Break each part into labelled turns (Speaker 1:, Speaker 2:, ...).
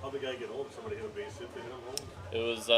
Speaker 1: How'd the guy get home? Somebody hit a base hit to hit him home?
Speaker 2: It was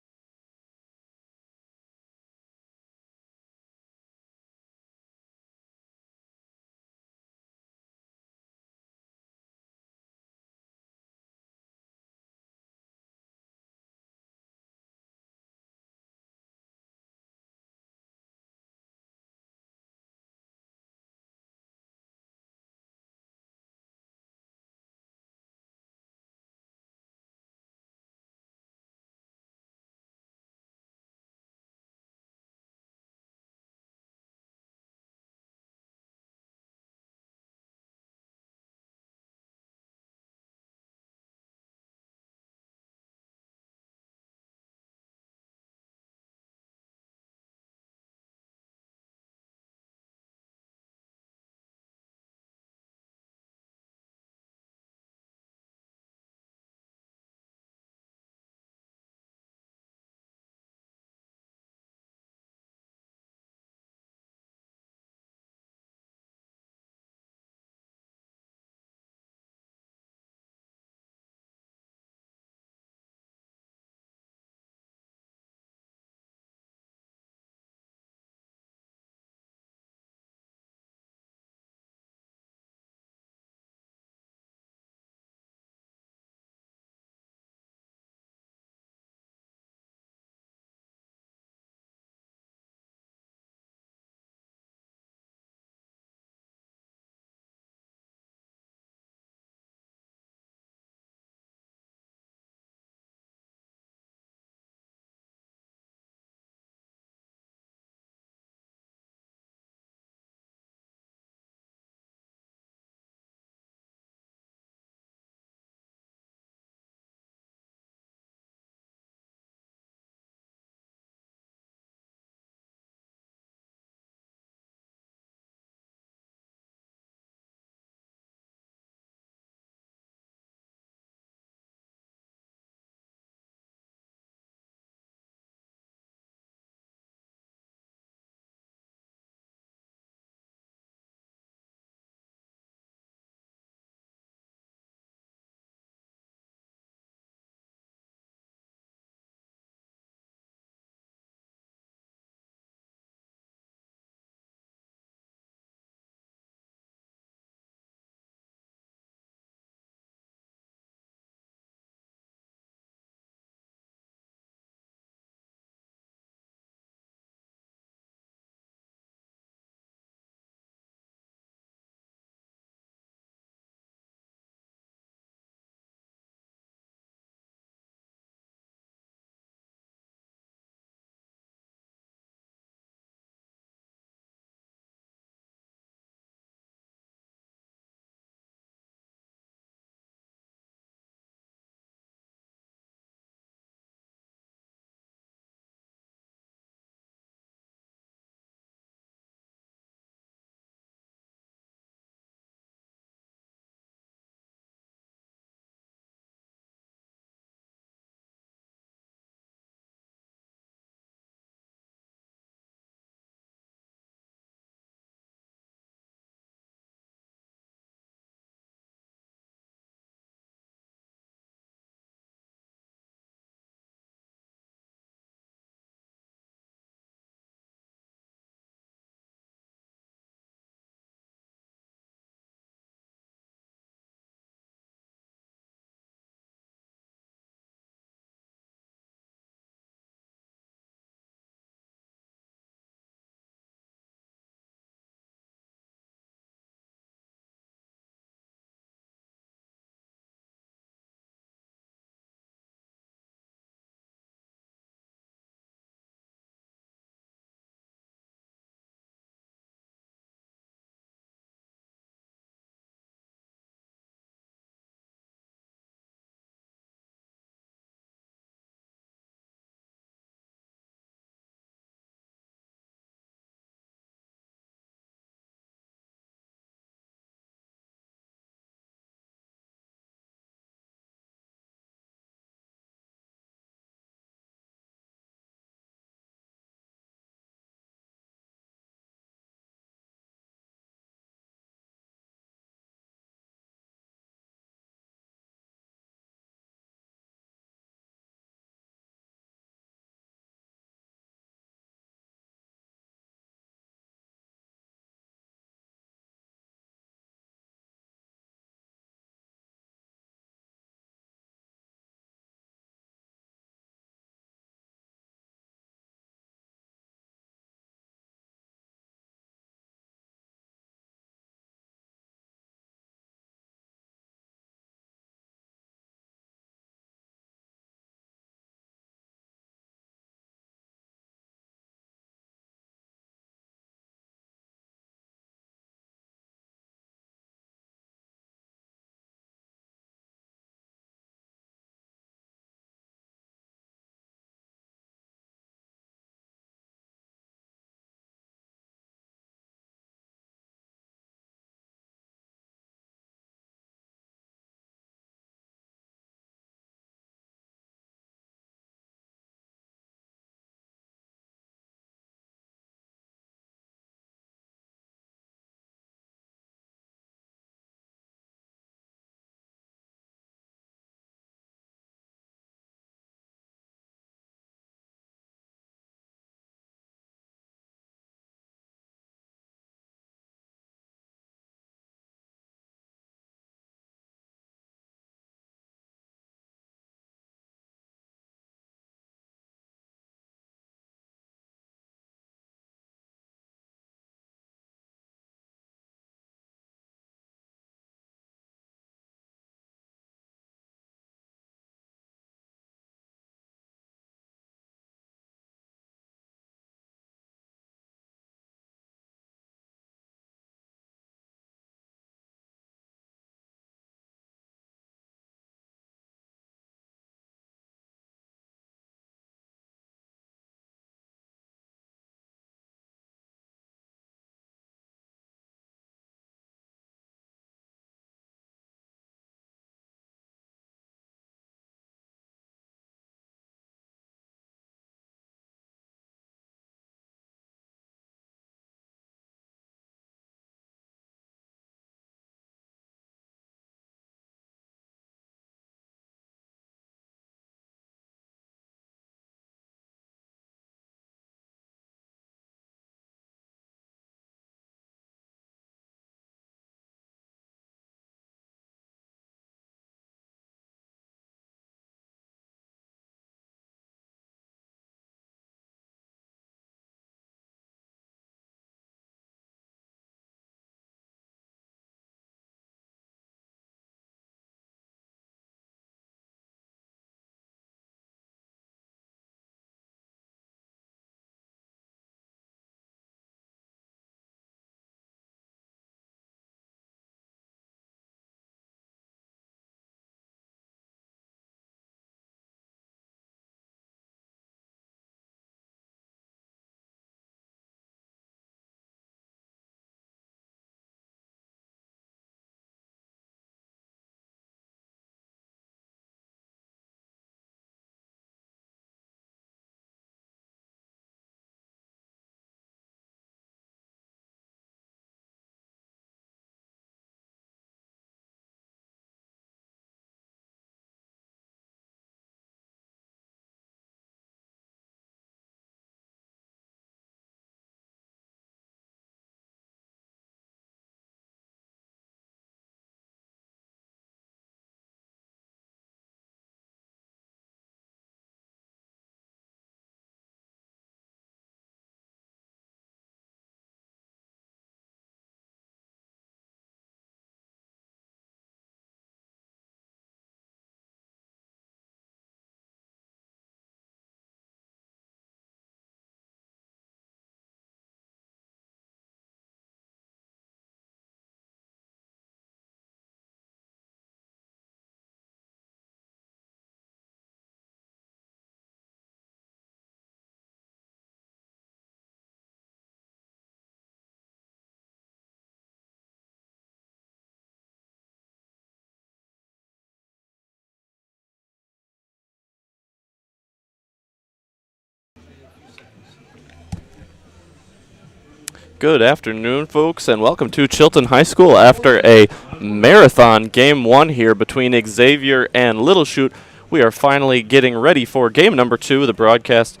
Speaker 2: Good afternoon, folks, and welcome to Chilton High School after a marathon game 1 here between Xavier and Little Chute. We are finally getting ready for game number 2 of the broadcast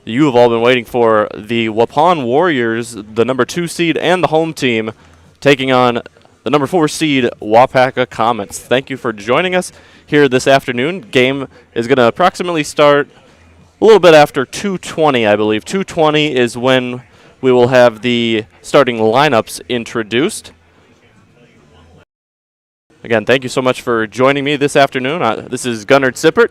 Speaker 2: you have all been waiting for. The Waupun Warriors, the number 2 seed and the home team, taking on the number 4 seed Waupaca Comets. Thank you for joining us here this afternoon. Game is going to approximately start a little bit after 2:20, I believe. 2:20 is when we will have the starting lineups introduced. Again, thank you so much for joining me this afternoon. This is Gunnar Zippert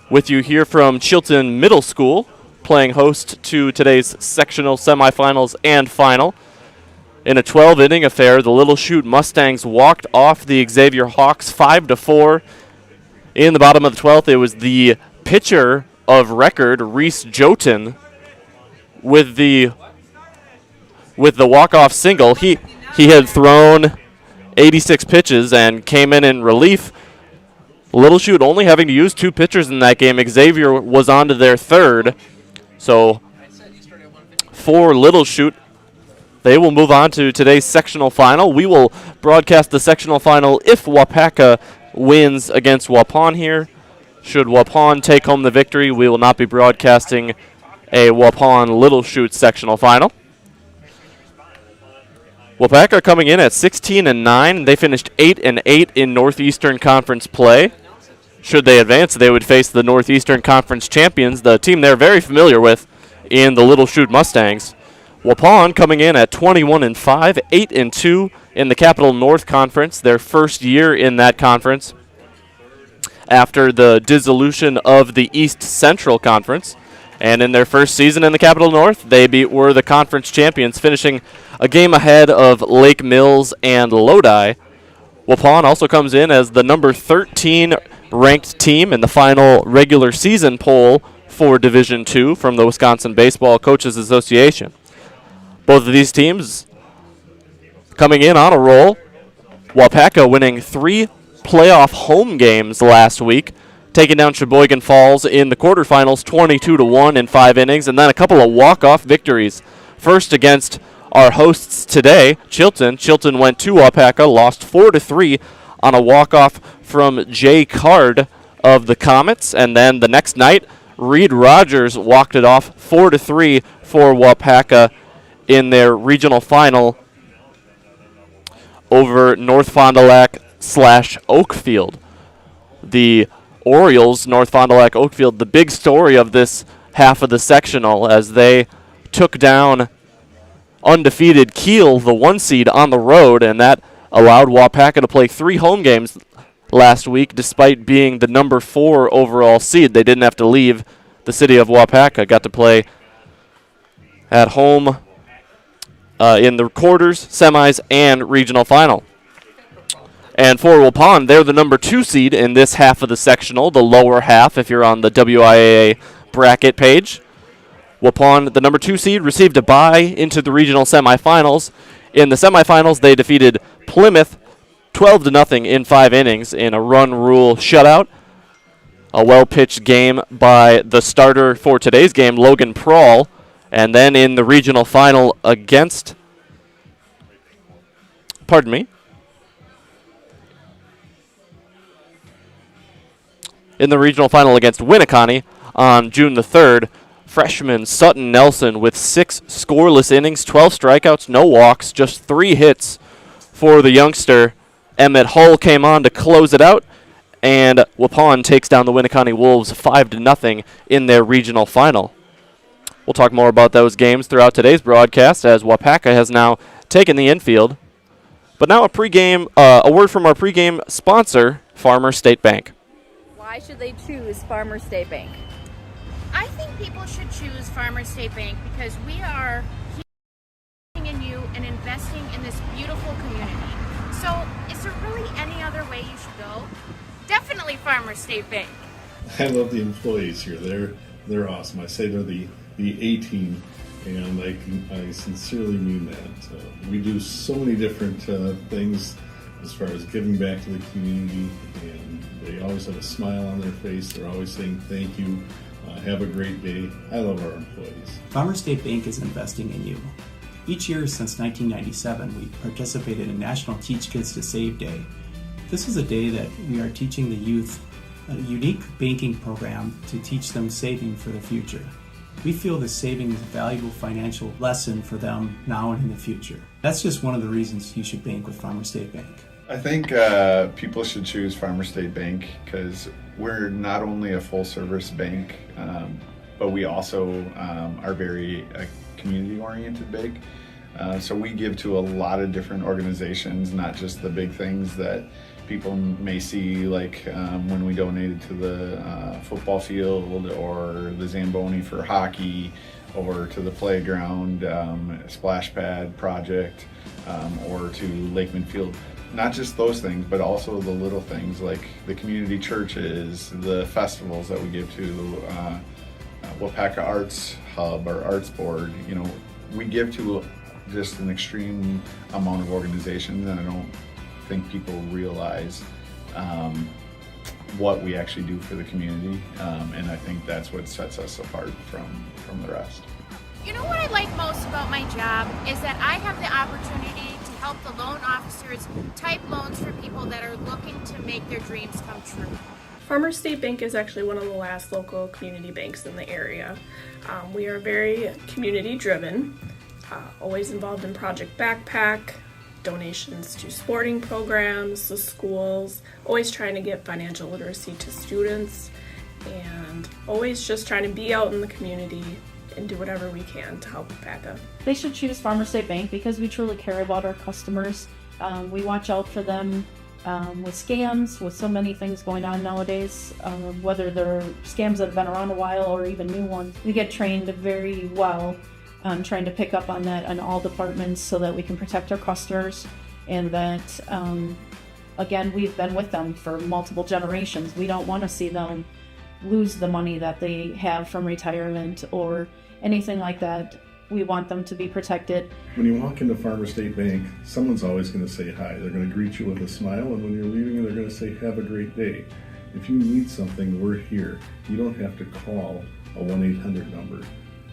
Speaker 2: with you here from Chilton Middle School, playing host to today's sectional semifinals and final. In a 12-inning affair, the Little Chute Mustangs walked off the Xavier Hawks 5-4. In the bottom of the 12th, it was the pitcher of record, Reese Jotin, with the walk-off single. He had thrown 86 pitches and came in relief. Little Chute only having to use 2 pitchers in that game. Xavier was on to their third. So for Little Chute, they will move on to today's sectional final. We will broadcast the sectional final if Waupaca wins against Waupun here. Should Waupun take home the victory, we will not be broadcasting a Waupun Little Chute sectional final. Waupaca coming in at 16-9. They finished 8-8 in Northeastern Conference play. Should they advance, they would face the Northeastern Conference champions, the team they're very familiar with in the Little Chute Mustangs. Waupun coming in at 21-5, 8-2 in the Capital North Conference, their first year in that conference after the dissolution of the East Central Conference. And in their first season in the Capital North, they were the conference champions, finishing a game ahead of Lake Mills and Lodi. Waupun also comes in as the number 13 ranked team in the final regular season poll for Division II from the Wisconsin Baseball Coaches Association. Both of these teams coming in on a roll. Waupaca winning 3 playoff home games last week, taking down Sheboygan Falls in the quarterfinals 22-1 in 5 innings, and then a couple of walk-off victories. First against our hosts today, Chilton. Chilton went to Waupaca, lost 4-3 on a walk-off from Jay Card of the Comets, and then the next night, Reed Rogers walked it off 4-3 for Waupaca in their regional final over North Fond du Lac/Oakfield. The Orioles, North Fond du Lac Oakfield, the big story of this half of the sectional, as they took down undefeated Kiel, the 1 seed, on the road, and that allowed Waupaca to play 3 home games last week despite being the number 4 overall seed. They didn't have to leave the city of Waupaca, got to play at home in the quarters, semis, and regional final. And for Waupun, they're the number 2 seed in this half of the sectional, the lower half if you're on the WIAA bracket page. Waupun, the number 2 seed, received a bye into the regional semifinals. In the semifinals, they defeated Plymouth 12-0 in 5 innings in a run rule shutout. A well-pitched game by the starter for today's game, Logan Prawl. And then in the regional final against, in the regional final against Winneconne on June the 3rd, freshman Sutton Nelson with 6 scoreless innings, 12 strikeouts, no walks, just 3 hits for the youngster. Emmett Hull came on to close it out, and Waupun takes down the Winneconne Wolves 5-0 in their regional final. We'll talk more about those games throughout today's broadcast as Waupaca has now taken the infield. But now a word from our pregame sponsor, Farmer State Bank.
Speaker 3: Why should they choose Farmer State Bank?
Speaker 4: I think people should choose Farmer State Bank because we are investing in you and investing in this beautiful community. So is there really any other way you should go? Definitely Farmer State Bank.
Speaker 5: I love the employees here. They're awesome. I say they're the A team, and I sincerely mean that. We do so many different things as far as giving back to the community, and they always have a smile on their face. They're always saying thank you. Have a great day. I love our employees.
Speaker 6: Farmer State Bank is investing in you. Each year since 1997, we participated in National Teach Kids to Save Day. This is a day that we are teaching the youth a unique banking program to teach them saving for the future. We feel that saving is a valuable financial lesson for them now and in the future. That's just one of the reasons you should bank with Farmer State Bank.
Speaker 7: I think people should choose Farmer State Bank because we're not only a full-service bank, but we also are very community-oriented bank. So we give to a lot of different organizations, not just the big things that people may see, like when we donated to the football field or the Zamboni for hockey, or to the playground splash pad project, or to Lakeman Field. Not just those things, but also the little things like the community churches, the festivals that we give to, Waupaca Arts Hub or Arts Board. You know, we give to just an extreme amount of organizations, and I don't think people realize what we actually do for the community, and I think that's what sets us apart from the rest.
Speaker 4: You know what I like most about my job is that I have the opportunity to help the loan officers type loans for people that are looking to make their dreams come true.
Speaker 8: Farmer State Bank is actually one of the last local community banks in the area. We are very community driven, always involved in Project Backpack, donations to sporting programs, the schools, always trying to get financial literacy to students, and always just trying to be out in the community and do whatever we can to help Waupaca.
Speaker 9: They should choose Farmer State Bank because we truly care about our customers. We watch out for them with scams, with so many things going on nowadays, whether they're scams that have been around a while or even new ones. We get trained very well on trying to pick up on that in all departments so that we can protect our customers, and that, again, we've been with them for multiple generations. We don't want to see them lose the money that they have from retirement or anything like that. We want them to be protected.
Speaker 5: When you walk into Farmer State Bank, someone's always going to say hi. They're going to greet you with a smile, and when you're leaving, they're going to say, have a great day. If you need something, we're here. You don't have to call a 1-800 number.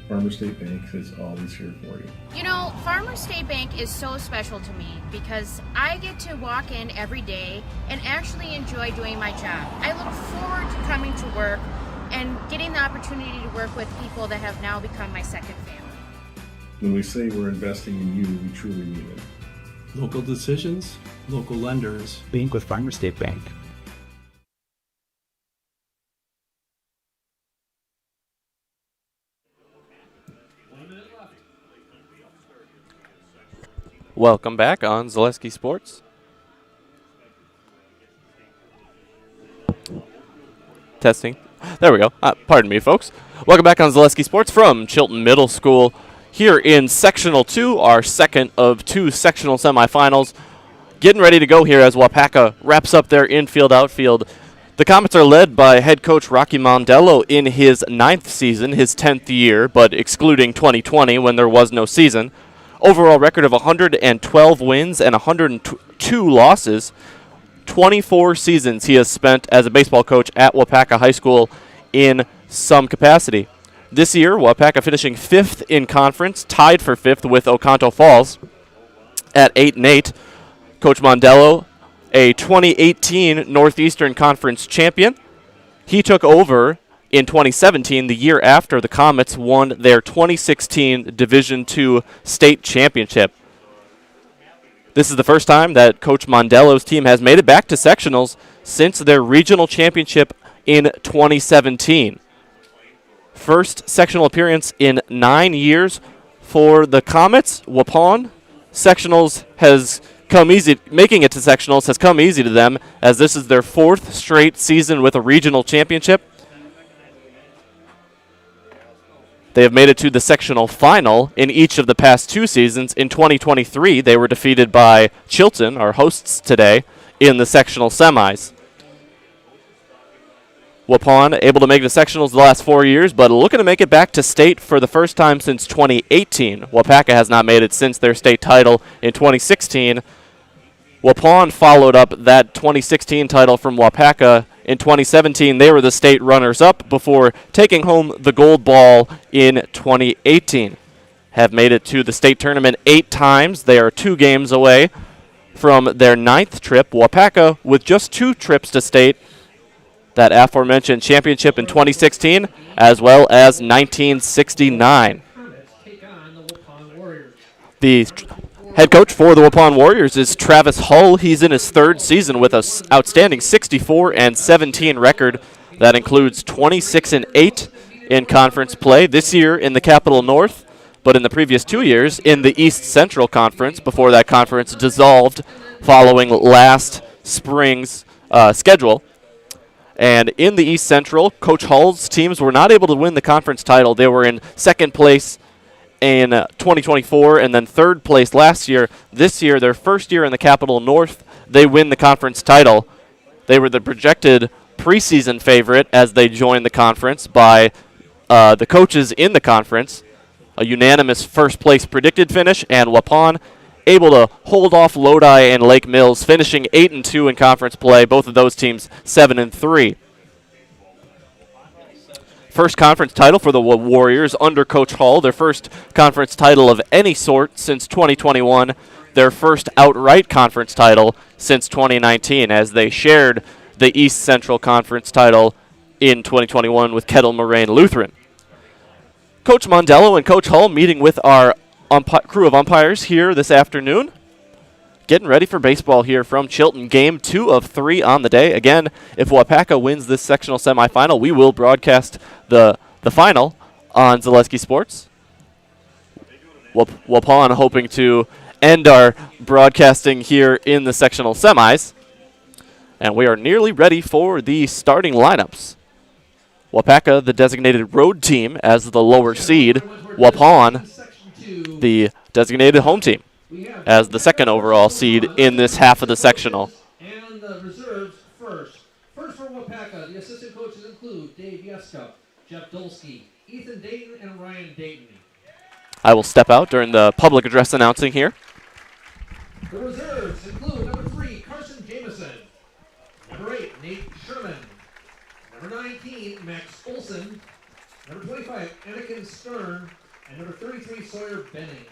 Speaker 5: Farmer State Bank is always here for you.
Speaker 4: You know, Farmer State Bank is so special to me because I get to walk in every day and actually enjoy doing my job. I look forward to coming to work and getting the opportunity to work with people that have now become my second family.
Speaker 5: When we say we're investing in you, we truly mean it.
Speaker 6: Local decisions, local lenders. Bank with Farmer State Bank.
Speaker 2: Welcome back on Zaleski Sports. Testing. There we go. Pardon me, folks. Welcome back on Zaleski Sports from Chilton Middle School. Here in Sectional 2, our second of two sectional semifinals. Getting ready to go here as Waupaca wraps up their infield-outfield. The Comets are led by head coach Rocky Mondello in his 9th season, his 10th year, but excluding 2020 when there was no season. Overall record of 112 wins and 102 losses. 24 seasons he has spent as a baseball coach at Waupaca High School in some capacity. This year, Waupaca finishing 5th in conference, tied for 5th with Oconto Falls at 8-8. Coach Mondello, a 2018 Northeastern Conference champion. He took over in 2017, the year after the Comets won their 2016 Division II state championship. This is the first time that Coach Mondello's team has made it back to sectionals since their regional championship in 2017. First sectional appearance in 9 years for the Comets. Waupun sectionals has come easy. Making it to sectionals has come easy to them, as this is their 4th straight season with a regional championship. They have made it to the sectional final in each of the past 2 seasons. In 2023, they were defeated by Chilton, our hosts today, in the sectional semis. Waupun able to make the sectionals the last 4 years, but looking to make it back to state for the first time since 2018. Waupaca has not made it since their state title in 2016. Waupun followed up that 2016 title from Waupaca. In 2017, they were the state runners-up before taking home the gold ball in 2018. have made it to the state tournament 8 times. They are 2 games away from their 9th trip. Waupaca with just 2 trips to state, that aforementioned championship in 2016 as well as 1969. The head coach for the Waupun Warriors is Travis Hull. He's in his 3rd season with an outstanding 64-17 record. That includes 26-8 in conference play. This year in the Capital North, but in the previous 2 years in the East Central Conference before that conference dissolved following last spring's schedule. And in the East Central, Coach Hull's teams were not able to win the conference title. They were in 2nd place in 2024 and then 3rd place last year. This year, their first year in the Capital North, they win the conference title. They were the projected preseason favorite as they joined the conference by the coaches in the conference. A unanimous first place predicted finish, and Waupun able to hold off Lodi and Lake Mills, finishing 8-2 in conference play. Both of those teams 7-3. First conference title for the Warriors under Coach Hull. Their first conference title of any sort since 2021. Their first outright conference title since 2019, as they shared the East Central Conference title in 2021 with Kettle Moraine Lutheran. Coach Mondello and Coach Hull meeting with our crew of umpires here this afternoon. Getting ready for baseball here from Chilton. Game 2 of 3 on the day. Again, if Waupaca wins this sectional semifinal, we will broadcast the final on Zaleski Sports. Waupun hoping to end our broadcasting here in the sectional semis. And we are nearly ready for the starting lineups. Waupaca, the designated road team, as the lower seed. Waupun, the designated home team, as the 2nd overall seed in this half of the sectional.
Speaker 10: And the reserves first. First for Waupaca, the assistant coaches include Dave Yeska, Jeff Dolsky, Ethan Dayton, and Ryan Dayton.
Speaker 2: I will step out during the public address announcing here.
Speaker 10: The reserves include number 3, Carson Jameson, number 8, Nate Sherman, number 19, Max Olson, number 25, Anakin Stern, and number 33, Sawyer Benning.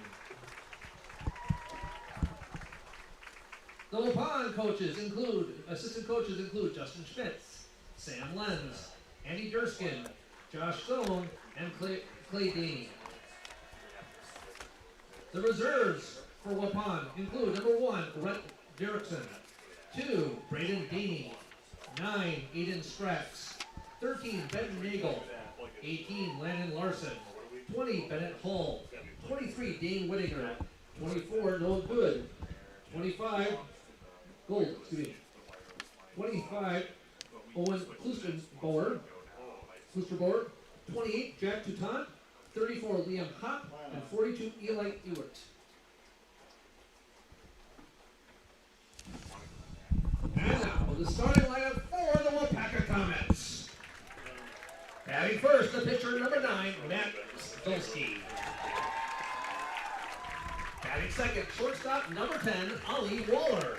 Speaker 10: The Waupun assistant coaches include Justin Schmitz, Sam Lenz, Andy Durskin, Josh Stone, and Clay Daney. The reserves for Waupun include number 1, Rhett Derrickson, 2, Braden Daney, 9, Aiden Strax, 13, Ben Nagel, 18, Landon Larson, 20, Bennett Hall, 23, Dane Whittaker, 24, Noah Good, 25, 25, Owen Klusterbauer, 28, Jack Toutant, 34, Liam Hopp, and 42, Eli Ewert. And now, the starting lineup for the Waupaca Comets. Batting first, the pitcher number 9, Matt Stolsky. Batting second, shortstop number 10, Ali Waller.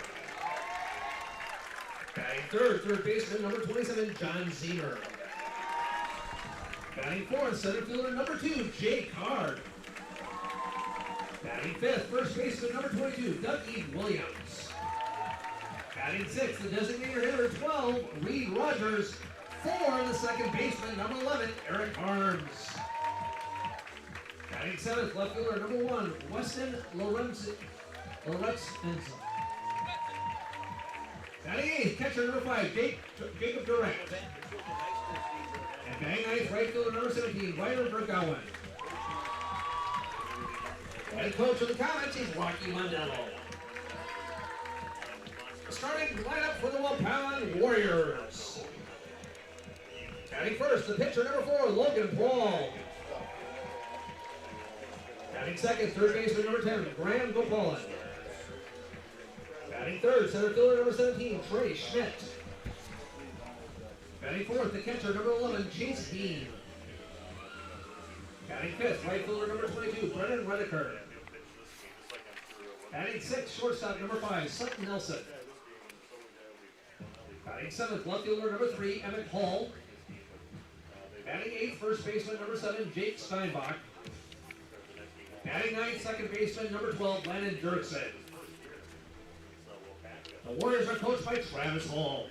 Speaker 10: Batting third baseman number 27, John Zemer. Batting fourth, center fielder number 2, Jay Card. Batting fifth, first baseman number 22, Doug E. Williams. Batting sixth, the designated hitter 12, Reed Rogers. 4, the second baseman number 11, Eric Harms. Batting seventh, left fielder number 1, Weston Lorenz. Batting eighth, catcher number 5, Jacob Durant. And batting ninth, right fielder number 17, Ryder Bergowan. Head coach of the Comets is Rocky Mondello. Starting lineup for the Waupun Warriors. Batting first, the pitcher number 4, Logan Paul. Batting second, third baseman number 10, Graham Gopalan. Batting third, center fielder number 17, Trey Schmidt. Batting fourth, the catcher number 11, Chase Dean. Batting fifth, right fielder number 22, Brennan Redeker. Batting sixth, shortstop number 5, Sutton Nelson. Batting seventh, left fielder number 3, Emmett Hall. Batting eighth, first baseman number 7, Jake Steinbach. Batting ninth, second baseman, number 12, Landon Dirksen. The Warriors are coached by Travis Hall.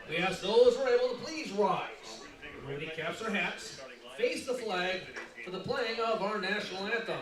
Speaker 10: We ask those who are able to please rise, remove their caps or hats, face the flag for the playing of our national anthem.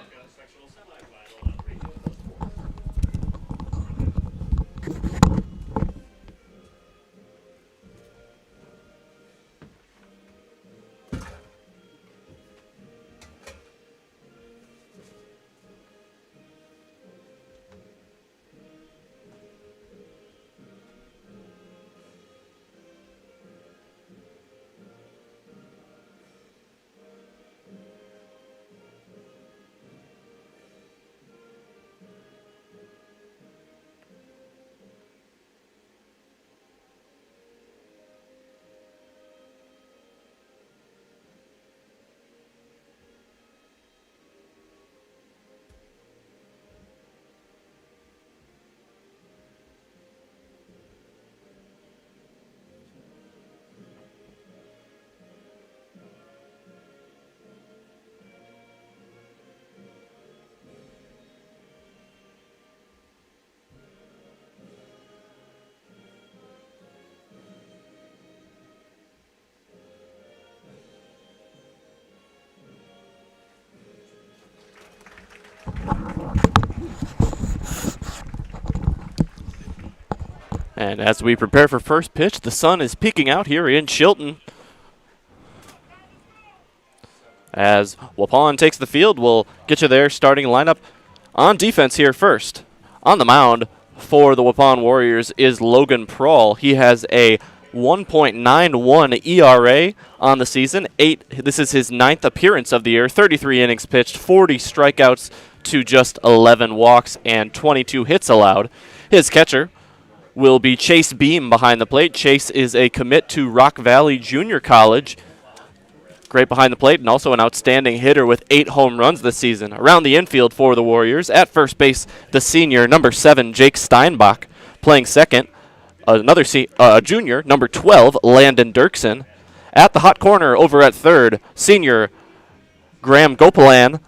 Speaker 2: And as we prepare for first pitch, the sun is peeking out here in Chilton. As Waupun takes the field, we'll get you their starting lineup. On defense here first. On the mound for the Waupun Warriors is Logan Prawl. He has a 1.91 ERA on the season. This is his 9th appearance of the year. 33 innings pitched, 40 strikeouts to just 11 walks, and 22 hits allowed. His catcher will be Chase Beam behind the plate. Chase is a commit to Rock Valley Junior College. Great behind the plate and also an outstanding hitter with 8 home runs this season. Around the infield for the Warriors, at first base, the senior, number 7, Jake Steinbach. Playing second, a junior, number 12, Landon Dirksen. At the hot corner over at third, senior Graham Gopalan,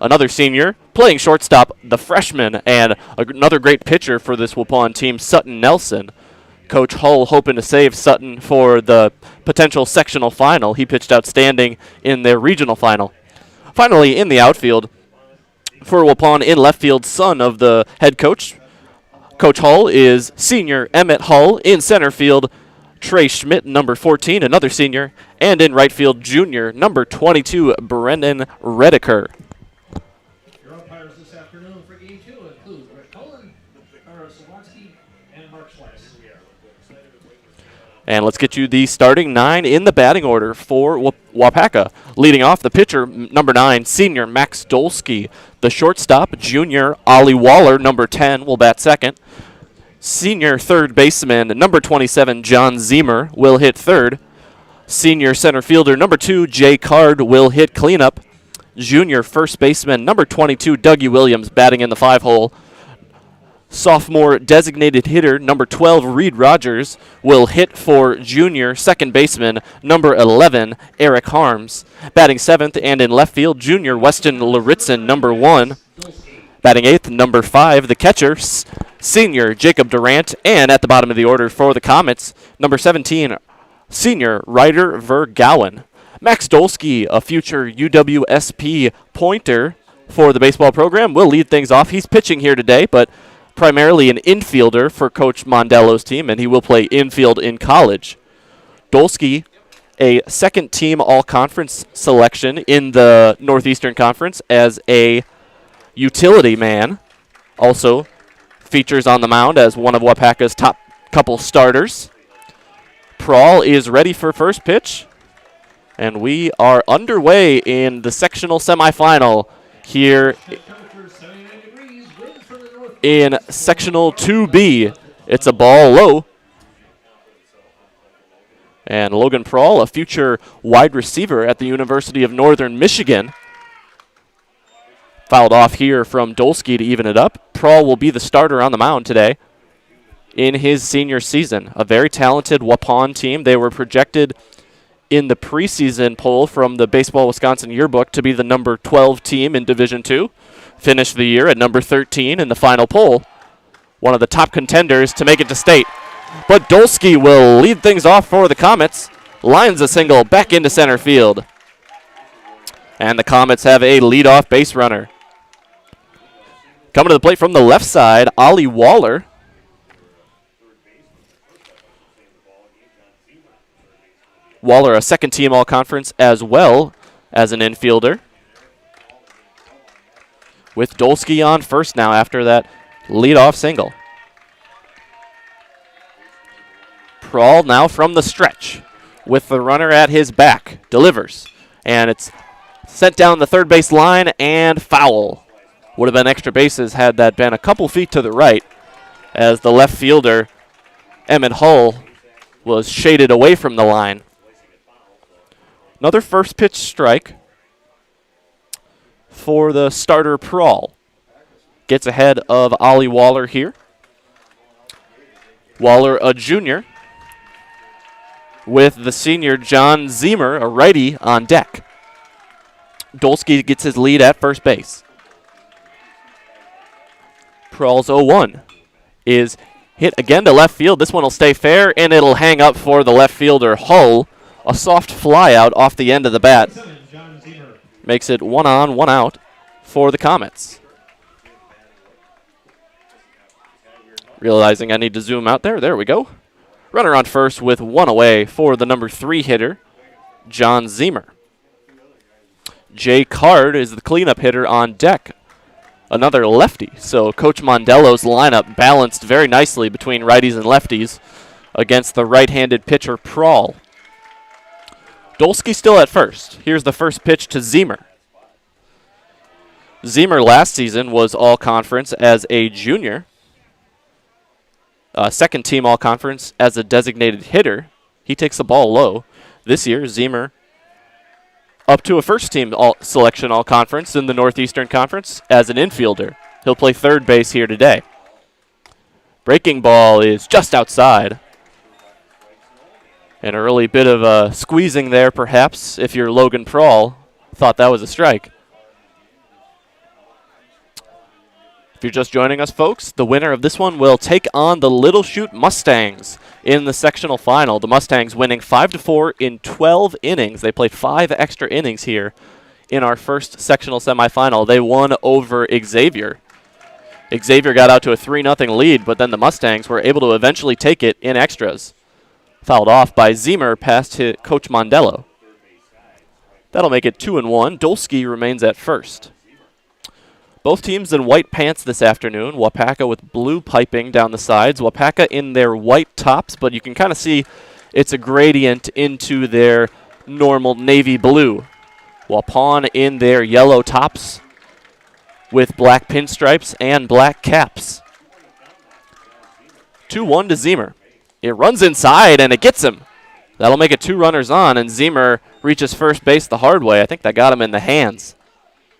Speaker 2: another senior. Playing shortstop, the freshman, and another great pitcher for this Waupun team, Sutton Nelson. Coach Hull hoping to save Sutton for the potential sectional final. He pitched outstanding in their regional final. Finally, in the outfield, for Waupun in left field, son of the head coach, Coach Hull, is senior Emmett Hull. In center field, Trey Schmidt, number 14, another senior. And in right field, junior, number 22, Brendan Redeker.
Speaker 10: Your umpires this afternoon for Game 2 include Rick Cullen, Sawatsky, and Mark Schleiss.
Speaker 2: And let's get you the starting 9 in the batting order for Waupaca. Leading off, the pitcher, number 9, senior Max Dolsky. The shortstop, junior Ollie Waller, number 10, will bat second. Senior third baseman, number 27, John Zemer, will hit third. Senior center fielder, number 2, Jay Card, will hit cleanup. Junior first baseman, number 22, Dougie Williams, batting in the 5-hole. Sophomore designated hitter, number 12, Reed Rogers, will hit for junior second baseman, number 11, Eric Harms. Batting 7th and in left field, junior Weston Laritzen, number 1. Batting 8th, number 5, the catcher, senior Jacob Durant. And at the bottom of the order for the Comets, number 17, senior Ryder Vergowan. Max Dolsky, a future UWSP pointer for the baseball program, will lead things off. He's pitching here today, but primarily an infielder for Coach Mondello's team, and he will play infield in college. Dolsky, a second-team all-conference selection in the Northeastern Conference as a utility man. Also features on the mound as one of Waupaca's top couple starters. Prawl is ready for first pitch, and we are underway in the sectional semifinal here in Sectional 2B. It's a ball low. And Logan Prawl, a future wide receiver at the University of Northern Michigan, fouled off here from Dolsky to even it up. Prawl will be the starter on the mound today in his senior season. A very talented Waupun team. They were projected in the preseason poll from the Baseball Wisconsin yearbook to be the number 12 team in Division II. Finished the year at number 13 in the final poll. One of the top contenders to make it to state. But Dolsky will lead things off for the Comets. Lines a single back into center field. And the Comets have a leadoff base runner. Coming to the plate from the left side, Ollie Waller. Waller, a second-team All-Conference as well as an infielder. With Dolsky on first now after that leadoff single. Prawl now from the stretch with the runner at his back. Delivers. And it's sent down the third base line and foul. Would have been extra bases had that been a couple feet to the right as the left fielder, Emmett Hull, was shaded away from the line. Another first pitch strike for the starter Prawl. Gets ahead of Ollie Waller here. Waller, a junior, with the senior John Zemer, a righty, on deck. Dolsky gets his lead at first base. Prawl's 0-1 is hit again to left field. This one will stay fair, and it'll hang up for the left fielder Hull. A soft fly out off the end of the bat. Makes it 1 on, 1 out for the Comets. Realizing I need to zoom out there. There we go. Runner on first with 1 away for the number 3 hitter, John Zemer. Jay Card is the cleanup hitter on deck. Another lefty. So Coach Mondello's lineup balanced very nicely between righties and lefties against the right-handed pitcher Prawl. Dolsky still at first. Here's the first pitch to Zemer. Zemer last season was all-conference as a junior. Second team all-conference as a designated hitter. He takes the ball low. This year, Zemer up to a first team selection all-conference in the Northeastern Conference as an infielder. He'll play third base here today. Breaking ball is just outside. An early bit of squeezing there, perhaps, if you're Logan Prawl. Thought that was a strike. If you're just joining us, folks, the winner of this one will take on the Little Chute Mustangs in the sectional final. The Mustangs winning 5-4 in 12 innings. They played 5 extra innings here in our first sectional semifinal. They won over Xavier. Xavier got out to a 3-0 lead, but then the Mustangs were able to eventually take it in extras. Fouled off by Zemer past Coach Mondello. That'll make it 2-1. Dolsky remains at first. Both teams in white pants this afternoon. Waupaca with blue piping down the sides. Waupaca in their white tops, but you can kind of see it's a gradient into their normal navy blue. Waupun in their yellow tops with black pinstripes and black caps. 2-1 to Zemer. It runs inside, and it gets him. That'll make it 2 runners on, and Zemer reaches first base the hard way. I think that got him in the hands.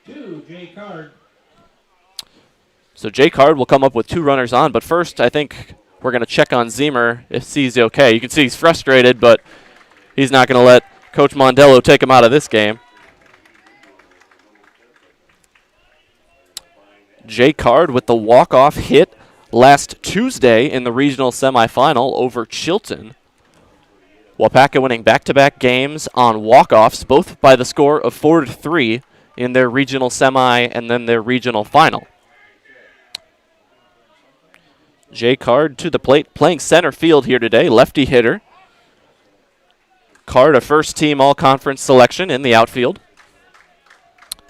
Speaker 10: 2, Jay Card.
Speaker 2: So Jay Card will come up with 2 runners on, but first I think we're going to check on Zemer if he's okay. You can see he's frustrated, but he's not going to let Coach Mondello take him out of this game. Jay Card with the walk-off hit last Tuesday in the regional semifinal over Chilton. Waupaca winning back-to-back games on walk-offs, both by the score of 4-3 in their regional semi and then their regional final. Jay Card to the plate, playing center field here today, lefty hitter. Card, a first-team all-conference selection in the outfield.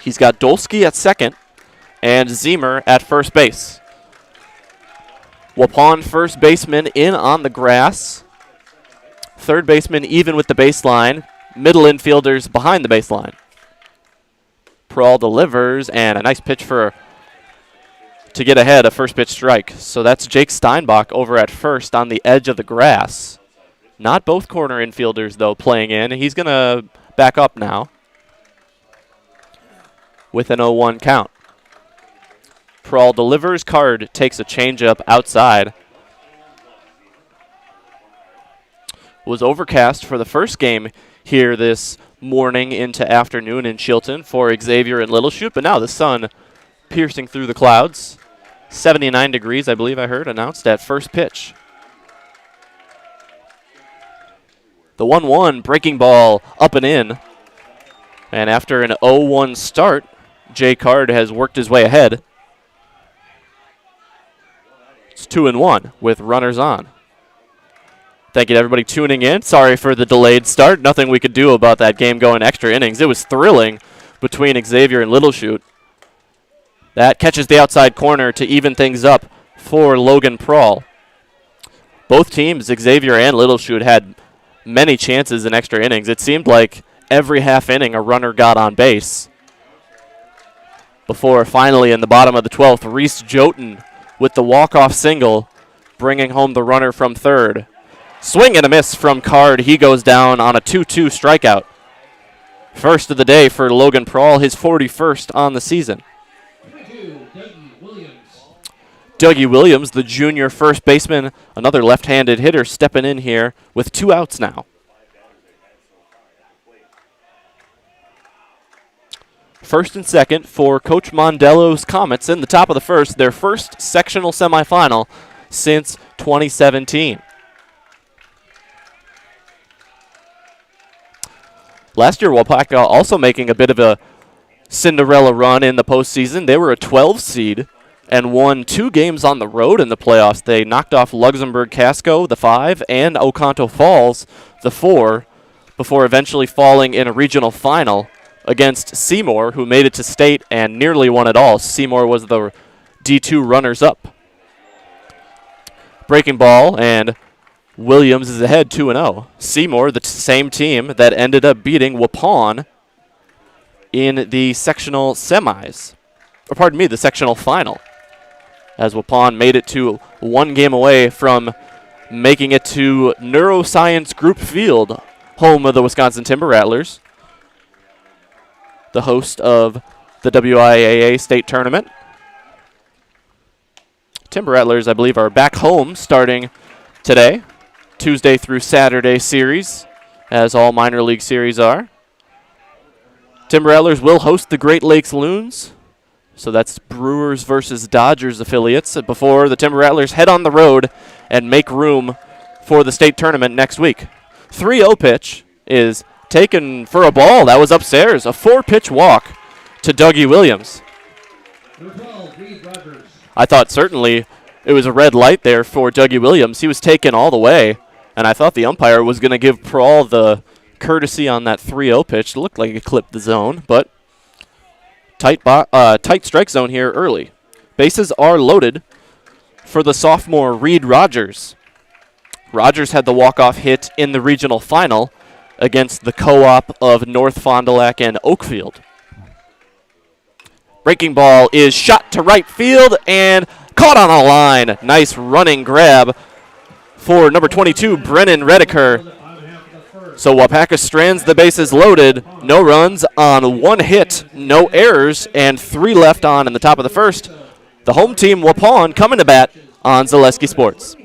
Speaker 2: He's got Dolsky at second and Zemer at first base. Waupun first baseman in on the grass. Third baseman even with the baseline. Middle infielders behind the baseline. Prawl delivers, and a nice pitch to get ahead, a first pitch strike. So that's Jake Steinbach over at first on the edge of the grass. Not both corner infielders, though, playing in. He's going to back up now with an 0-1 count. Prawl delivers. Card takes a changeup outside. was overcast for the first game here this morning into afternoon in Chilton for Xavier and Little Chute, but now the sun piercing through the clouds. 79 degrees, I believe I heard, announced at first pitch. The 1-1 breaking ball up and in. And after an 0-1 start, Jay Card has worked his way ahead. It's 2-1 with runners on. Thank you to everybody tuning in. Sorry for the delayed start. Nothing we could do about that game going extra innings. It was thrilling between Xavier and Little Chute. That catches the outside corner to even things up for Logan Prawl. Both teams, Xavier and Little Chute, had many chances in extra innings. It seemed like every half inning a runner got on base. Before finally in the bottom of the 12th, Reese Joten with the walk-off single, bringing home the runner from third. Swing and a miss from Card. He goes down on a 2-2 strikeout. First of the day for Logan Prawl, his 41st on the season. Dougie Williams, the junior first baseman, another left-handed hitter, stepping in here with 2 outs now. First and second for Coach Mondello's Comets in the top of the first, their first sectional semifinal since 2017. Last year, Waupaca also making a bit of a Cinderella run in the postseason. They were a 12 seed and won 2 games on the road in the playoffs. They knocked off Luxembourg Casco, the 5, and Oconto Falls, the 4, before eventually falling in a regional final against Seymour, who made it to state and nearly won it all. Seymour was the D2 runners-up. Breaking ball, and Williams is ahead 2-0. Seymour, the same team that ended up beating Waupun in the sectional semis. Or pardon me, the sectional final. As Waupun made it to 1 game away from making it to Neuroscience Group Field, home of the Wisconsin Timber Rattlers, the host of the WIAA state tournament. Timber Rattlers, I believe, are back home starting today. Tuesday through Saturday series, as all minor league series are. Timber Rattlers will host the Great Lakes Loons, so that's Brewers versus Dodgers affiliates, before the Timber Rattlers head on the road and make room for the state tournament next week. 3-0 pitch is taken for a ball. That was upstairs. A 4-pitch walk to Dougie Williams. I thought certainly it was a red light there for Dougie Williams. He was taken all the way. And I thought the umpire was going to give Prawl the courtesy on that 3-0 pitch. It looked like it clipped the zone, but tight strike zone here early. Bases are loaded for the sophomore Reed Rogers. Rogers had the walk-off hit in the regional final against the co-op of North Fond du Lac and Oakfield. Breaking ball is shot to right field and caught on a line. Nice running grab for number 22, Brennan Redeker. So Waupaca strands the bases loaded. No runs on 1 hit, no errors, and 3 left on in the top of the first. The home team, Waupun, coming to bat on Zaleski Sports.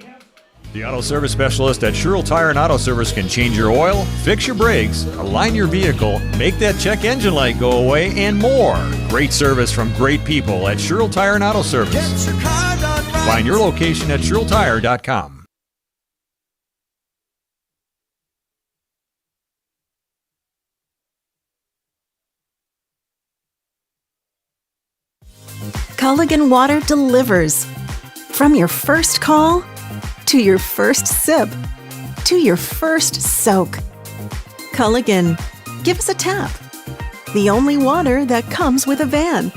Speaker 11: The auto service specialist at Sherrill Tire and Auto Service can change your oil, fix your brakes, align your vehicle, make that check engine light go away, and more. Great service from great people at Sherrill Tire and Auto Service. Find your location at SherrillTire.com.
Speaker 12: Culligan Water delivers. From your first call, to your first sip, to your first soak. Culligan, give us a tap. The only water that comes with a van.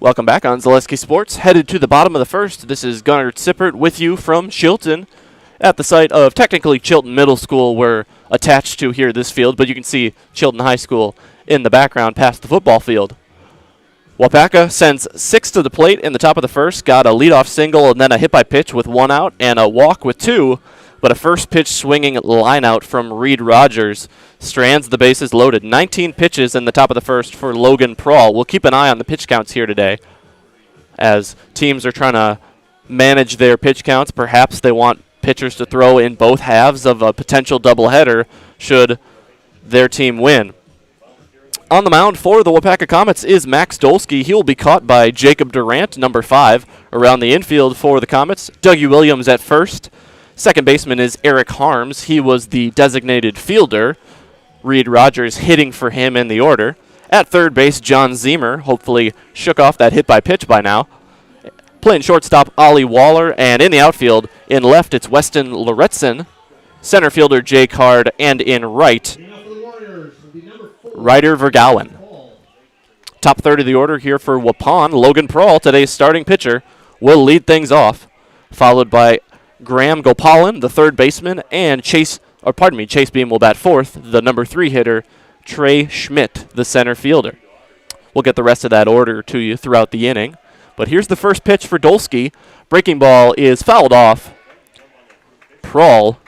Speaker 2: Welcome back on Zaleski Sports. Headed to the bottom of the first. This is Gunnar Sippert with you from Chilton at the site of technically Chilton Middle School. We're attached to here this field, but you can see Chilton High School in the background past the football field. Waupaca sends 6 to the plate in the top of the first, got a leadoff single and then a hit by pitch with 1 out and a walk with 2, but a first pitch swinging line out from Reed Rogers strands the bases loaded. 19 pitches in the top of the first for Logan Prawl. We'll keep an eye on the pitch counts here today as teams are trying to manage their pitch counts. Perhaps they want pitchers to throw in both halves of a potential doubleheader should their team win. On the mound for the Waupaca Comets is Max Dolsky. He will be caught by Jacob Durant, number 5. Around the infield for the Comets, Dougie Williams at first. Second baseman is Eric Harms. He was the designated fielder. Reed Rogers hitting for him in the order. At third base, John Zemer, hopefully shook off that hit by pitch by now. Playing shortstop, Ollie Waller. And in the outfield, in left, it's Weston Loretson. Center fielder, Jay Card. And in right, Ryder Vergowen. Top third of the order here for Waupun. Logan Prawl, today's starting pitcher, will lead things off, followed by Graham Gopalin, the third baseman, and Chase Beam will bat fourth, the number 3 hitter, Trey Schmidt, the center fielder. We'll get the rest of that order to you throughout the inning. But here's the first pitch for Dolsky. Breaking ball is fouled off. Prawl.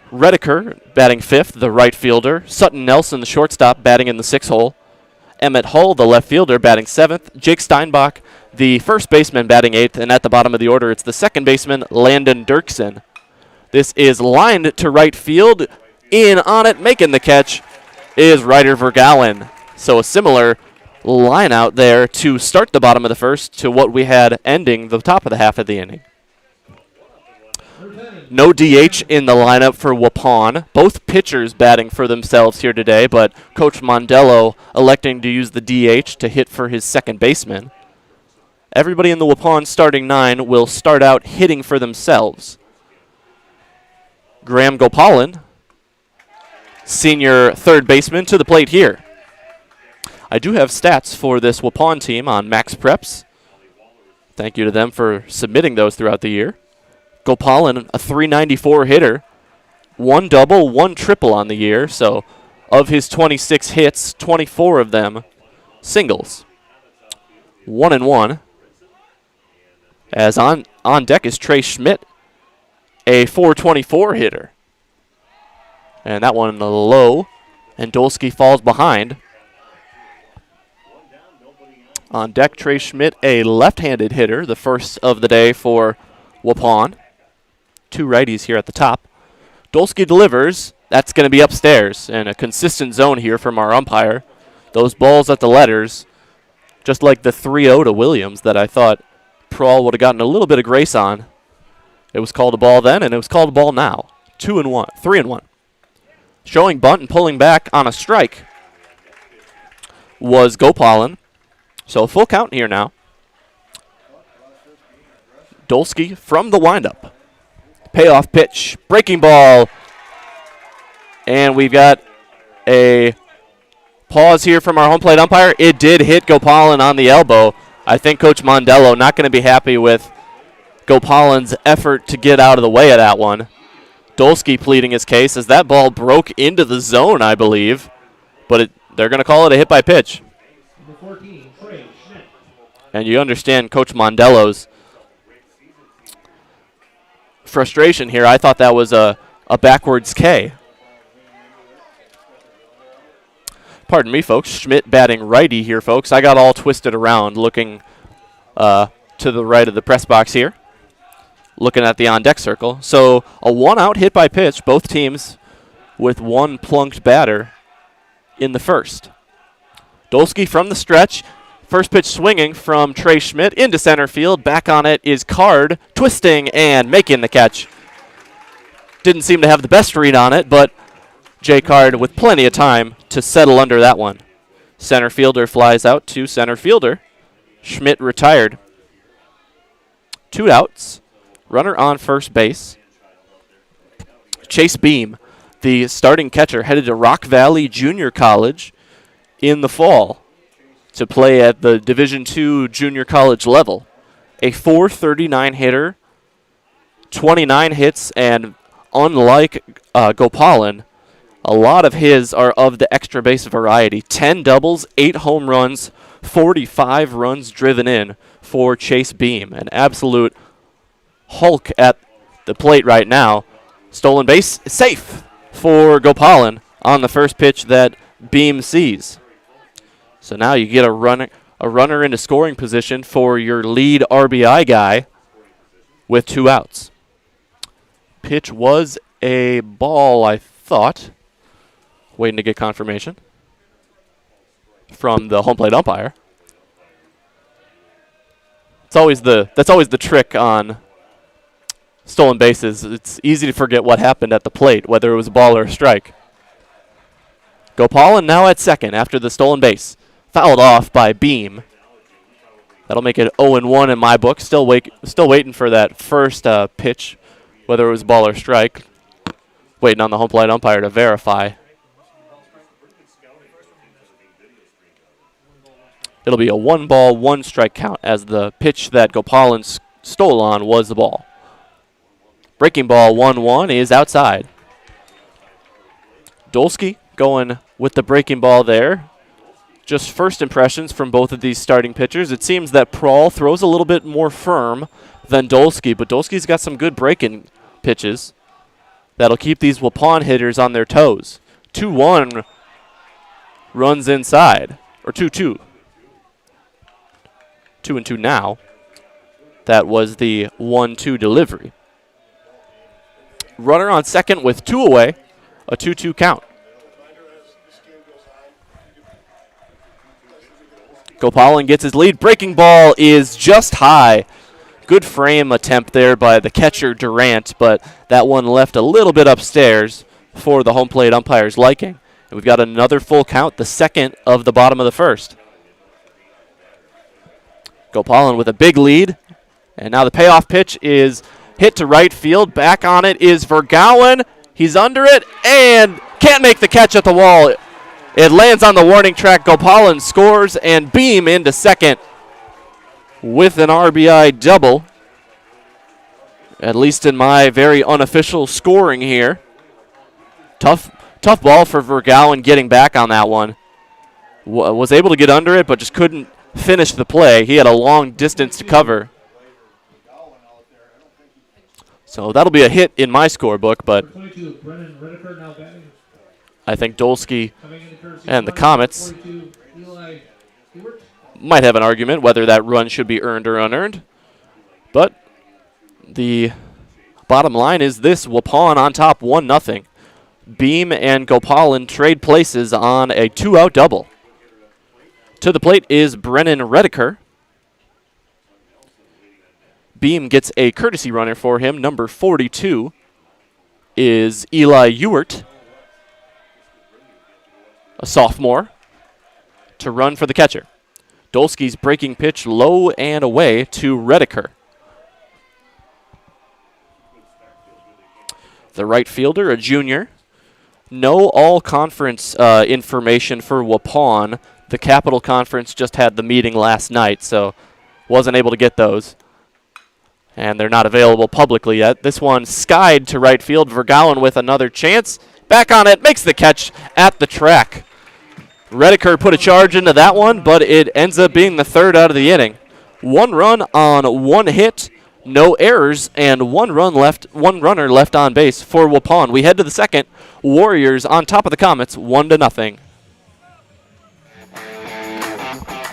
Speaker 2: Rediker batting 5th, the right fielder. Sutton Nelson, the shortstop, batting in the 6th hole. Emmett Hull, the left fielder, batting 7th. Jake Steinbach, the first baseman, batting 8th. And at the bottom of the order, it's the second baseman, Landon Dirksen. This is lined to right field. In on it, making the catch, is Ryder Vergowen. So a similar line out there to start the bottom of the first to what we had ending the top of the half of the inning. No DH in the lineup for Waupun. Both pitchers batting for themselves here today, but Coach Mondello electing to use the DH to hit for his second baseman. Everybody in the Waupun starting 9 will start out hitting for themselves. Graham Gopalin, senior third baseman, to the plate here. I do have stats for this Waupun team on Max Preps. Thank you to them for submitting those throughout the year. Gopalin, a .394 hitter, 1 double, 1 triple on the year. So of his 26 hits, 24 of them singles. 1-1. As on deck is Trey Schmidt, a .424 hitter. And that one low, and Dolsky falls behind. On deck, Trey Schmidt, a left-handed hitter, the first of the day for Waupun. 2 righties here at the top. Dolsky delivers. That's going to be upstairs, and a consistent zone here from our umpire. Those balls at the letters, just like the 3-0 to Williams that I thought Prawl would have gotten a little bit of grace on. It was called a ball then, and it was called a ball now. 3-1. Showing bunt and pulling back on a strike was Gopalin. So a full count here now. Dolsky from the windup. Payoff pitch, breaking ball. And we've got a pause here from our home plate umpire. It did hit Gopalin on the elbow. I think Coach Mondello not going to be happy with Gopalin's effort to get out of the way of that one. Dolsky pleading his case as that ball broke into the zone, I believe. But they're going to call it a hit by pitch.
Speaker 10: Number 14, Trey Schmidt.
Speaker 2: And you understand Coach Mondello's frustration here. I thought that was a backwards K. Pardon me, folks. Schmidt batting righty here, folks. I got all twisted around looking to the right of the press box here. Looking at the on-deck circle. So a 1-out hit by pitch. Both teams with 1 plunked batter in the first. Dolsky from the stretch. First pitch swinging from Trey Schmidt into center field. Back on it is Card, twisting and making the catch. Didn't seem to have the best read on it, but Jay Card with plenty of time to settle under that one. Center fielder flies out to center fielder. Schmidt retired. 2 outs. Runner on first base. Chase Beam, the starting catcher, headed to Rock Valley Junior College in the fall to play at the Division II junior college level. A .439 hitter, 29 hits, and unlike Gopalin, A lot of his are of the extra base variety. 10 doubles, 8 home runs, 45 runs driven in for Chase Beam. An absolute Hulk at the plate right now. Stolen base, safe for Gopalan on the first pitch that Beam sees. So now you get a runner into scoring position for your lead RBI guy with 2 outs. Pitch was a ball, I thought. Waiting to get confirmation from the home plate umpire. That's always the trick on stolen bases. It's easy to forget what happened at the plate, whether it was a ball or a strike. Gopalan now at second after the stolen base. Fouled off by Beam. That'll make it 0-1 in my book. Still waiting for that first pitch, whether it was ball or strike. Waiting on the home plate umpire to verify. It'll be a 1-ball, 1-strike count as the pitch that Gopalan stole on was the ball. Breaking ball 1-1 is outside. Dolsky going with the breaking ball there. Just first impressions from both of these starting pitchers. It seems that Prawl throws a little bit more firm than Dolsky, but Dolsky's got some good breaking pitches that'll keep these Waupun hitters on their toes. 2-1 runs inside, or 2-2. 2-2 now. That was the 1-2 delivery. Runner on second with 2 away, a 2-2 count. Gopalan gets his lead. Breaking ball is just high. Good frame attempt there by the catcher Durant, but that one left a little bit upstairs for the home plate umpire's liking. And we've got another full count, the second of the bottom of the first. Gopalan with a big lead, and now the payoff pitch is hit to right field. Back on it is Vergouwen. He's under it and can't make the catch at the wall. It lands on the warning track. Gopalan scores, and Beam into second with an RBI double. At least in my very unofficial scoring here. Tough ball for Vergouwen getting back on that one. Was able to get under it, but just couldn't finish the play. He had a long distance to cover. So that'll be a hit in my scorebook, but I think Dolsky and the Comets might have an argument whether that run should be earned or unearned. But the bottom line is this: Waupun on top 1-0. Beam and Gopalan trade places on a 2-out double. To the plate is Brennan Rediker. Beam gets a courtesy runner for him. Number 42 is Eli Ewert, a sophomore, to run for the catcher. Dolsky's breaking pitch low and away to Rediker. The right fielder, a junior. No all-conference information for Waupun. The Capital Conference just had the meeting last night, so wasn't able to get those. And they're not available publicly yet. This one skied to right field. Vergouwen with another chance. Back on it, makes the catch at the track. Rediker put a charge into that one, but it ends up being the third out of the inning. 1 run on 1 hit, no errors, and 1 runner left on base for Waupun. We head to the second. Warriors on top of the Comets, 1-0.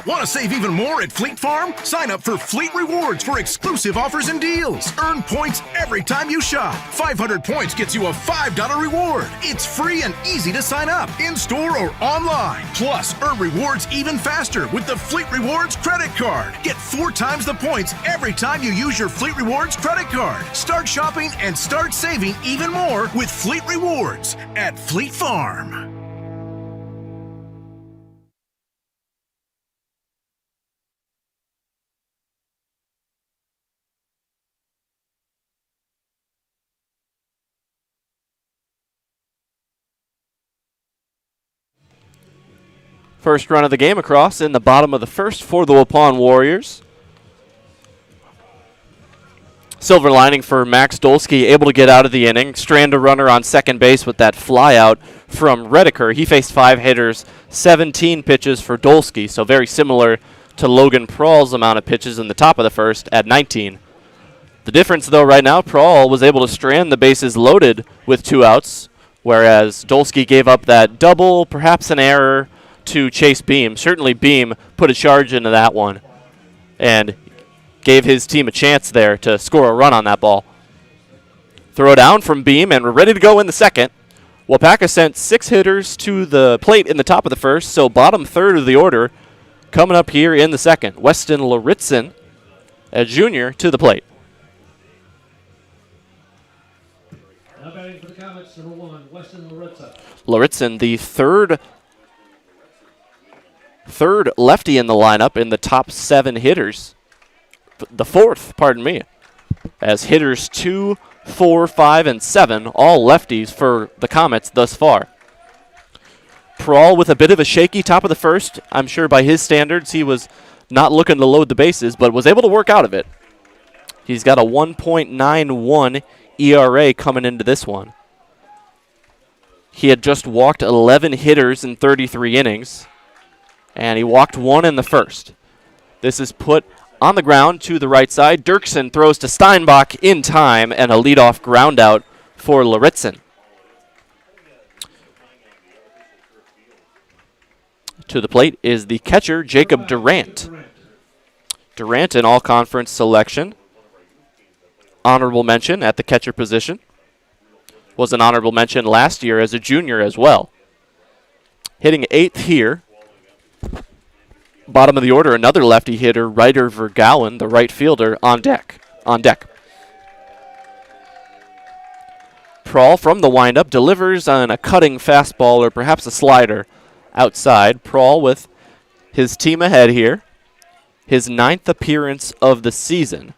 Speaker 13: Want to save even more at Fleet Farm? Sign up for Fleet Rewards for exclusive offers and deals. Earn points every time you shop. 500 points gets you a $5 reward. It's free and easy to sign up, in-store or online. Plus, earn rewards even faster with the Fleet Rewards credit card. Get 4 times the points every time you use your Fleet Rewards credit card. Start shopping and start saving even more with Fleet Rewards at Fleet Farm.
Speaker 2: First run of the game across in the bottom of the first for the Waupun Warriors. silver lining for Max Dolsky, able to get out of the inning, strand a runner on second base with that flyout from Redeker. He faced 5 hitters, 17 pitches for Dolsky, so very similar to Logan Prahl's amount of pitches in the top of the first at 19. The difference, though, right now, Prahl was able to strand the bases loaded with 2 outs, whereas Dolsky gave up that double, perhaps an error, to Chase Beam. Certainly Beam put a charge into that one and gave his team a chance there to score a run on that ball. Throw down from Beam, and we're ready to go in the second. Waupaca sent 6 hitters to the plate in the top of the first, so bottom third of the order coming up here in the second. Weston Laritzen, a junior, to the plate.
Speaker 10: Now batting for the Comets, number 1, Weston Laritzen.
Speaker 2: Laritzen, the third lefty in the lineup in the top 7 hitters. The fourth, pardon me, as hitters 2, 4, 5, and 7, all lefties for the Comets thus far. Prahl with a bit of a shaky top of the first. I'm sure by his standards he was not looking to load the bases, but was able to work out of it. He's got a 1.91 ERA coming into this one. He had just walked 11 hitters in 33 innings, and he walked 1 in the first. This is put on the ground to the right side. Dirksen throws to Steinbach in time, and a leadoff ground out for Laritzen. To the plate is the catcher, Jacob Durant. Durant in all-conference selection. Honorable mention at the catcher position. Was an honorable mention last year as a junior as well. Hitting 8th here. Bottom of the order, another lefty hitter, Ryder Vergouwen, the right fielder, on deck. Prahl from the windup delivers on a cutting fastball or perhaps a slider outside. Prahl with his team ahead here. His 9th appearance of the season.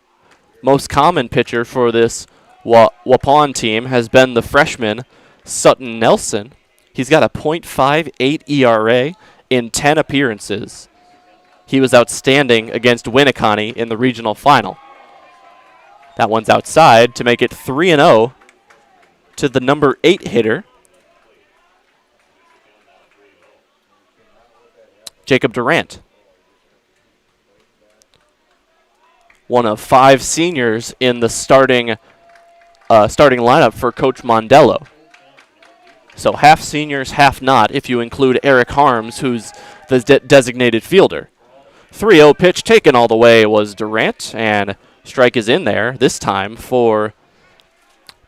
Speaker 2: Most common pitcher for this Waupun team has been the freshman Sutton Nelson. He's got a .58 ERA in 10 appearances. He was outstanding against Winneconne in the regional final. That one's outside to make it 3-0 to the number 8 hitter, Jacob Durant. One of 5 seniors in the starting lineup for Coach Mondello. So half seniors, half not, if you include Eric Harms, who's the designated fielder. 3-0 pitch taken all the way was Durant, and strike is in there, this time for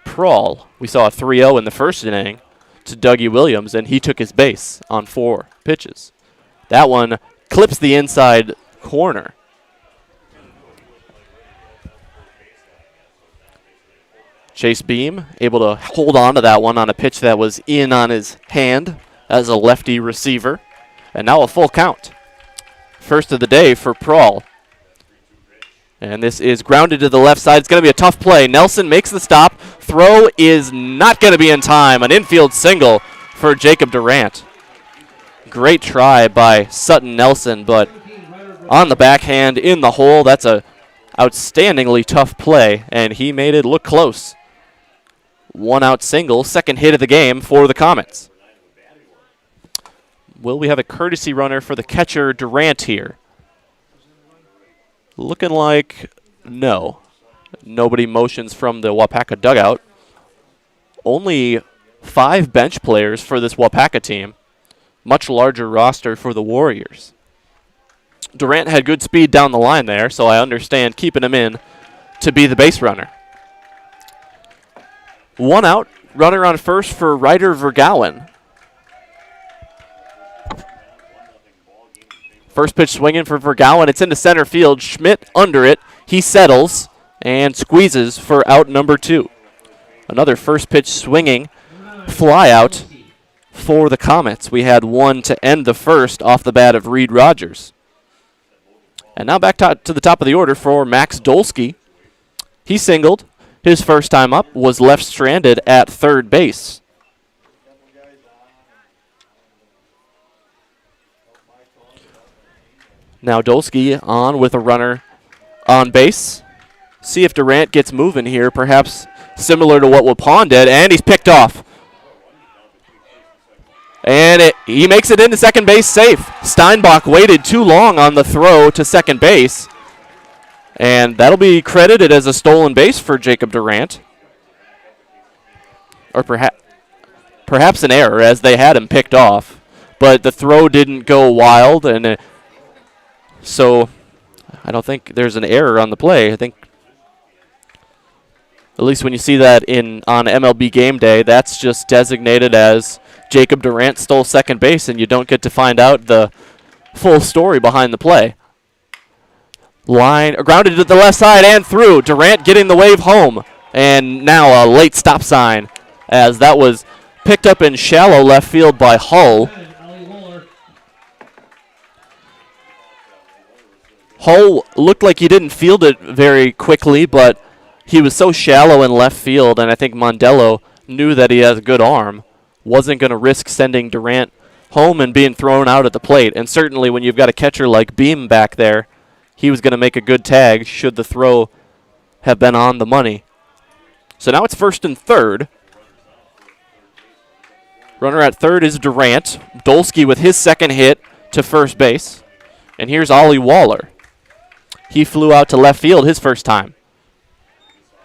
Speaker 2: Prahl. We saw a 3-0 in the first inning to Dougie Williams, and he took his base on 4 pitches. That one clips the inside corner. Chase Beam able to hold on to that one on a pitch that was in on his hand as a lefty receiver. And now a full count. First of the day for Prahl. And this is grounded to the left side. It's going to be a tough play. Nelson makes the stop. Throw is not going to be in time. An infield single for Jacob Durant. Great try by Sutton Nelson, but on the backhand in the hole. That's a outstandingly tough play, and he made it look close. 1-out single, second hit of the game for the Comets. Will we have a courtesy runner for the catcher Durant here? Looking like no. Nobody motions from the Waupaca dugout. Only 5 bench players for this Waupaca team. Much larger roster for the Warriors. Durant had good speed down the line there, so I understand keeping him in to be the base runner. 1 out, runner on first for Ryder Vergouwen. First pitch swinging for Vergouwen. It's into center field. Schmidt under it. He settles and squeezes for out number 2. Another first pitch swinging fly out for the Comets. We had one to end the first off the bat of Reed Rogers. And now back to the top of the order for Max Dolsky. He singled. His first time up was left stranded at third base. Now Dolsky on with a runner on base. see if Durant gets moving here, perhaps similar to what Waupun did, and he's picked off. And he makes it into second base safe. Steinbach waited too long on the throw to second base, and that'll be credited as a stolen base for Jacob Durant. Or perhaps an error, as they had him picked off. But the throw didn't go wild, and so I don't think there's an error on the play. I think, at least when you see that on MLB Game Day, that's just designated as Jacob Durant stole second base, and you don't get to find out the full story behind the play. Line grounded to the left side and through. Durant getting the wave home, and now a late stop sign, as that was picked up in shallow left field by Hull. Hull looked like he didn't field it very quickly, but he was so shallow in left field, and I think Mondello knew that he has a good arm, wasn't going to risk sending Durant home and being thrown out at the plate. And certainly when you've got a catcher like Beam back there, he was going to make a good tag should the throw have been on the money. So now it's first and third. Runner at third is Durant. Dolsky with his second hit to first base. And here's Ollie Waller. He flew out to left field his first time.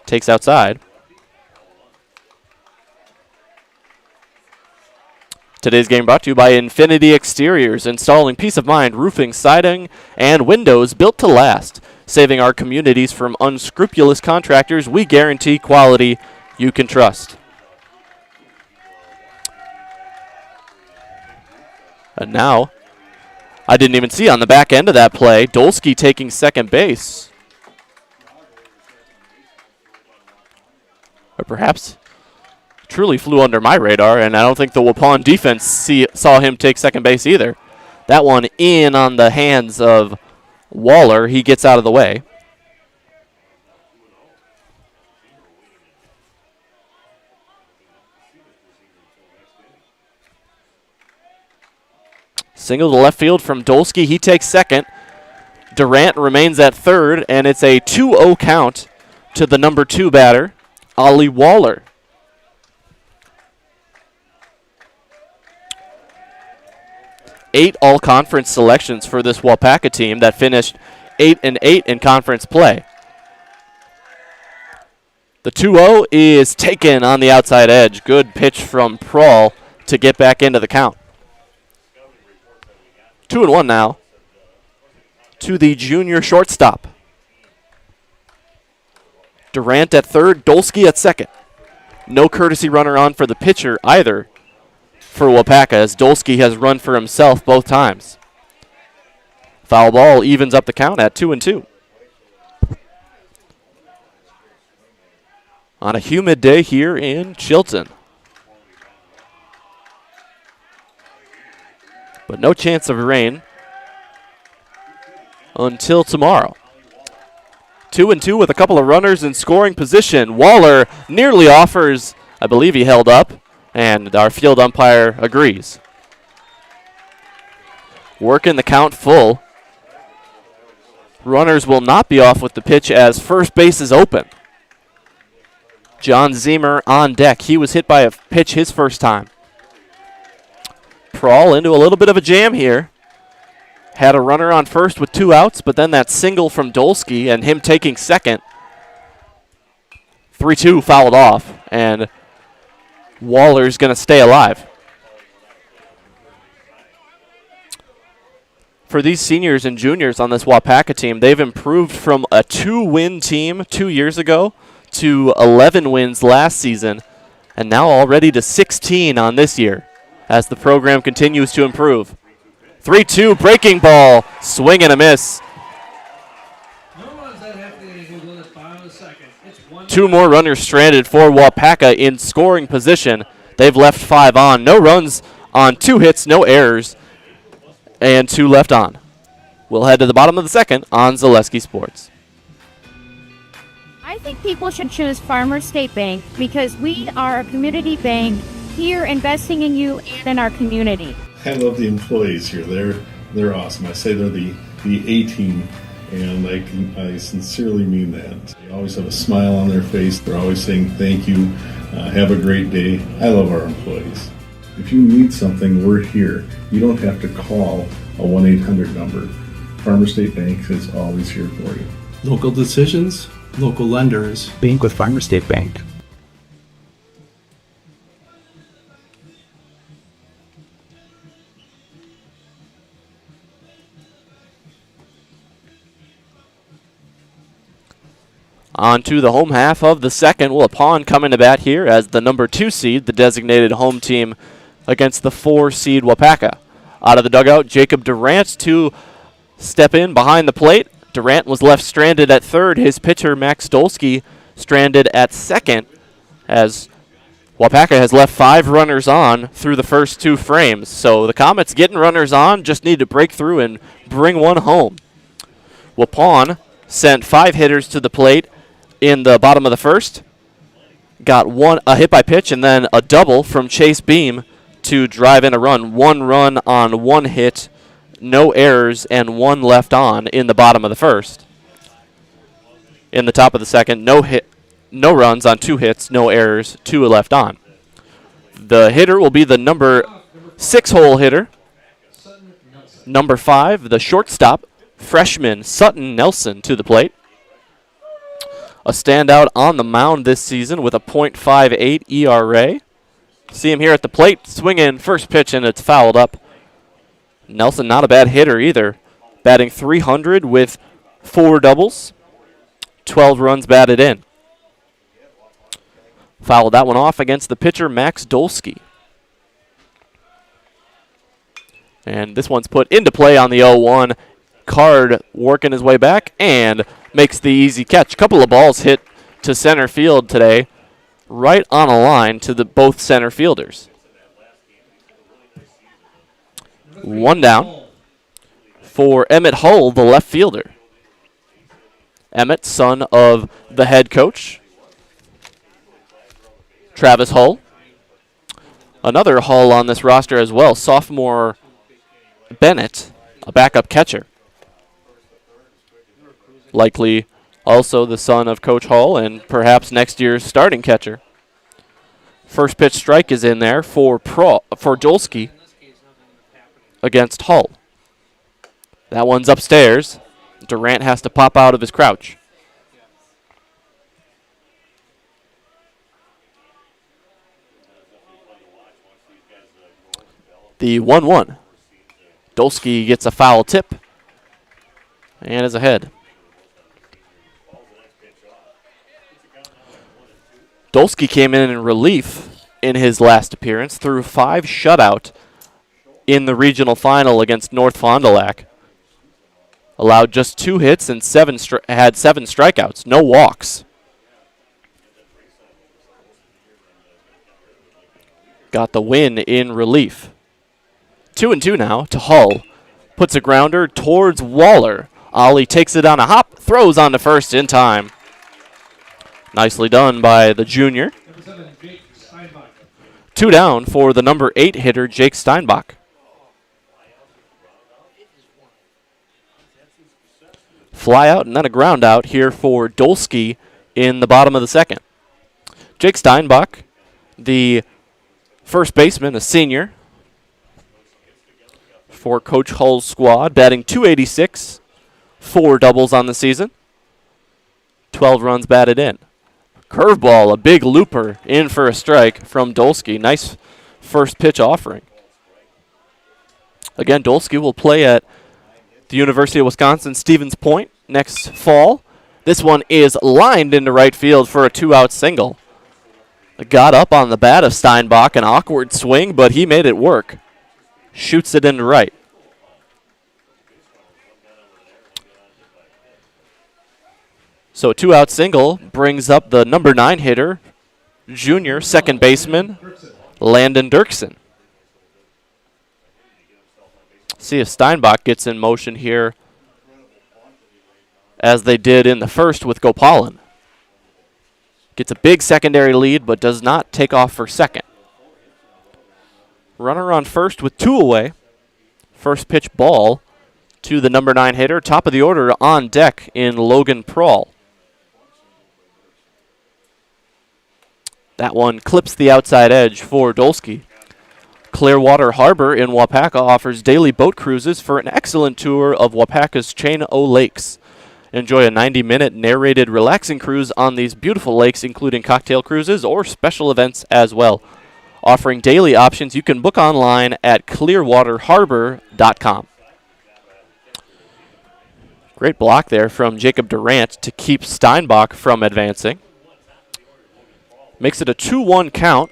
Speaker 2: Takes outside. Today's game brought to you by Infinity Exteriors, installing peace of mind, roofing, siding, and windows built to last. Saving our communities from unscrupulous contractors, we guarantee quality you can trust. And now, I didn't even see on the back end of that play, Dolsky taking second base. Or perhaps truly flew under my radar, and I don't think the Waupun defense saw him take second base either. That one in on the hands of Waller. He gets out of the way. Single to left field from Dolsky. He takes second. Durant remains at third, and it's a 2-0 count to the number 2 batter, Ollie Waller. Eight all-conference selections for this Waupaca team that finished 8-8 in conference play. The 2-0 is taken on the outside edge. Good pitch from Prawl to get back into the count. 2-1 now to the junior shortstop. Durant at third, Dolsky at second. No courtesy runner on for the pitcher either for Waupaca, as Dolsky has run for himself both times. Foul ball evens up the count at 2-2. On a humid day here in Chilton. But no chance of rain until tomorrow. 2-2 with a couple of runners in scoring position. Waller nearly offers, I believe he held up, and our field umpire agrees. Working the count full. Runners will not be off with the pitch as first base is open. John Ziemer on deck. He was hit by a pitch his first time. Prawl into a little bit of a jam here. Had a runner on first with 2 outs, but then that single from Dolsky and him taking second. 3-2 fouled off, and Waller's going to stay alive. For these seniors and juniors on this Waupaca team, they've improved from a 2-win team 2 years ago to 11 wins last season, and now already to 16 on this year as the program continues to improve. 3-2 breaking ball, swing and a miss. Two more runners stranded for Waupaca in scoring position. They've left 5 on. No runs on 2 hits, no errors, and 2 left on. We'll head to the bottom of the second on Zaleski Sports.
Speaker 4: I think people should choose Farmers State Bank because we are a community bank here investing in you and in our community.
Speaker 5: I love the employees here. They're awesome. I say they're the A team, and I sincerely mean that. They always have a smile on their face. They're always saying thank you, have a great day. I love our employees. If you need something, we're here. You don't have to call a 1-800 number. Farmer State Bank is always here for you.
Speaker 6: Local decisions, local lenders.
Speaker 14: Bank with Farmer State Bank.
Speaker 2: On to the home half of the second. Waupun coming to bat here as the number 2 seed, the designated home team, against the 4 seed Waupaca. Out of the dugout, Jacob Durant to step in behind the plate. Durant was left stranded at third. His pitcher, Max Dolsky, stranded at second, as Waupaca has left 5 runners on through the first 2 frames. So the Comets getting runners on, just need to break through and bring one home. Waupun sent 5 hitters to the plate in the bottom of the first. Got a hit by pitch and then a double from Chase Beam to drive in a run. 1 run on 1 hit, no errors, and 1 left on in the bottom of the first. In the top of the second, no runs on 2 hits, no errors, 2 left on. The hitter will be the number 6 hole hitter. Number 5, the shortstop, freshman Sutton Nelson to the plate. A standout on the mound this season with a .58 ERA. See him here at the plate, swinging first pitch, and it's fouled up. Nelson, not a bad hitter either. Batting .300 with 4 doubles. 12 runs batted in. Fouled that one off against the pitcher, Max Dolsky. And this one's put into play on the 0-1. Card working his way back and makes the easy catch. Couple of balls hit to center field today, right on a line to the both center fielders. 1 down for Emmett Hull, the left fielder. Emmett, son of the head coach, Travis Hull. Another Hull on this roster as well, sophomore Bennett, a backup catcher. Likely also the son of Coach Hull and perhaps next year's starting catcher. First pitch strike is in there for Dolsky against Hull. That one's upstairs. Durant has to pop out of his crouch. The 1-1. Dolsky gets a foul tip and is ahead. Dolsky came in relief in his last appearance, threw 5 shutout in the regional final against North Fond du Lac. Allowed just 2 hits and had 7 strikeouts, no walks. Got the win in relief. 2-2 now to Hull. Puts a grounder towards Waller. Ollie takes it on a hop, throws on to first in time. Nicely done by the junior. 2 down for the number 8 hitter, Jake Steinbach. Fly out and then a ground out here for Dolsky in the bottom of the second. Jake Steinbach, the first baseman, a senior for Coach Hull's squad, batting .286, 4 doubles on the season, 12 runs batted in. Curveball, a big looper, in for a strike from Dolsky. Nice first pitch offering. Again, Dolsky will play at the University of Wisconsin Stevens Point next fall. This one is lined into right field for a 2-out single. Got up on the bat of Steinbach, an awkward swing, but he made it work. Shoots it into right. So a 2-out single brings up the number 9 hitter, junior second baseman, Landon Dirksen. See if Steinbach gets in motion here as they did in the first with Gopalan. Gets a big secondary lead but does not take off for second. Runner on first with 2 away. First pitch ball to the number 9 hitter. Top of the order on deck in Logan Prawl. That one clips the outside edge for Dolsky. Clearwater Harbor in Waupaca offers daily boat cruises for an excellent tour of Waupaca's chain o' lakes. Enjoy a 90-minute narrated relaxing cruise on these beautiful lakes, including cocktail cruises or special events as well. Offering daily options you can book online at clearwaterharbor.com. Great block there from Jacob Durant to keep Steinbach from advancing. Makes it a 2-1 count.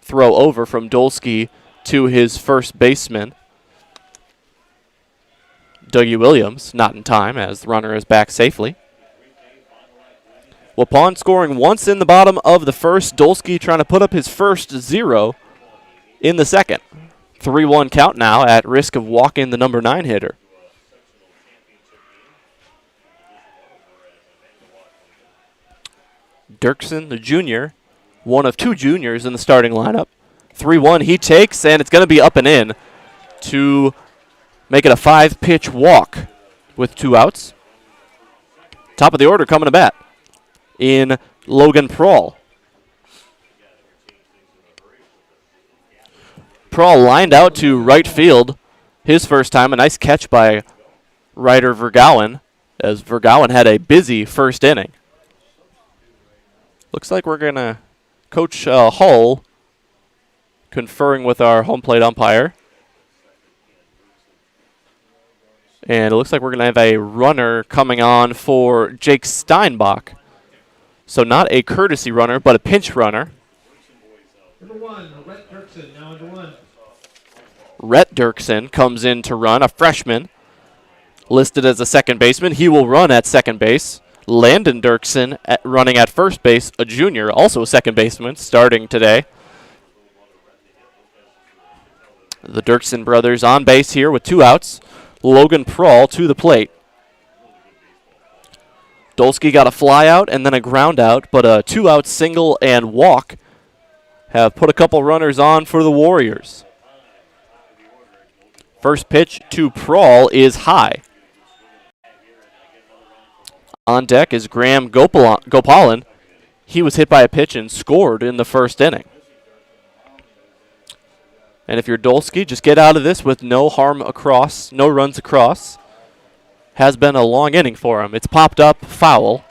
Speaker 2: Throw over from Dolsky to his first baseman, Dougie Williams, not in time as the runner is back safely. Waupun scoring once in the bottom of the first. Dolsky trying to put up his first 0 in the second. 3-1 count now at risk of walking the number 9 hitter. Dirksen, the junior, one of 2 juniors in the starting lineup. 3-1 he takes, and it's going to be up and in to make it a 5-pitch walk with 2 outs. Top of the order coming to bat in Logan Prawl. Prawl lined out to right field his first time. A nice catch by Ryder Vergowen, as Vergowen had a busy first inning. Looks like we're going to Coach Hull conferring with our home plate umpire. And it looks like we're going to have a runner coming on for Jake Steinbach. So not a courtesy runner, but a pinch runner.
Speaker 10: Number 1, Rhett Dirksen, now under 1.
Speaker 2: Rhett Dirksen comes in to run, a freshman, listed as a second baseman. He will run at second base. Landon Dirksen running at first base, a junior, also a second baseman, starting today. The Dirksen brothers on base here with 2 outs. Logan Prawl to the plate. Dolsky got a fly out and then a ground out, but a 2-out single and walk have put a couple runners on for the Warriors. First pitch to Prawl is high. On deck is Graham Gopalan. He was hit by a pitch and scored in the first inning. And if you're Dolsky, just get out of this with no harm across, no runs across. Has been a long inning for him. It's popped up, foul.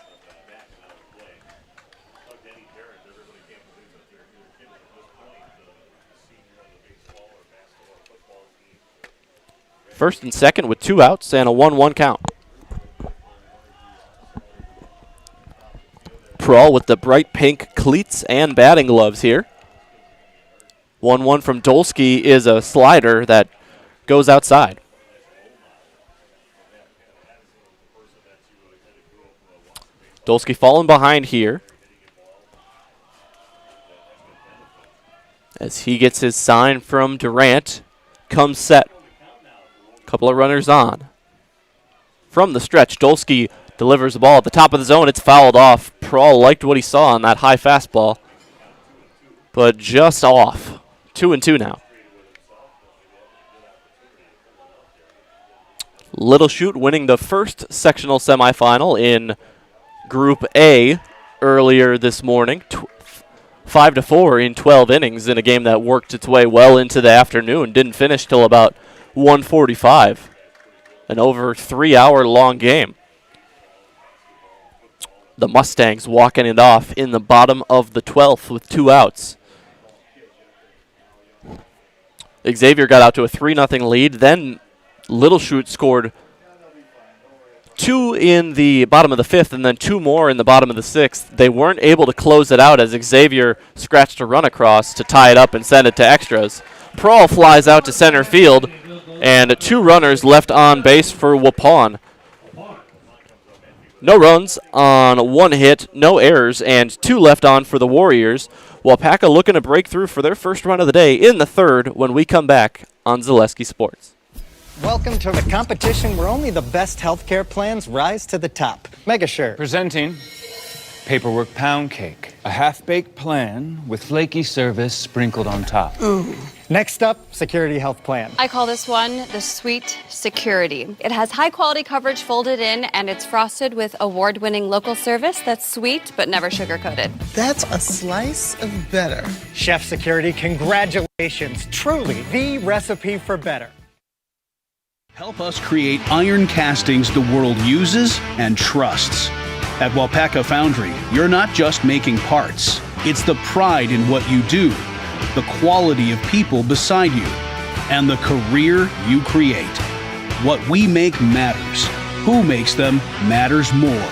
Speaker 2: First and second with 2 outs and a 1-1 count. Prawl with the bright pink cleats and batting gloves here. 1-1 from Dolsky is a slider that goes outside. Dolsky falling behind here as he gets his sign from Durant. Comes set. Couple of runners on. From the stretch, Dolsky delivers the ball at the top of the zone. It's fouled off. Prawl liked what he saw on that high fastball, but just off. 2-2 now. Little Chute winning the first sectional semifinal in Group A earlier this morning. 5-4 in 12 innings in a game that worked its way well into the afternoon. Didn't finish till about 1:45. An over 3-hour long game. The Mustangs walking it off in the bottom of the 12th with 2 outs. Xavier got out to a 3-0 lead. Then Little Chute scored 2 in the bottom of the 5th and then 2 more in the bottom of the 6th. They weren't able to close it out as Xavier scratched a run across to tie it up and send it to extras. Prawl flies out to center field, and 2 runners left on base for Waupun. No runs on 1 hit, no errors, and 2 left on for the Warriors. Waupaca looking to break through for their first run of the day in the 3rd when we come back on Zaleski Sports.
Speaker 14: Welcome to the competition where only the best healthcare plans rise to the top. Megasure.
Speaker 15: Presenting Paperwork Pound Cake. A half-baked plan with flaky service sprinkled on top.
Speaker 14: Ooh. Next up, Security Health Plan.
Speaker 15: I call this one the Sweet Security. It has high quality coverage folded in, and it's frosted with award-winning local service that's sweet but never sugar-coated.
Speaker 16: That's a slice of better.
Speaker 14: Chef Security, congratulations. Truly the recipe for better.
Speaker 17: Help us create iron castings the world uses and trusts. At Waupaca Foundry, you're not just making parts. It's the pride in what you do, the quality of people beside you, and the career you create. What we make matters. Who makes them matters more.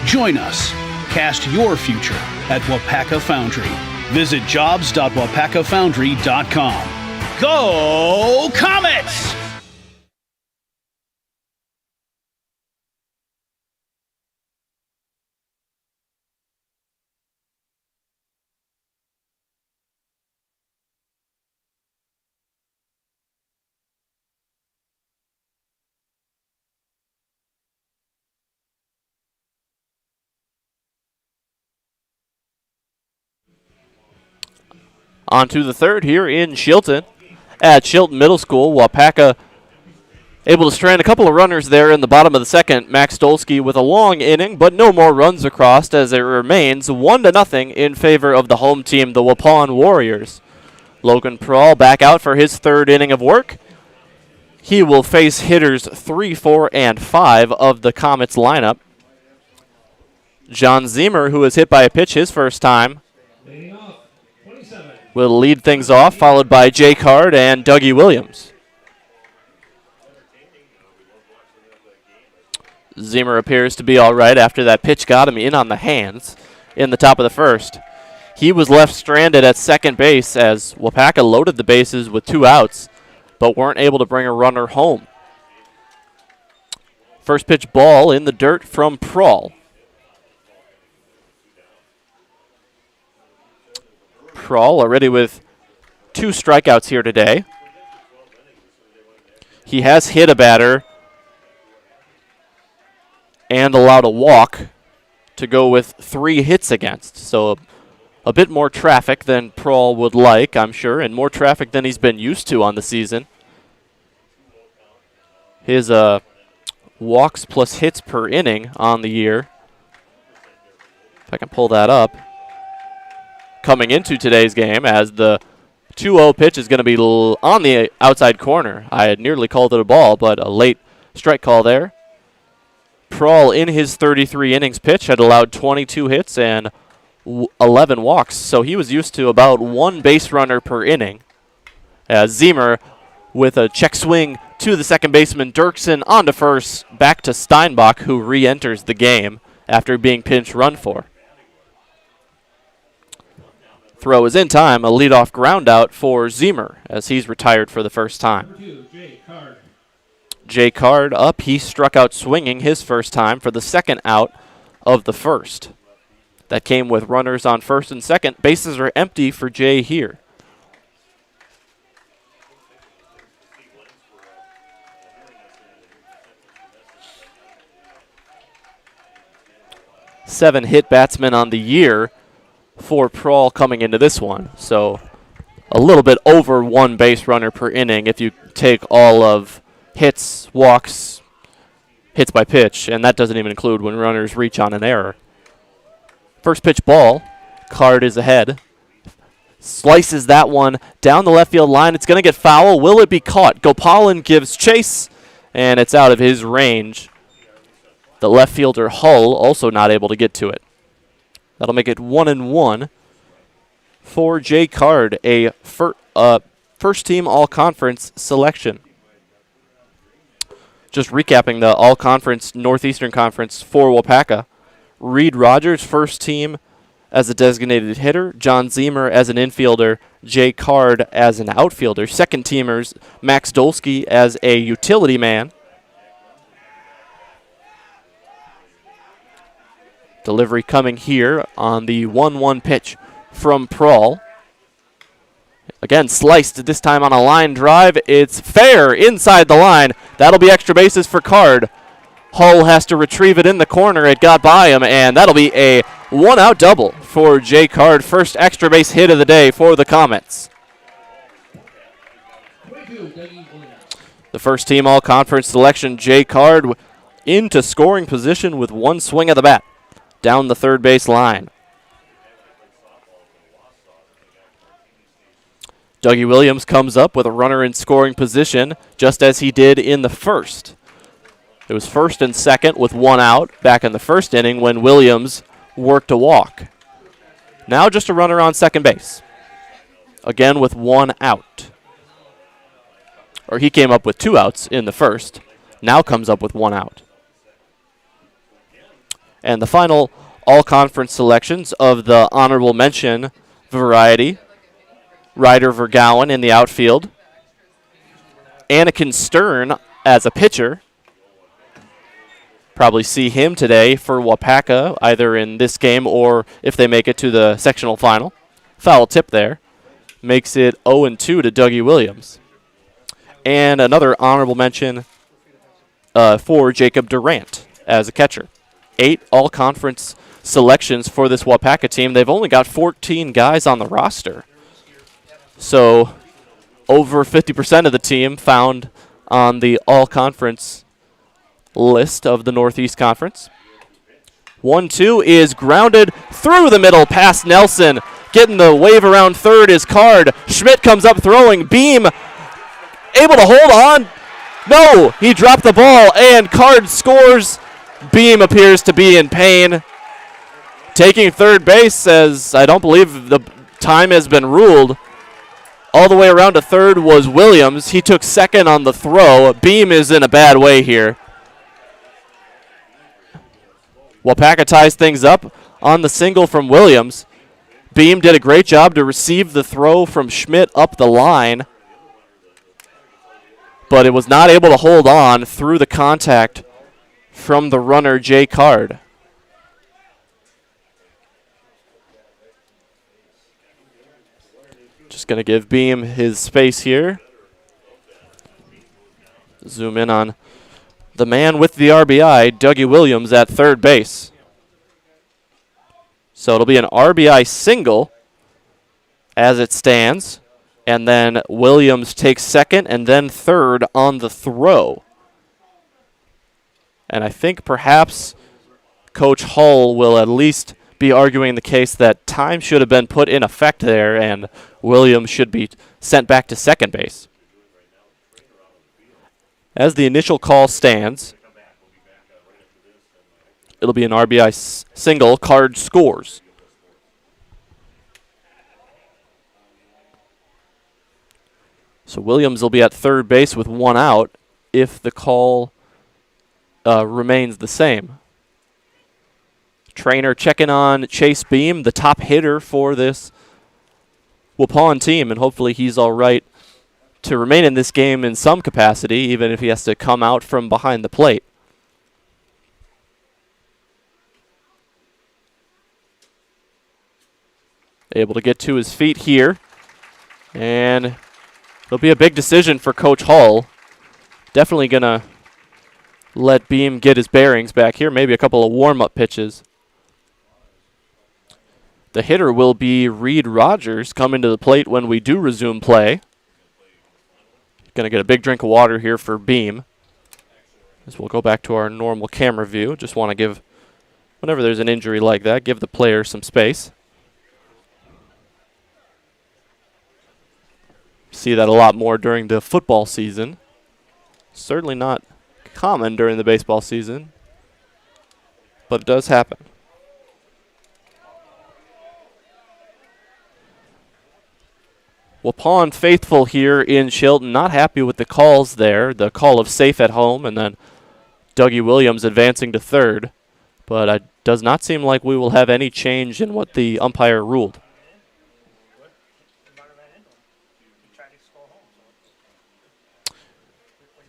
Speaker 17: Join us. Cast your future at Waupaca Foundry. Visit jobs.waupacafoundry.com. Go Comets!
Speaker 2: On to the third here in Chilton. At Chilton Middle School, Waupaca able to strand a couple of runners there in the bottom of the second. Max Dolsky with a long inning, but no more runs across as it remains 1-0 in favor of the home team, the Waupun Warriors. Logan Prawl back out for his third inning of work. He will face hitters 3, 4, and 5 of the Comets lineup. John Zemer, who was hit by a pitch his first time, will lead things off, followed by Jay Card and Dougie Williams. Zemer appears to be all right after that pitch got him in on the hands in the top of the first. He was left stranded at second base as Waupaca loaded the bases with 2 outs, but weren't able to bring a runner home. First pitch ball in the dirt from Prawl. Prawl already with 2 strikeouts here today. He has hit a batter and allowed a walk to go with 3 hits against. So a bit more traffic than Prawl would like, I'm sure, and more traffic than he's been used to on the season. His walks plus hits per inning on the year, if I can pull that up, coming into today's game, as the 2-0 pitch is going to be on the outside corner. I had nearly called it a ball, but a late strike call there. Prawl in his 33 innings pitch had allowed 22 hits and 11 walks, so he was used to about 1 base runner per inning. As Zemer with a check swing to the second baseman Dirksen on to first, back to Steinbach, who re-enters the game after being pinch run for. Throw is in time, a leadoff ground out for Zemer as he's retired for the first time. Jay Card up. He struck out swinging his first time for the second out of the first. That came with runners on first and second. Bases are empty for Jay here. Seven hit batsmen on the year for Prawl coming into this one. So a little bit over 1 base runner per inning if you take all of hits, walks, hits by pitch, and that doesn't even include when runners reach on an error. First pitch ball, Card is ahead. Slices that one down the left field line. It's going to get foul. Will it be caught? Gopalin gives chase, and it's out of his range. The left fielder Hull also not able to get to it. That'll make it 1-1 for Jay Card, a first team all-conference selection. Just recapping the all-conference Northeastern Conference for Waupaca. Reed Rogers, first team as a designated hitter. John Zemer as an infielder. Jay Card as an outfielder. Second teamers, Max Dolsky as a utility man. Delivery coming here on the 1-1 pitch from Prawl. Again, sliced this time on a line drive. It's fair inside the line. That'll be extra bases for Card. Hull has to retrieve it in the corner. It got by him, and that'll be a 1-out double for Jay Card. First extra base hit of the day for the Comets. The first team all-conference selection, Jay Card, into scoring position with one swing of the bat down the third base line. Dougie Williams comes up with a runner in scoring position, just as he did in the first. It was first and second with one out back in the first inning when Williams worked a walk. Now just a runner on second base. Again with one out. Or he came up with 2 outs in the first. Now comes up with 1 out. And the final all-conference selections of the honorable mention variety. Ryder Vergowen in the outfield. Anakin Stern as a pitcher. Probably see him today for Waupaca, either in this game or if they make it to the sectional final. Foul tip there. Makes it 0-2 to Dougie Williams. And another honorable mention for Jacob Durant as a catcher. 8 all-conference selections for this Waupaca team. They've only got 14 guys on the roster. So over 50% of the team found on the all-conference list of the Northeast Conference. 1-2 is grounded through the middle past Nelson. Getting the wave around third is Card. Schmidt comes up throwing. Beam able to hold on. No, he dropped the ball and Card scores. Beam appears to be in pain. Taking third base says, I don't believe the time has been ruled. All the way around to third was Williams. He took second on the throw. Beam is in a bad way here. Waupaca ties things up on the single from Williams. Beam did a great job to receive the throw from Schmidt up the line, but it was not able to hold on through the contact from the runner, Jay Card. Just going to give Beam his space here. Zoom in on the man with the RBI, Dougie Williams, at third base. So it'll be an RBI single as it stands. And then Williams takes second and then third on the throw. And I think perhaps Coach Hull will at least be arguing the case that time should have been put in effect there and Williams should be sent back to second base. As the initial call stands, it'll be an RBI single. Card scores. So Williams will be at third base with 1 out if the call remains the same. Trainer checking on Chase Beam, the top hitter for this Waupun team, and hopefully he's all right to remain in this game in some capacity, even if he has to come out from behind the plate. Able to get to his feet here, and it'll be a big decision for Coach Hull. Definitely going to let Beam get his bearings back here, maybe a couple of warm-up pitches. The hitter will be Reed Rogers coming to the plate when we do resume play. Going to get a big drink of water here for Beam. As we'll go back to our normal camera view. Just want to give, whenever there's an injury like that, give the player some space. See that a lot more during the football season. Certainly not common during the baseball season, but it does happen. Waupun faithful here in Chilton, not happy with the calls there. The call of safe at home and then Dougie Williams advancing to third. But it does not seem like we will have any change in what the umpire ruled.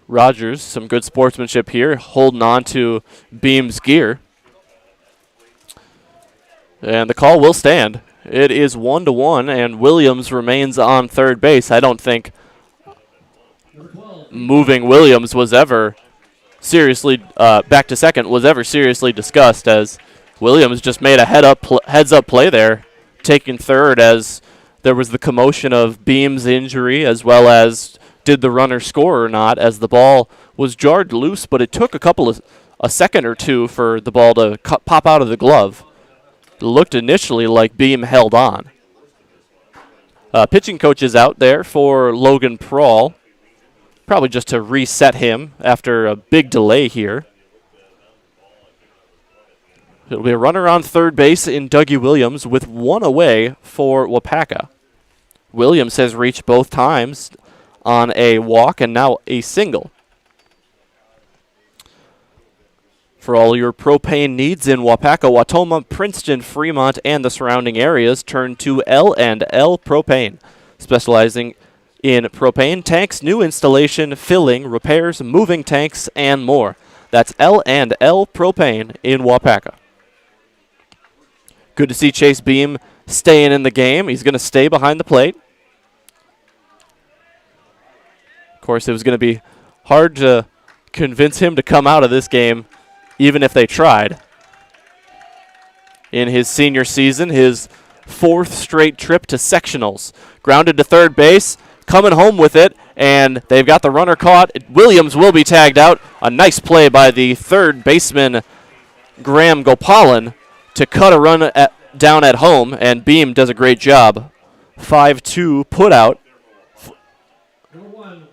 Speaker 2: Rogers, some good sportsmanship here, holding on to Beam's gear. And the call will stand. It is 1-1, and Williams remains on third base. I don't think moving Williams was ever seriously back to second was ever seriously discussed, as Williams just made a heads-up play there, taking third as there was the commotion of Beam's injury as well as did the runner score or not, as the ball was jarred loose, but it took a second or two for the ball to pop out of the glove. It looked initially like Beam held on. Pitching coach is out there for Logan Prawl, probably just to reset him after a big delay here. It'll be a runner on third base in Dougie Williams with one away for Waupaca. Williams has reached both times on a walk and now a single. For all your propane needs in Waupaca, Wautoma, Princeton, Fremont, and the surrounding areas, turn to L&L Propane, specializing in propane tanks, new installation, filling, repairs, moving tanks, and more. That's L&L Propane in Waupaca. Good to see Chase Beam staying in the game. He's going to stay behind the plate. Of course, it was going to be hard to convince him to come out of this game, even if they tried. In his senior season, his fourth straight trip to sectionals. Grounded to third base, coming home with it, and they've got the runner caught. Williams will be tagged out. A nice play by the third baseman, Graham Gopalan, to cut a run down at home, and Beam does a great job. 5-2 put out.
Speaker 10: Number 1,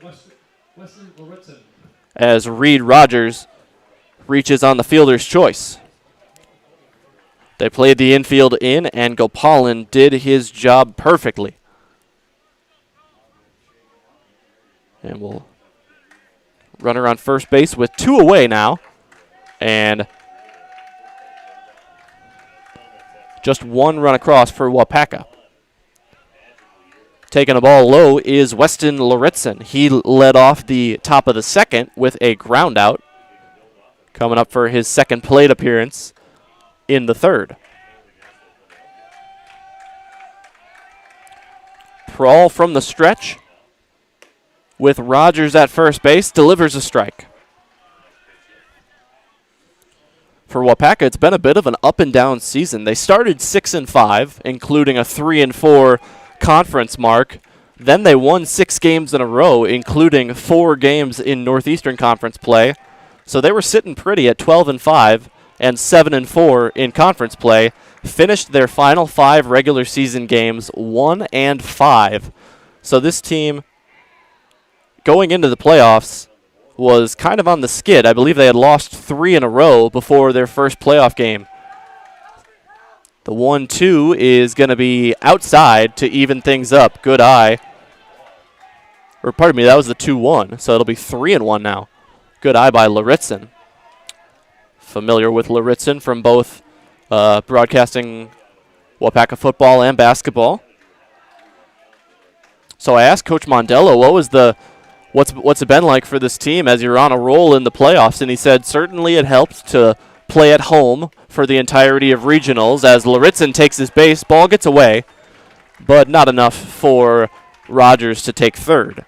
Speaker 10: Weston Loritzen.
Speaker 2: As Reed Rogers reaches on the fielder's choice. They played the infield in, and Gopalan did his job perfectly. And we'll runner on first base with 2 away now. And just 1 run across for Waupaca. Taking a ball low is Weston Loritzen. He led off the top of the second with a ground out. Coming up for his second plate appearance in the third. Prawl from the stretch with Rogers at first base, delivers a strike. For Waupaca, it's been a bit of an up and down season. They started 6-5, including a 3-4 conference mark. Then they won 6 games in a row, including 4 games in Northeastern Conference play. So they were sitting pretty at 12-5 and 7-4 in conference play. Finished their final 5 regular season games 1-5. So this team, going into the playoffs, was kind of on the skid. I believe they had lost 3 in a row before their first playoff game. The 1-2 is going to be outside to even things up. Good eye. Or pardon me, that was the 2-1. So it'll be 3-1 now. Good eye by Loritzen. Familiar with Loritzen from both broadcasting Waupaca football and basketball. So I asked Coach Mondello, what's it been like for this team as you're on a roll in the playoffs? And he said certainly it helped to play at home for the entirety of regionals as Loritzen takes his base. Ball gets away, but not enough for Rogers to take third.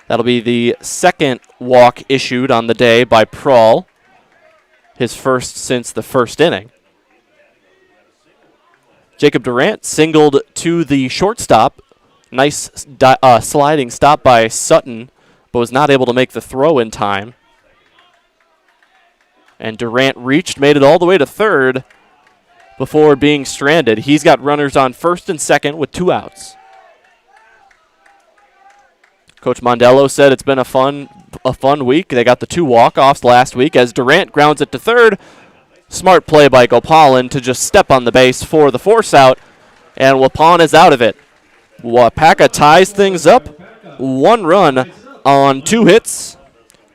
Speaker 2: That'll be the second walk issued on the day by Prawl, his first since the first inning. Jacob Durant singled to the shortstop. Nice sliding stop by Sutton, but was not able to make the throw in time. And Durant made it all the way to third before being stranded. He's got runners on first and second with 2 outs. Coach Mondello said it's been a fun week. They got the 2 walk-offs last week as Durant grounds it to third. Smart play by Gopalan to just step on the base for the force out, and Waupun is out of it. Waupaca ties things up. 1 run on 2 hits,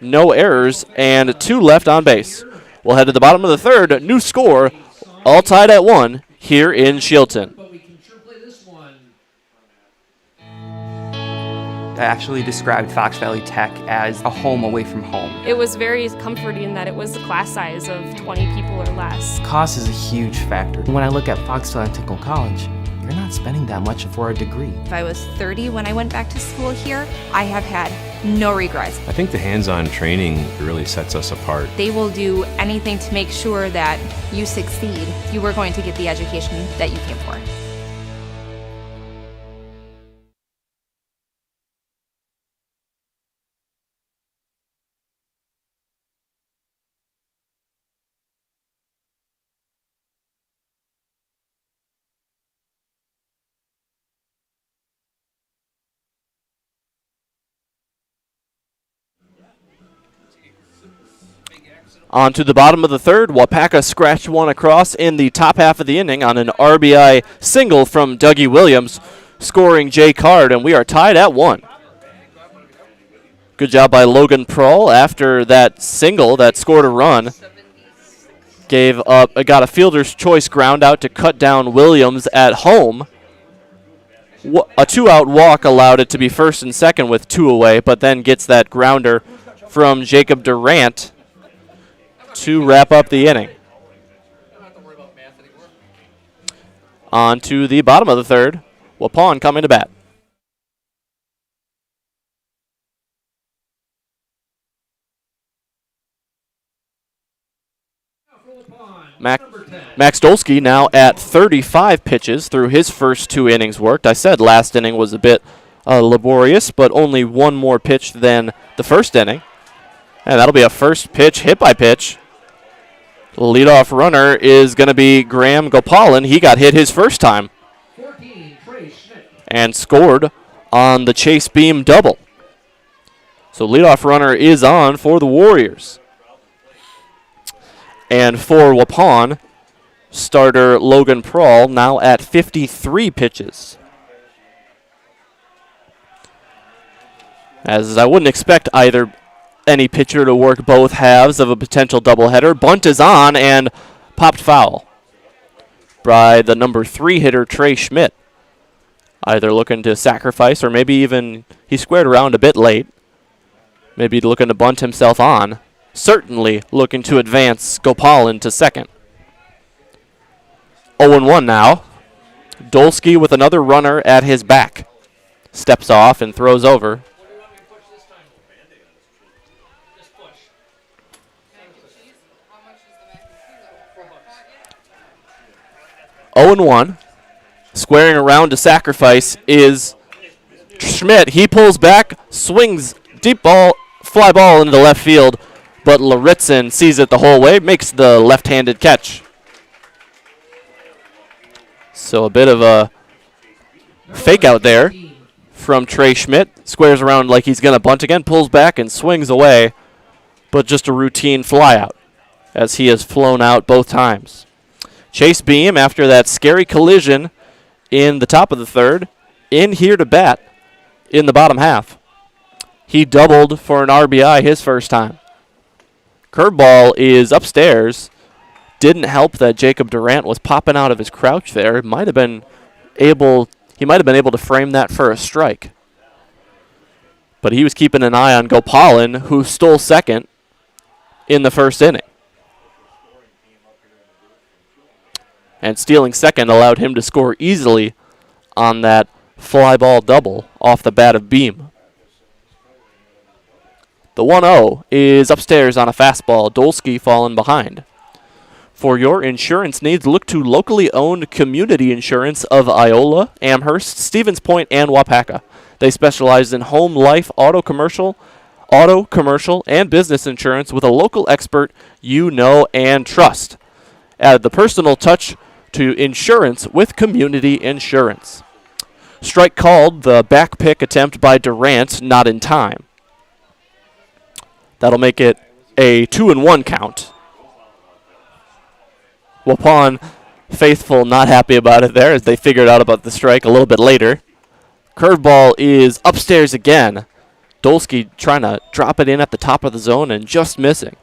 Speaker 2: no errors, and 2 left on base. We'll head to the bottom of the third. New score, all tied at 1 here in Shieldton.
Speaker 18: I actually described Fox Valley Tech as a home away from home.
Speaker 19: It was very comforting that it was a class size of 20 people or less.
Speaker 18: Cost is a huge factor. When I look at Fox Valley Technical College, you're not spending that much for a degree.
Speaker 20: If I was 30 when I went back to school here, I have had no regrets.
Speaker 21: I think the hands-on training really sets us apart.
Speaker 20: They will do anything to make sure that you succeed. You are going to get the education that you came for.
Speaker 2: On to the bottom of the third, Waupaca scratched one across in the top half of the inning on an RBI single from Dougie Williams, scoring Jay Card, and we are tied at 1. Good job by Logan Prohl after that single that scored a run. Got a fielder's choice ground out to cut down Williams at home. A 2-out walk allowed it to be first and second with 2 away, but then gets that grounder from Jacob Durant to wrap up the inning. On to the bottom of the third, Waupun coming to bat. Max Dolsky now at 35 pitches through his first 2 innings worked. I said last inning was a bit laborious, but only 1 more pitch than the first inning. And that'll be a first pitch hit by pitch. The leadoff runner is going to be Graham Gopalan. He got hit his first time and scored on the Chase Beam double. So leadoff runner is on for the Warriors. And for Waupun, starter Logan Prohl now at 53 pitches. As I wouldn't expect any pitcher to work both halves of a potential doubleheader. Bunt is on and popped foul by the number 3 hitter, Trey Schmidt. Either looking to sacrifice or maybe even he squared around a bit late. Maybe looking to bunt himself on. Certainly looking to advance Gopalan to second. 0-1 now. Dolsky with another runner at his back. Steps off and throws over. Oh and 1. Squaring around to sacrifice is Schmidt. He pulls back, swings deep ball, fly ball into the left field, but Laritzen sees it the whole way, makes the left-handed catch. So a bit of a fake out there from Trey Schmidt. Squares around like he's going to bunt again, pulls back and swings away, but just a routine fly out as he has flown out both times. Chase Beam, after that scary collision in the top of the third, in here to bat in the bottom half. He doubled for an RBI his first time. Curveball is upstairs. Didn't help that Jacob Durant was popping out of his crouch there. He might have been able to frame that for a strike. But he was keeping an eye on Gopalan, who stole second in the first inning. And stealing second allowed him to score easily on that fly ball double off the bat of Beam. The 1-0 is upstairs on a fastball. Dolsky falling behind. For your insurance needs, look to locally owned community insurance of Iola, Amherst, Stevens Point, and Waupaca. They specialize in home, life, auto, commercial, and business insurance with a local expert you know and trust. Add the personal touch to insurance with community insurance. Strike called, the back pick attempt by Durant, not in time. That'll make it a 2-1 count. Waupun faithful not happy about it there as they figured out about the strike a little bit later. Curveball is upstairs again. Dolsky trying to drop it in at the top of the zone and just missing.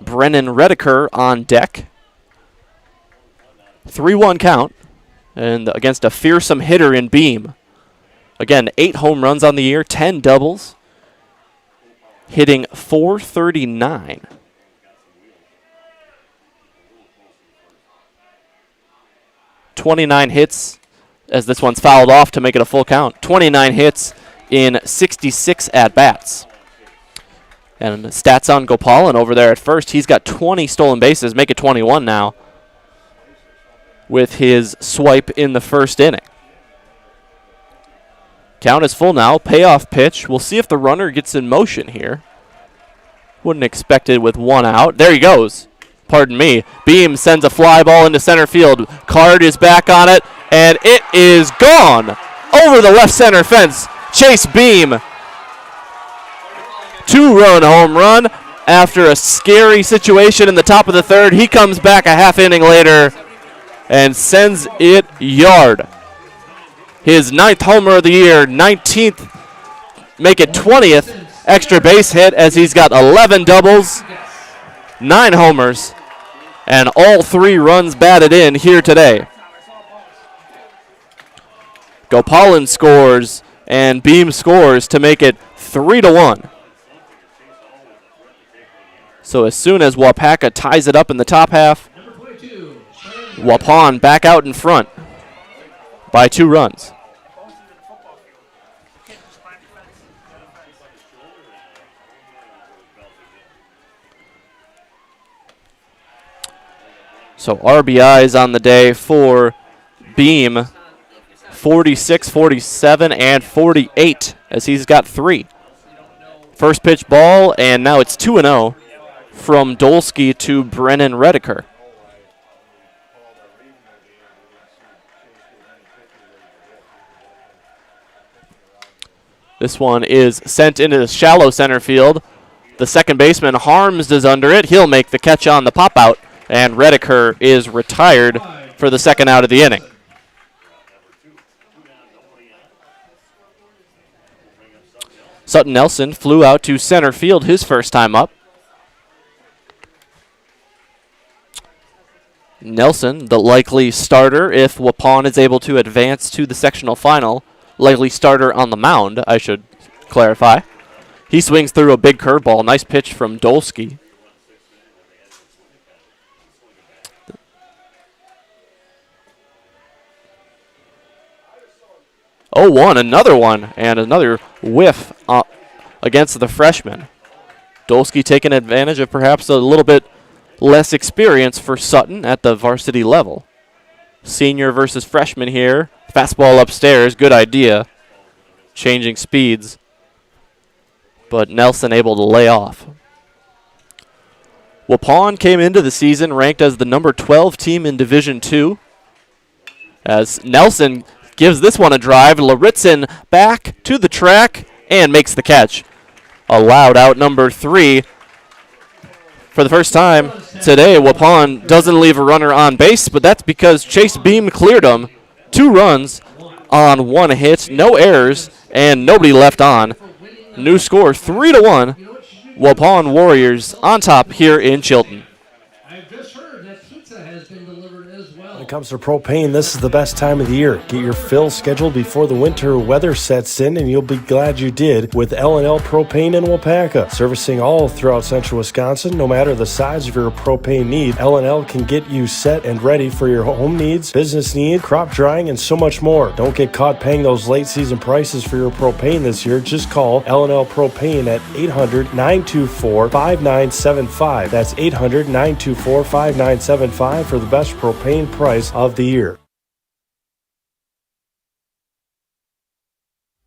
Speaker 2: Brennan Redeker on deck. 3-1 count, and against a fearsome hitter in Beam. Again, 8 home runs on the year, 10 doubles, hitting .439. .29 hits, as this one's fouled off to make it a full count. 29 hits in 66 at-bats. And stats on Gopalan over there at first. He's got 20 stolen bases, make it 21 now, with his swipe in the first inning. Count is full now. Payoff pitch. We'll see if the runner gets in motion here. Wouldn't expect it with 1 out. There he goes. Pardon me. Beam sends a fly ball into center field. Card is back on it, and it is gone over the left center fence. Chase Beam, 2-run home run. after a scary situation in the top of the third. He comes back a half inning later and sends it yard. His 9th homer of the year, 19th, make it 20th extra base hit as he's got 11 doubles, 9 homers, and all 3 runs batted in here today. Gopalin scores and Beam scores to make it 3-1. So as soon as Waupaca ties it up in the top half, Waupun back out in front by 2 runs. So RBIs on the day for Beam, 46, 47, and 48, as he's got 3. First pitch ball, and now it's 2-0 from Dolsky to Brennan Redeker. This one is sent into the shallow center field. The second baseman, Harms, is under it. He'll make the catch on the pop-out, and Redeker is retired for the second out of the inning. Sutton Nelson flew out to center field his first time up. Nelson, the likely starter if Waupun is able to advance to the sectional final. Likely starter on the mound, I should clarify. He swings through a big curveball. Nice pitch from Dolsky. Oh, another one, and another whiff against the freshman. Dolsky taking advantage of perhaps a little bit less experience for Sutton at the varsity level. Senior versus freshman here. Fastball upstairs, good idea. Changing speeds. But Nelson able to lay off. Waupun came into the season ranked as the number 12 team in Division II. As Nelson gives this one a drive, Laritzen back to the track and makes the catch. Allowed out number 3. For the first time today, Waupun doesn't leave a runner on base, but that's because Chase Beam cleared him. 2 runs on 1 hit, no errors, and nobody left on. New score, 3-1. Waupun Warriors on top here in Chilton.
Speaker 1: When it comes to propane, this is the best time of the year. Get your fill scheduled before the winter weather sets in, and you'll be glad you did with L&L Propane in Waupaca. Servicing all throughout central Wisconsin, no matter the size of your propane need, L&L can get you set and ready for your home needs, business needs, crop drying, and so much more. Don't get caught paying those late season prices for your propane this year. Just call L&L Propane at 800-924-5975. That's 800-924-5975 for the best propane price of the year.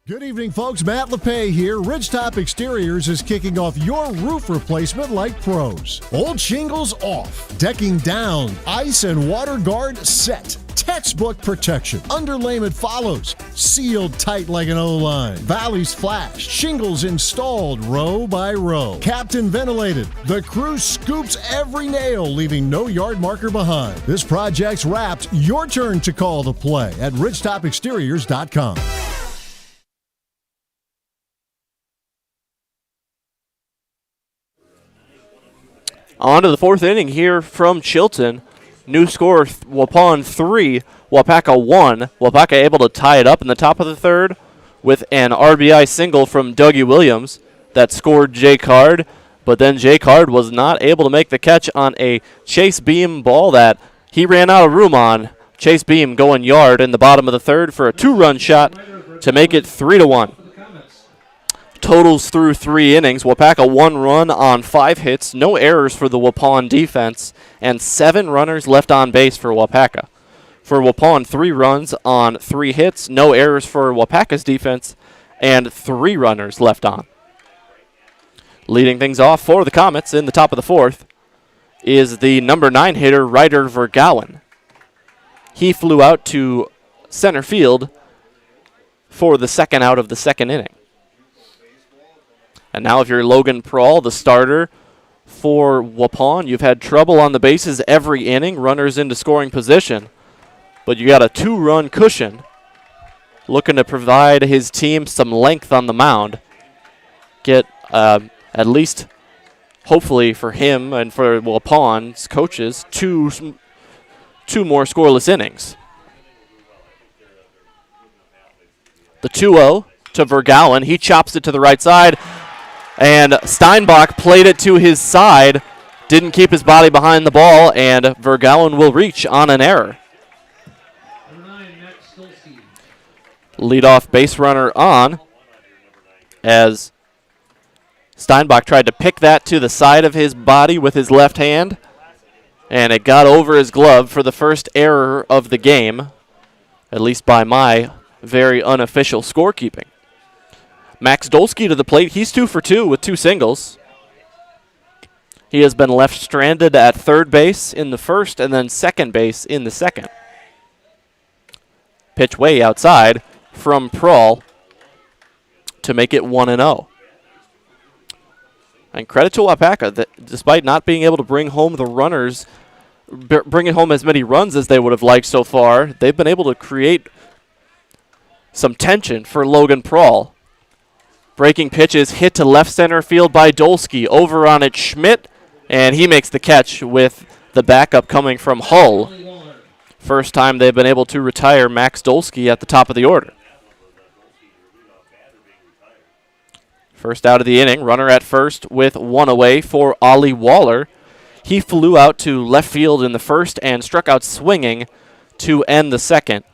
Speaker 22: Good evening, folks. Matt LePay here. Ridgetop Exteriors is kicking off your roof replacement like pros. Old shingles off, decking down, ice and water guard set. Textbook protection. Underlayment follows. Sealed tight like an O-line. Valleys flashed. Shingles installed row by row. Captain ventilated. The crew scoops every nail, leaving no yard marker behind. This project's wrapped. Your turn to call the play at ridgetopexteriors.com.
Speaker 2: On to the 4th inning here from Chilton. New score, Waupun 3, Waupaca 1. Waupaca able to tie it up in the top of the 3rd with an RBI single from Dougie Williams that scored Jay Card, but then Jay Card was not able to make the catch on a Chase Beam ball that he ran out of room on. Chase Beam going yard in the bottom of the 3rd for a 2-run shot to make it 3-1. Totals through 3 innings. Waupaca 1 run on 5 hits, no errors for the Waupun defense, and 7 runners left on base for Waupaca. For Waupun, 3 runs on 3 hits, no errors for Waupaca's defense, and 3 runners left on. Leading things off for the Comets in the top of the 4th is the number 9 hitter, Ryder Vergowen. He flew out to center field for the second out of the 2nd inning. And now if you're Logan Prawl, the starter, for Waupun. You've had trouble on the bases every inning, runners into scoring position, but you got a 2-run cushion looking to provide his team some length on the mound. Get at least, hopefully for him and for Waupun's coaches, two more scoreless innings. The 2-0 to Vergalen. He chops it to the right side, and Steinbach played it to his side, didn't keep his body behind the ball, and Vergalen will reach on an error. Leadoff base runner on, as Steinbach tried to pick that to the side of his body with his left hand, and it got over his glove for the first error of the game, at least by my very unofficial scorekeeping. Max Dolsky to the plate. He's 2 for 2 with 2 singles. He has been left stranded at third base in the first and then second base in the second. Pitch way outside from Prawl to make it 1-0. And credit to Waupaca that despite not being able to bring home the runners, bringing home as many runs as they would have liked so far, they've been able to create some tension for Logan Prawl. Breaking pitches hit to left center field by Dolsky. Over on it, Schmidt, and he makes the catch with the backup coming from Hull. First time they've been able to retire Max Dolsky at the top of the order. First out of the inning, runner at first with 1 away for Ollie Waller. He flew out to left field in the first and struck out swinging to end the second.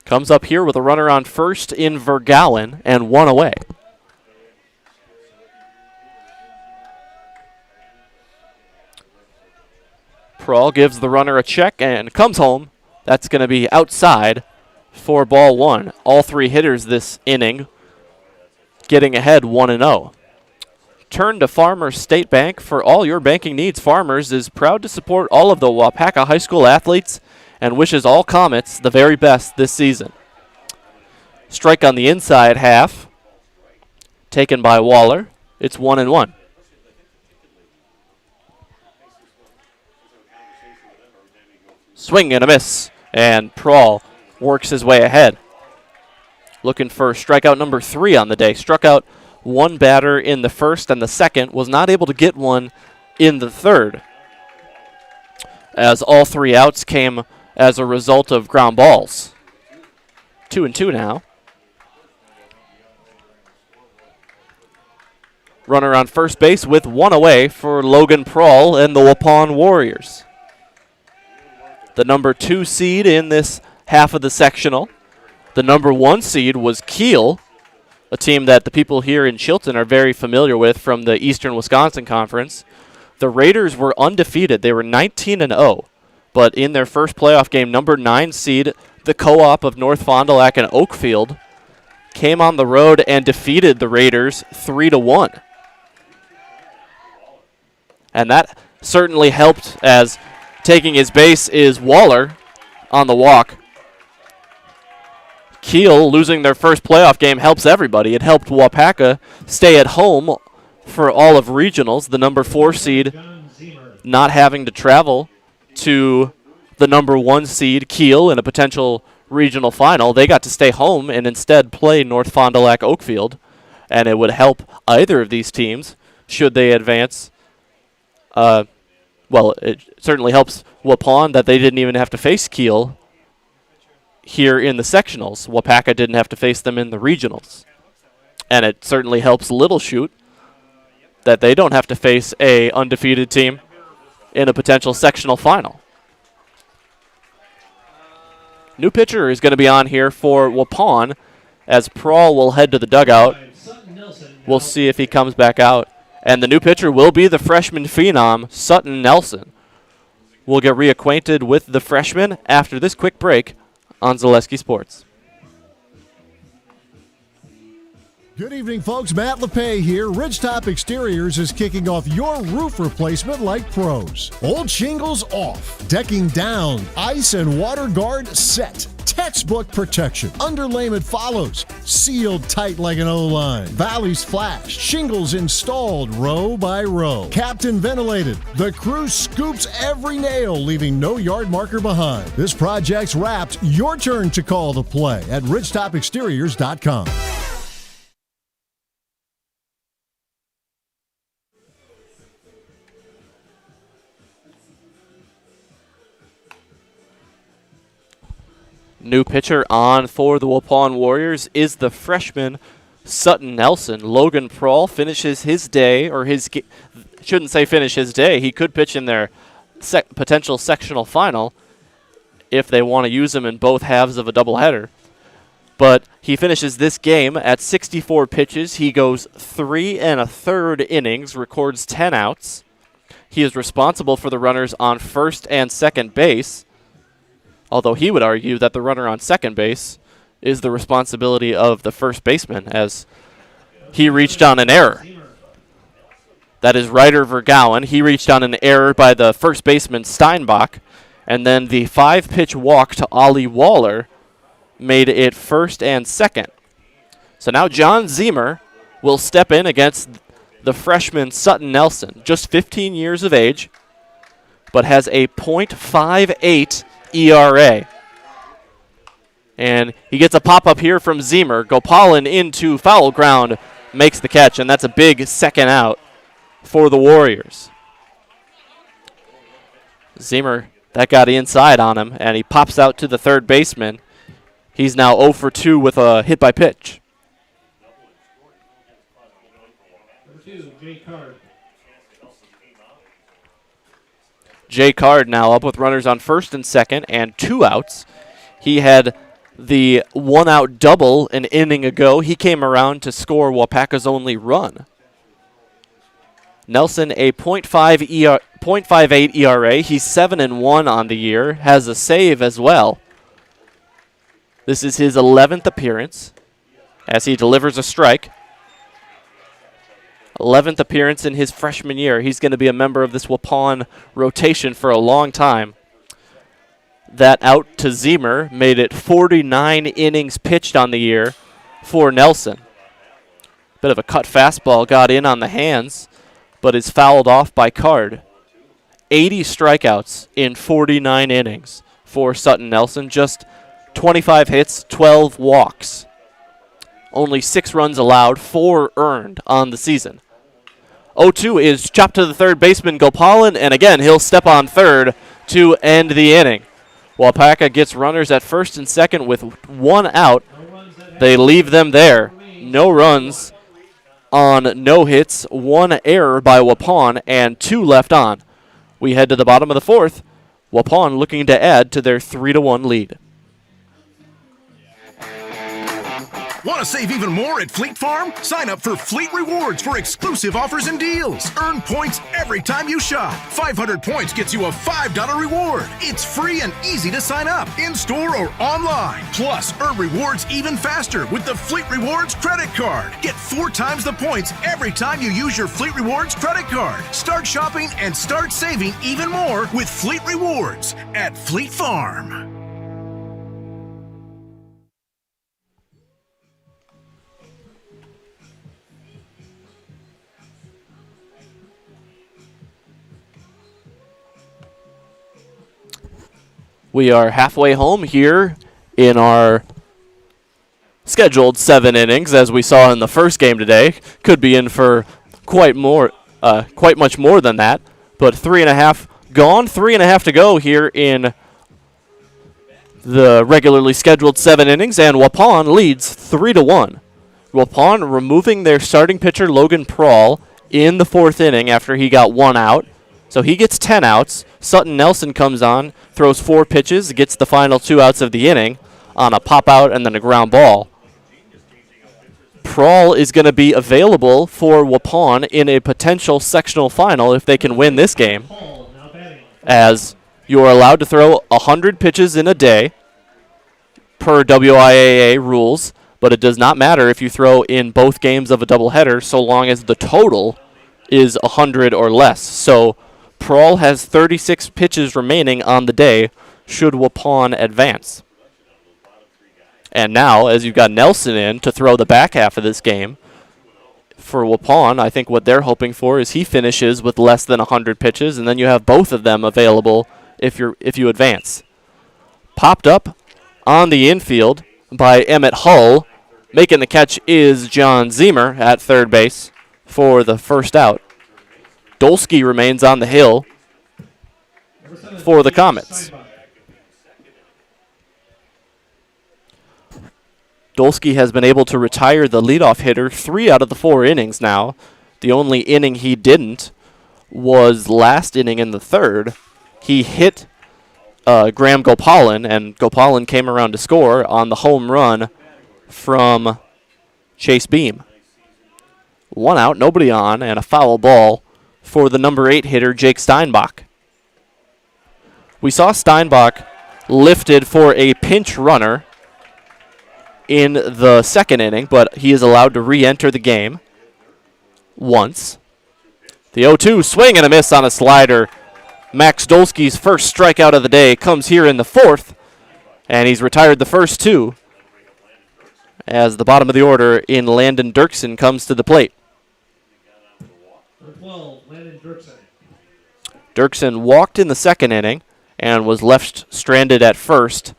Speaker 2: Comes up here with a runner on first in Vergalen and 1 away. Prawl gives the runner a check and comes home. That's going to be outside for ball 1. All 3 hitters this inning getting ahead 1-0. Turn to Farmers State Bank for all your banking needs. Farmers is proud to support all of the Waupaca High School athletes and wishes all Comets the very best this season. Strike on the inside half, taken by Waller. It's 1-1. Swing and a miss, and Prawl works his way ahead. Looking for strikeout number 3 on the day. Struck out 1 batter in the first and the second, was not able to get one in the third, as all 3 outs came as a result of ground balls. 2-2 now. Runner on first base with 1 away for Logan Prawl and the Waupun Warriors. The number 2 seed in this half of the sectional. The number 1 seed was Kiel, a team that the people here in Chilton are very familiar with from the Eastern Wisconsin Conference. The Raiders were undefeated. They were 19-0. But in their first playoff game, number 9 seed, the Co-op of North Fond du Lac and Oakfield, came on the road and defeated the Raiders 3-1. And that certainly helped, as taking his base is Waller on the walk. Kiel losing their first playoff game helps everybody. It helped Waupaca stay at home for all of regionals. The number 4 seed not having to travel to the number 1 seed Kiel in a potential regional final. They got to stay home and instead play North Fond du Lac Oakfield, and it would help either of these teams should they advance. Well, it certainly helps Waupun that they didn't even have to face Kiel here in the sectionals. Waupaca didn't have to face them in the regionals. And it certainly helps Little Chute that they don't have to face a undefeated team in a potential sectional final. New pitcher is going to be on here for Waupun, as Prawl will head to the dugout. We'll see if he comes back out. And the new pitcher will be the freshman phenom, Sutton Nelson. We'll get reacquainted with the freshman after this quick break on Zaleski Sports.
Speaker 22: Good evening, folks. Matt LePay here. Ridgetop Exteriors is kicking off your roof replacement like pros. Old shingles off, decking down, ice and water guard set. Textbook protection. Underlayment follows. Sealed tight like an O-line. Valleys flashed. Shingles installed row by row. Captain ventilated. The crew scoops every nail, leaving no yard marker behind. This project's wrapped. Your turn to call the play at ridgetopexteriors.com.
Speaker 2: New pitcher on for the Waupun Warriors is the freshman Sutton Nelson. Logan Prawl finishes his day, or shouldn't say finish his day. He could pitch in their potential sectional final if they want to use him in both halves of a doubleheader. But he finishes this game at 64 pitches. He goes 3 1/3 innings, records 10 outs. He is responsible for the runners on first and second base, although he would argue that the runner on second base is the responsibility of the first baseman, as he reached on an error. That is Ryder Vergowen. He reached on an error by the first baseman Steinbach, and then the 5-pitch walk to Ollie Waller made it first and second. So now John Zemer will step in against the freshman Sutton Nelson, just 15 years of age, but has a .58 ERA. And he gets a pop-up here from Zemer. Gopalin into foul ground, makes the catch, and that's a big second out for the Warriors. Zemer, that got inside on him, and he pops out to the third baseman. He's now 0 for 2 with a hit by pitch.
Speaker 10: Number 2, Jay Card.
Speaker 2: Jay Card now up with runners on first and second and 2 outs. He had the 1-out double an inning ago. He came around to score Waupaca's only run. Nelson, a .58 ERA. He's 7-1 on the year, has a save as well. This is his 11th appearance as he delivers a strike. 11th appearance in his freshman year. He's going to be a member of this Waupun rotation for a long time. That out to Zemer made it 49 innings pitched on the year for Nelson. Bit of a cut fastball got in on the hands, but is fouled off by Card. 80 strikeouts in 49 innings for Sutton Nelson. Just 25 hits, 12 walks. Only 6 runs allowed, 4 earned on the season. 0-2 is chopped to the third baseman, Gopalin, and again, he'll step on third to end the inning. Waupaca gets runners at first and second with 1 out. They leave them there. No runs on no hits, 1 error by Waupun, and 2 left on. We head to the bottom of the 4th. Waupun looking to add to their 3-1 lead.
Speaker 13: Want to save even more at Fleet Farm? Sign up for Fleet Rewards for exclusive offers and deals. Earn points every time you shop. 500 points gets you a $5 reward. It's free and easy to sign up, in-store or online. Plus, earn rewards even faster with the Fleet Rewards credit card. Get 4 times the points every time you use your Fleet Rewards credit card. Start shopping and start saving even more with Fleet Rewards at Fleet Farm.
Speaker 2: We are halfway home here in our scheduled 7 innings, as we saw in the first game today. Could be in for quite much more than that. But 3.5 gone, 3.5 to go here in the regularly scheduled 7 innings, and Waupun leads 3-1. Waupun removing their starting pitcher Logan Prawl in the 4th inning after he got 1 out. So he gets 10 outs. Sutton Nelson comes on, throws 4 pitches, gets the final 2 outs of the inning on a pop-out and then a ground ball. Prawl is going to be available for Waupun in a potential sectional final if they can win this game, as you are allowed to throw 100 pitches in a day per WIAA rules, but but it does not matter if you throw in both games of a doubleheader so long as the total is 100 or less. So Prohl has 36 pitches remaining on the day should Waupun advance. And now, as you've got Nelson in to throw the back half of this game, for Waupun, I think what they're hoping for is he finishes with less than 100 pitches, and then you have both of them available if you advance. Popped up on the infield by Emmett Hull. Making the catch is John Zemer at third base for the first out. Dolsky remains on the hill for the Comets. Dolsky has been able to retire the leadoff hitter 3 out of the 4 innings now. The only inning he didn't was last inning in the third. He hit Graham Gopalin, and Gopalin came around to score on the home run from Chase Beam. 1 out, nobody on, and a foul ball for the number 8 hitter, Jake Steinbach. We saw Steinbach lifted for a pinch runner in the second inning, but he is allowed to re-enter the game once. The 0-2 swing and a miss on a slider. Max Dolsky's first strikeout of the day comes here in the fourth, and he's retired the first 2 as the bottom of the order in Landon Dirksen comes to the plate.
Speaker 10: Number 12, Landon Dirksen.
Speaker 2: Dirksen walked in the second inning and was left stranded at first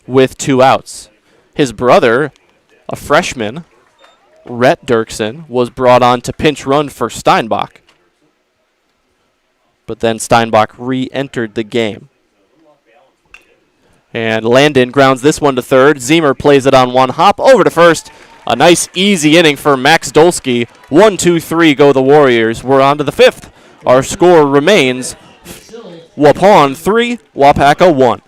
Speaker 2: with 2 outs. His brother, a freshman, Rhett Dirksen, was brought on to pinch run for Steinbach. But then Steinbach re-entered the game. And Landon grounds this one to third. Zemer plays it on one hop over to first. A nice, easy inning for Max Dolsky. 1-2-3 go the Warriors. We're on to the fifth. Our score remains Waupun 3, Waupaca 1.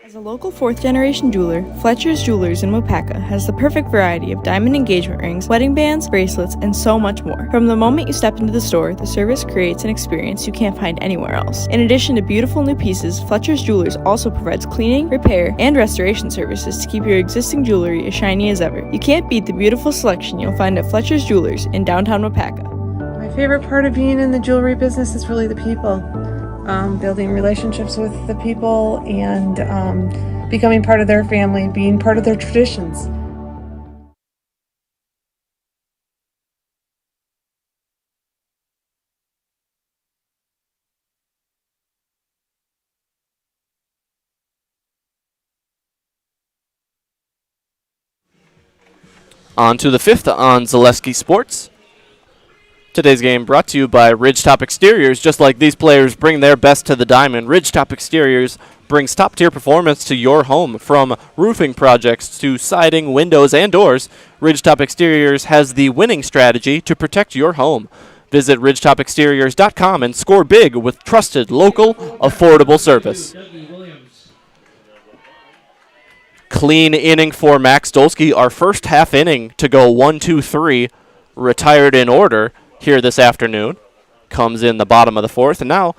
Speaker 3: As a local fourth-generation jeweler, Fletcher's Jewelers in Waupaca has the perfect variety of diamond engagement rings, wedding bands, bracelets, and so much more. From the moment you step into the store, the service creates an experience you can't find anywhere else. In addition to beautiful new pieces, Fletcher's Jewelers also provides cleaning, repair, and restoration services to keep your existing jewelry as shiny as ever. You can't beat the beautiful selection you'll find at Fletcher's Jewelers in downtown Waupaca.
Speaker 7: My favorite part of being in the jewelry business is really the people. Building relationships with the people and becoming part of their family, being part of their traditions.
Speaker 2: On to the fifth on Zaleski Sports. Today's game brought to you by Ridgetop Exteriors. Just like these players bring their best to the diamond, Ridgetop Exteriors brings top-tier performance to your home. From roofing projects to siding, windows, and doors, Ridgetop Exteriors has the winning strategy to protect your home. Visit ridgetopexteriors.com and score big with trusted, local, affordable service. Clean inning for Max Dolsky. Our first half inning to go 1-2-3, retired in order here this afternoon. Comes in the bottom of the fourth, and now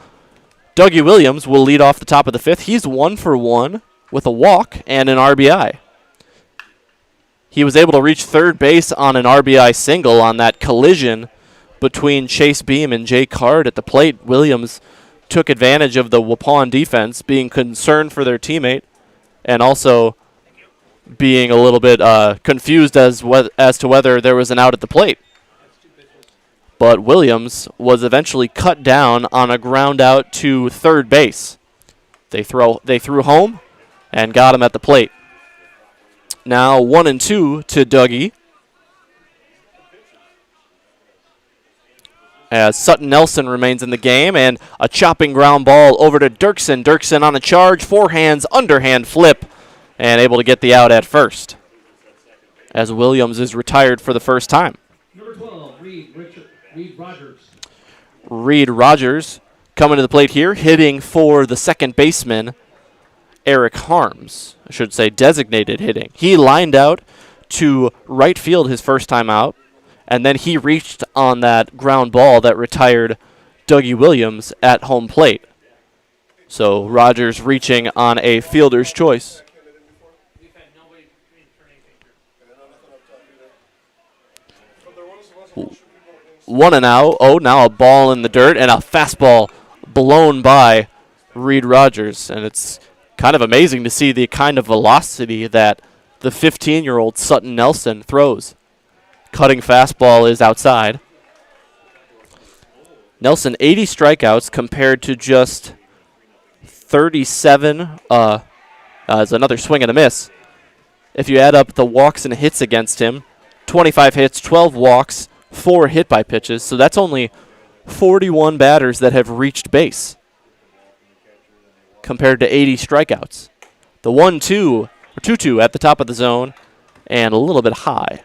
Speaker 2: Dougie Williams will lead off the top of the fifth. He's 1 for 1 with a walk and an RBI. He was able to reach third base on an RBI single on that collision between Chase Beam and Jay Card at the plate. Williams took advantage of the Waupun defense, being concerned for their teammate and also being a little bit confused as to whether there was an out at the plate. But Williams was eventually cut down on a ground out to third base. They threw home and got him at the plate. Now 1-2 to Dougie, as Sutton Nelson remains in the game, and a chopping ground ball over to Dirksen. Dirksen on a charge, forehands, underhand flip, and able to get the out at first, as Williams is retired for the first time.
Speaker 10: Number 12, Reed Rogers.
Speaker 2: Reed Rogers coming to the plate here, hitting for the second baseman, Eric Harms. I should say designated hitting. He lined out to right field his first time out, and then he reached on that ground ball that retired Dougie Williams at home plate. So Rogers reaching on a fielder's choice. 1-0. Now a ball in the dirt and a fastball blown by Reed Rogers. And it's kind of amazing to see the kind of velocity that the 15-year-old Sutton Nelson throws. Cutting fastball is outside. Nelson, 80 strikeouts compared to just 37 as another swing and a miss. If you add up the walks and hits against him, 25 hits, 12 walks, 4 hit by pitches. So that's only 41 batters that have reached base compared to 80 strikeouts. The 1-2 or 2-2 at the top of the zone and a little bit high.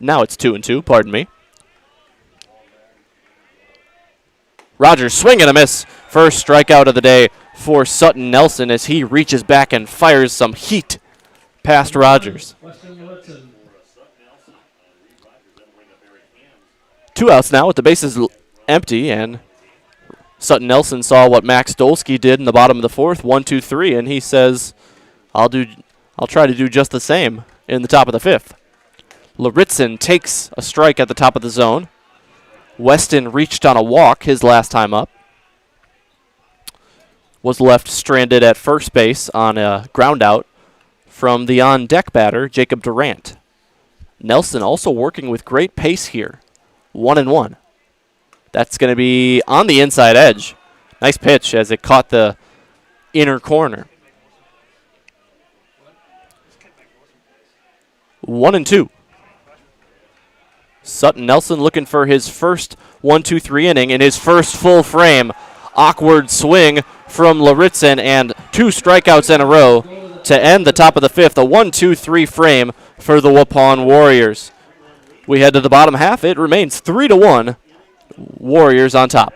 Speaker 2: Now it's 2-2, pardon me. Rogers swing and a miss. First strikeout of the day for Sutton Nelson as he reaches back and fires some heat past Rogers. 2 outs now with the bases empty, and Sutton Nelson saw what Max Dolsky did in the bottom of the fourth, 1-2-3, and he says, I'll try to do just the same in the top of the fifth. Laritzen takes a strike at the top of the zone. Weston reached on a walk his last time up. Was left stranded at first base on a ground out from the on-deck batter, Jacob Durant. Nelson also working with great pace here. 1-1. That's going to be on the inside edge. Nice pitch as it caught the inner corner. 1-2. Sutton Nelson looking for his first 1-2-3 inning in his first full frame. Awkward swing from Laritzen and 2 strikeouts in a row to end the top of the fifth. A 1-2-3 frame for the Waupun Warriors. We head to the bottom half. It remains 3-1. Warriors on top.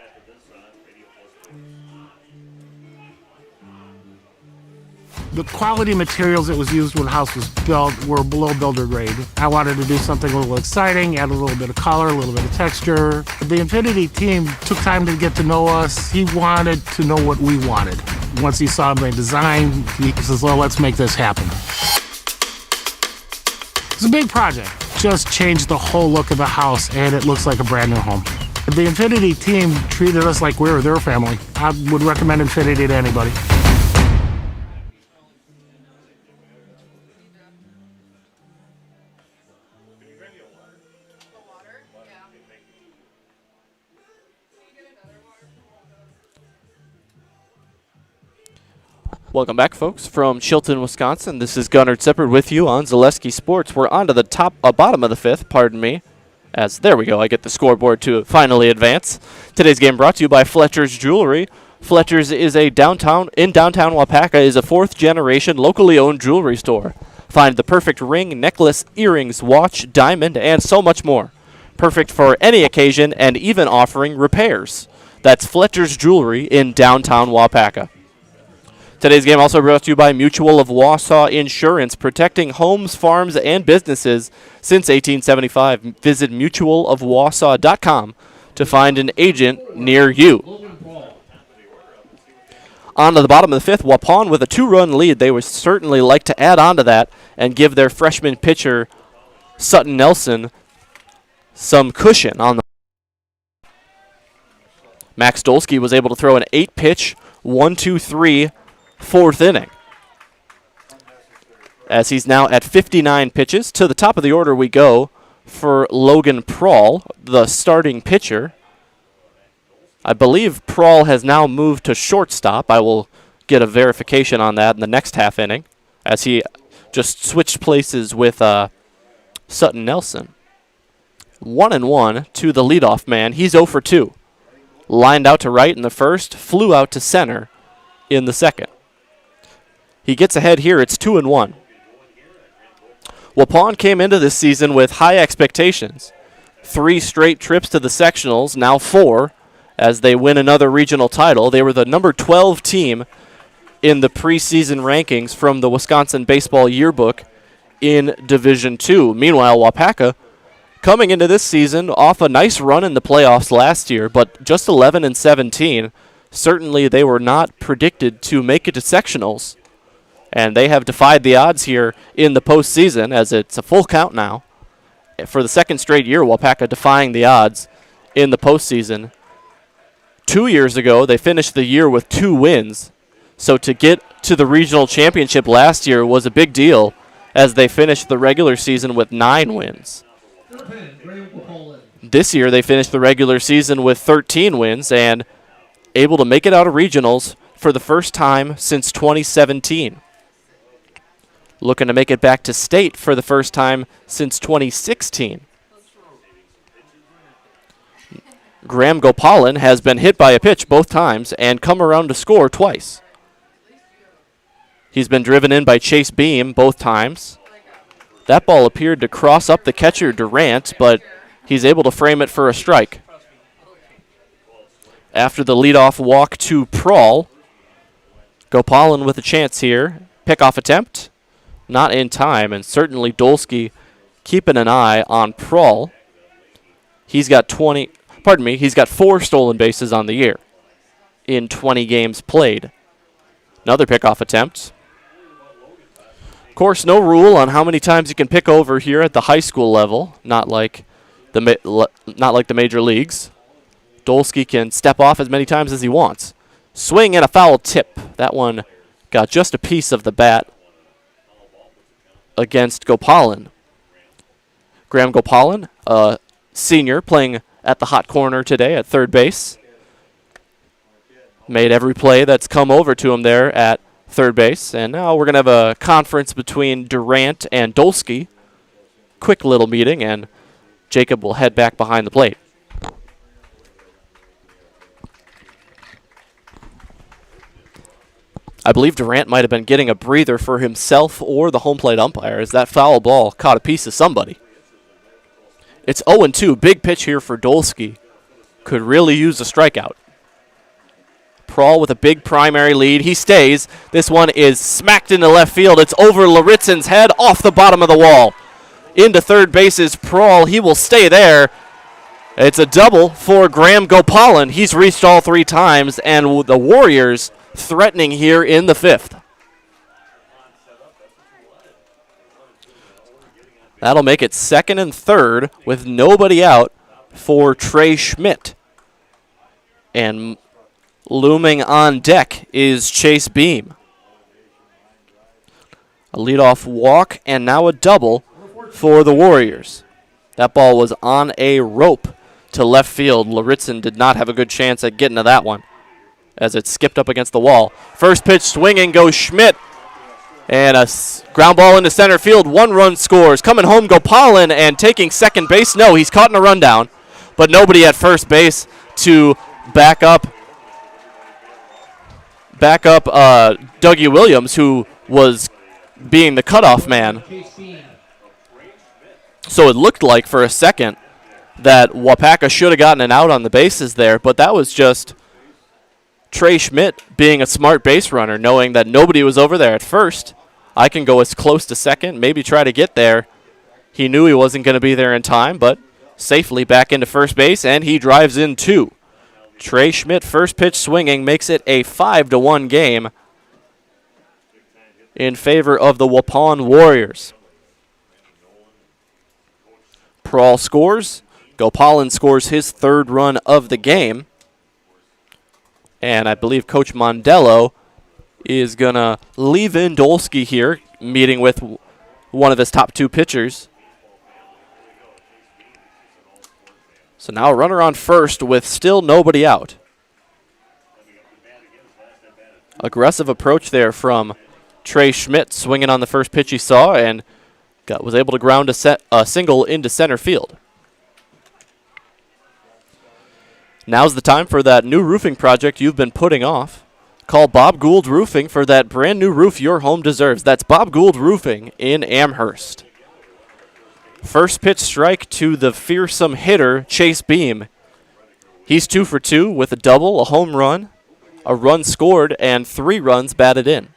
Speaker 8: The quality materials that was used when the house was built were below builder grade. I wanted to do something a little exciting, add a little bit of color, a little bit of texture. The Infinity team took time to get to know us. He wanted to know what we wanted. Once he saw my design, he says, well, let's make this happen. It's a big project. Just changed the whole look of the house, and it looks like a brand new home. The Infinity team treated us like we were their family. I would recommend Infinity to anybody.
Speaker 2: Welcome back, folks, from Chilton, Wisconsin. This is Gunnar Zippert with you on Zaleski Sports. We're on to the bottom of the fifth, pardon me. As there we go, I get the scoreboard to finally advance. Today's game brought to you by Fletcher's Jewelry. Fletcher's is in downtown Waupaca is a 4th generation locally owned jewelry store. Find the perfect ring, necklace, earrings, watch, diamond, and so much more. Perfect for any occasion and even offering repairs. That's Fletcher's Jewelry in downtown Waupaca. Today's game also brought to you by Mutual of Wausau Insurance, protecting homes, farms, and businesses since 1875. Visit mutualofwausau.com to find an agent near you. On to the bottom of the fifth, Waupun with a 2-run lead. They would certainly like to add on to that and give their freshman pitcher, Sutton Nelson, some cushion on the. Max Dolsky was able to throw an 8-pitch, 1-2-3 4th inning. As he's now at 59 pitches. To the top of the order we go for Logan Prawl, the starting pitcher. I believe Prawl has now moved to shortstop. I will get a verification on that in the next half inning as he just switched places with Sutton Nelson. 1-1 to the leadoff man. He's 0 for 2. Lined out to right in the first, flew out to center in the second. He gets ahead here. It's 2-1. Waupun came into this season with high expectations. 3 straight trips to the sectionals, now 4, as they win another regional title. They were the number 12 team in the preseason rankings from the Wisconsin Baseball Yearbook in Division II. Meanwhile, Waupaca coming into this season off a nice run in the playoffs last year, but just 11-17. Certainly they were not predicted to make it to sectionals. And they have defied the odds here in the postseason as it's a full count now. for the second straight year, Waupaca defying the odds in the postseason. 2 years ago, they finished the year with 2 wins. So to get to the regional championship last year was a big deal, as they finished the regular season with 9 wins. This year, they finished the regular season with 13 wins and able to make it out of regionals for the first time since 2017. Looking to make it back to state for the first time since 2016. Graham Gopalan has been hit by a pitch both times and come around to score twice. He's been driven in by Chase Beam both times. That ball appeared to cross up the catcher Durant, but he's able to frame it for a strike. After the leadoff walk to Prawl, Gopalan with a chance here. Pickoff attempt, not in time, and certainly Dolsky keeping an eye on Prawl. He's got 4 stolen bases on the year in 20 games played. Another pickoff attempt. Of course, no rule on how many times you can pick over here at the high school level, not like the major leagues. Dolsky can step off as many times as he wants. Swing and a foul tip. That one got just a piece of the bat against Gopalan. Graham Gopalan, a senior, playing at the hot corner today at third base. Made every play that's come over to him there at third base. And now we're going to have a conference between Durant and Dolsky. Quick little meeting, and Jacob will head back behind the plate. I believe Durant might have been getting a breather for himself or the home plate umpire, as that foul ball caught a piece of somebody. It's 0-2. Big pitch here for Dolsky. Could really use a strikeout. Prawl with a big primary lead. He stays. This one is smacked into left field. It's over Laritzen's head, off the bottom of the wall. Into third base is Prawl. He will stay there. It's a double for Graham Gopalan. He's reached all 3 times, and the Warriors threatening here in the 5th. That'll make it 2nd and 3rd with nobody out for Trey Schmidt. And looming on deck is Chase Beam. A leadoff walk and now a double for the Warriors. That ball was on a rope to left field. Laritzen did not have a good chance at getting to that one as it skipped up against the wall. First pitch swinging goes Schmidt. And a ground ball into center field. 1 run scores. Coming home, Gopalan, and taking second base. No, he's caught in a rundown, but nobody at first base to back up Dougie Williams, who was being the cutoff man. So it looked like for a second that Waupaca should have gotten an out on the bases there, but that was just Trey Schmidt being a smart base runner, knowing that nobody was over there at first. I can go as close to second, maybe try to get there. He knew he wasn't going to be there in time, but safely back into first base, and he drives in 2. Trey Schmidt, first pitch swinging, makes it a 5-1 game in favor of the Waupun Warriors. Prawl scores. Gopalan scores his 3rd run of the game. And I believe Coach Mondello is going to leave in Dolsky here, meeting with one of his top 2 pitchers. So now a runner on first with still nobody out. Aggressive approach there from Trey Schmidt, swinging on the first pitch he saw, and was able to ground a single into center field. Now's the time for that new roofing project you've been putting off. Call Bob Gould Roofing for that brand new roof your home deserves. That's Bob Gould Roofing in Amherst. First pitch strike to the fearsome hitter, Chase Beam. He's 2 for 2 with a double, a home run, a run scored, and 3 runs batted in.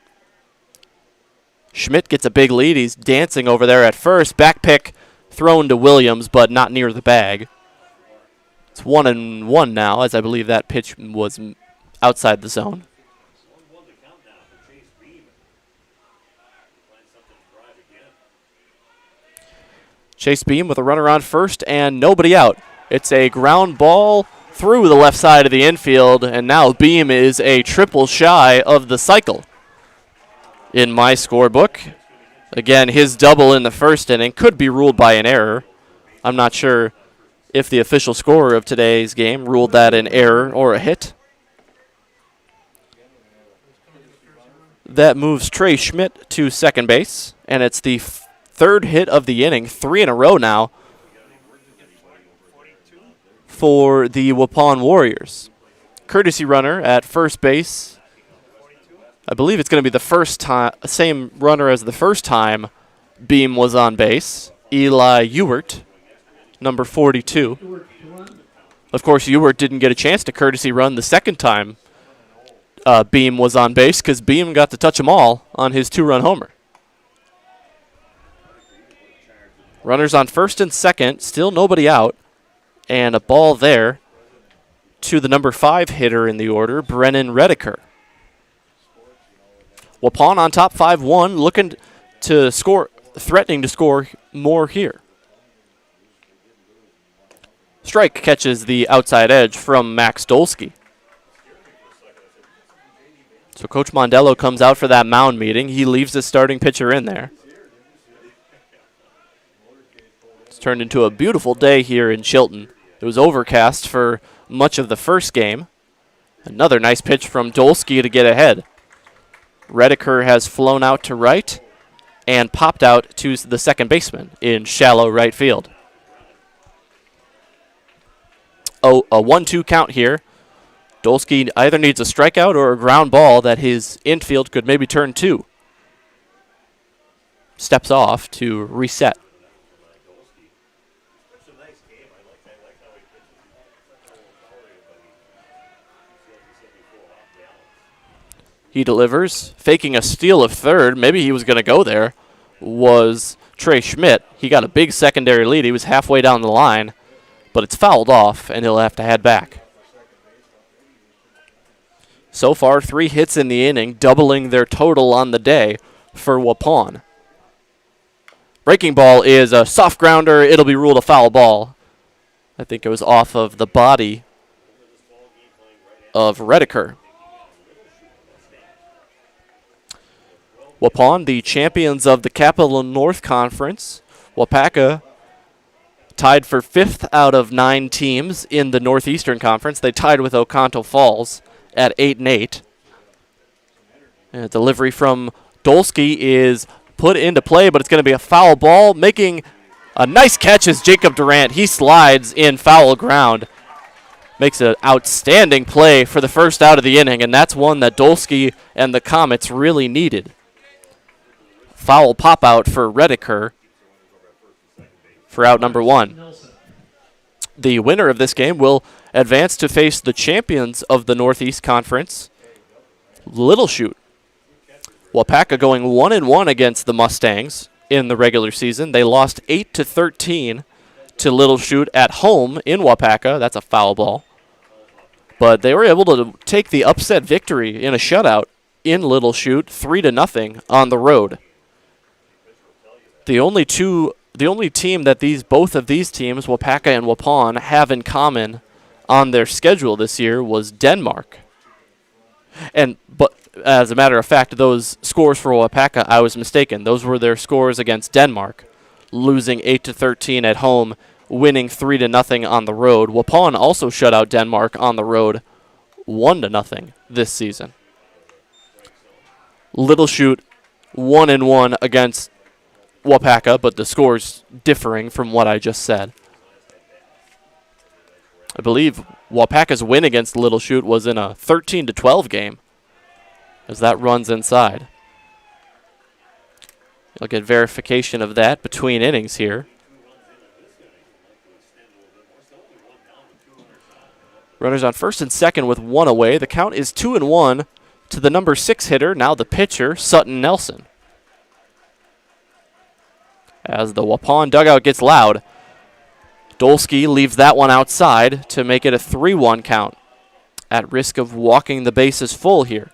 Speaker 2: Schmidt gets a big lead. He's dancing over there at first. Back pick thrown to Williams, but not near the bag. It's 1-1 now, as I believe that pitch was outside the zone. Chase Beam with a runner on first and nobody out. It's a ground ball through the left side of the infield, and now Beam is a triple shy of the cycle in my scorebook. Again, his double in the first inning could be ruled by an error. I'm not sure if the official scorer of today's game ruled that an error or a hit. That moves Trey Schmidt to second base, and it's the third hit of the inning, 3 in a row now for the Waupun Warriors. Courtesy runner at first base. I believe it's going to be the first time, same runner as the first time Beam was on base, Eli Ewert, number 42. Of course, Ewert didn't get a chance to courtesy run the second time Beam was on base because Beam got to touch them all on his 2-run homer. Runners on first and second, still nobody out, and a ball there to the number 5 hitter in the order, Brennan Redeker. Waupun on top 5-1, looking to score, threatening to score more here. Strike catches the outside edge from Max Dolsky. So Coach Mondello comes out for that mound meeting. He leaves the starting pitcher in there. It's turned into a beautiful day here in Chilton. It was overcast for much of the first game. Another nice pitch from Dolsky to get ahead. Redeker has flown out to right and popped out to the second baseman in shallow right field. Oh, a 1-2 count here. Dolsky either needs a strikeout or a ground ball that his infield could maybe turn to. Steps off to reset. He delivers, faking a steal of third. Maybe he was going to go there. Was Trey Schmidt. He got a big secondary lead. He was halfway down the line, but it's fouled off, and he'll have to head back. So far, 3 hits in the inning, doubling their total on the day for Waupun. Breaking ball is a soft grounder. It'll be ruled a foul ball. I think it was off of the body of Redeker. Waupun, the champions of the Capital North Conference. Waupaca tied for 5th out of 9 teams in the Northeastern Conference. They tied with Oconto Falls at 8-8. And a delivery from Dolsky is put into play, but it's going to be a foul ball. Making a nice catch is Jacob Durant. He slides in foul ground. Makes an outstanding play for the first out of the inning, and that's one that Dolsky and the Comets really needed. Foul pop out for Redeker for out number 1. The winner of this game will advance to face the champions of the Northeast Conference, Little Chute. Waupaca going 1-1 against the Mustangs in the regular season. They lost 8-13 to Little Chute at home in Waupaca. That's a foul ball. But they were able to take the upset victory in a shutout in Little Chute, 3-0 on the road. The only team that both of these teams, Waupaca and Waupun, have in common on their schedule this year was Denmark. But as a matter of fact, those scores for Waupaca, I was mistaken. Those were their scores against Denmark, losing 8-13 at home, winning 3-0 on the road. Waupun also shut out Denmark on the road, 1-0 this season. Little Chute 1-1 against Waupaca, but the scores differing from what I just said. I believe Waupaca's win against Little Chute was in a 13-12 game, as that runs inside. You'll get verification of that between innings here. Runners on first and second with 1 away. The count is 2-1 to the number 6 hitter, now the pitcher, Sutton Nelson. As the Waupun dugout gets loud, Dolsky leaves that one outside to make it a 3-1 count, at risk of walking the bases full here.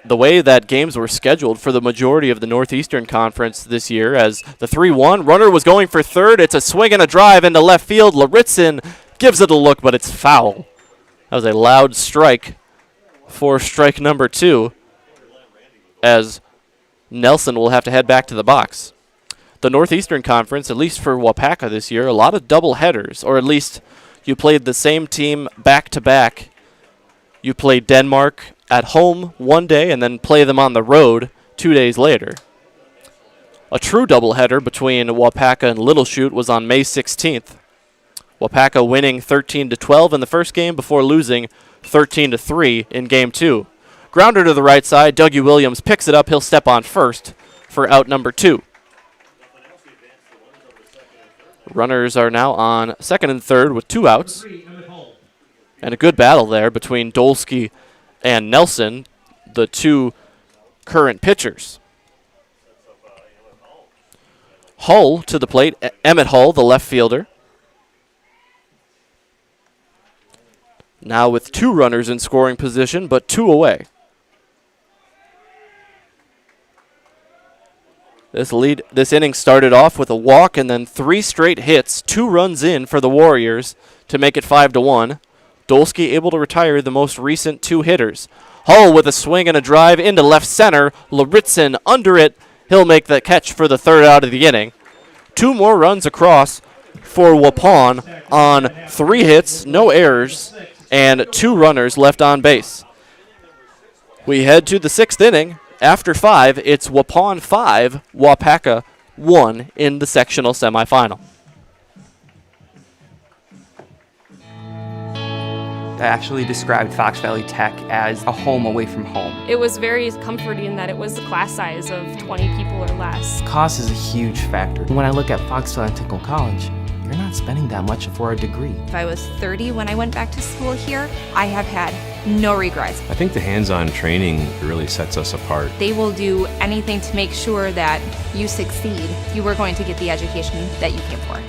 Speaker 2: the way that games were scheduled for the majority of the Northeastern Conference this year, as the 3-1 runner was going for third. It's a swing and a drive into left field. Lauritzen gives it a look, but it's foul. That was a loud strike for strike number 2, as Nelson will have to head back to the box. The Northeastern Conference, at least for Waupaca this year, a lot of double headers, or at least you played the same team back-to-back. You played Denmark at home one day and then play them on the road 2 days later. A true doubleheader between Waupaca and Little Chute was on May 16th. Waupaca winning 13-12 in the first game before losing 13-3 in game 2. Grounder to the right side, Dougie Williams picks it up. He'll step on first for out number 2. Runners are now on second and third with 2 outs. And a good battle there between Dolsky and Nelson, the 2 current pitchers. Hull to the plate, Emmett Hull, the left fielder. Now with 2 runners in scoring position, but 2 away. This inning started off with a walk and then 3 straight hits, 2 runs in for the Warriors to make it 5-1. Dolsky able to retire the most recent 2 hitters. Hull with a swing and a drive into left center. Lauritzen under it. He'll make the catch for the 3rd out of the inning. 2 more runs across for Waupun on 3 hits, no errors, and 2 runners left on base. We head to the 6th inning. After 5, it's Waupun 5, Waupaca 1 in the sectional semifinal.
Speaker 18: I actually described Fox Valley Tech as a home away from home.
Speaker 19: It was very comforting that it was a class size of 20 people or less.
Speaker 18: Cost is a huge factor. When I look at Fox Valley Technical College, you're not spending that much for a degree.
Speaker 20: If I was 30 when I went back to school here, I have had no regrets.
Speaker 21: I think the hands-on training really sets us apart.
Speaker 20: They will do anything to make sure that you succeed. You are going to get the education that you came for.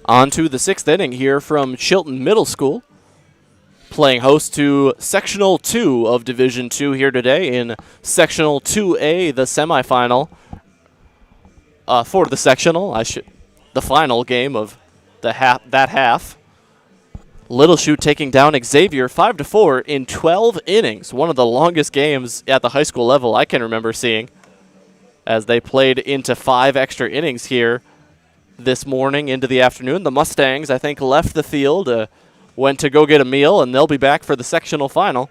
Speaker 2: On to the 6th inning here from Chilton Middle School. Playing host to Sectional 2 of Division 2 here today in Sectional 2A, the semifinal. For the sectional, the final game of that half. Little Chute taking down Xavier 5-4 in 12 innings. One of the longest games at the high school level I can remember seeing, as they played into 5 extra innings here this morning into the afternoon. The Mustangs, I think, left the field, went to go get a meal, and they'll be back for the sectional final,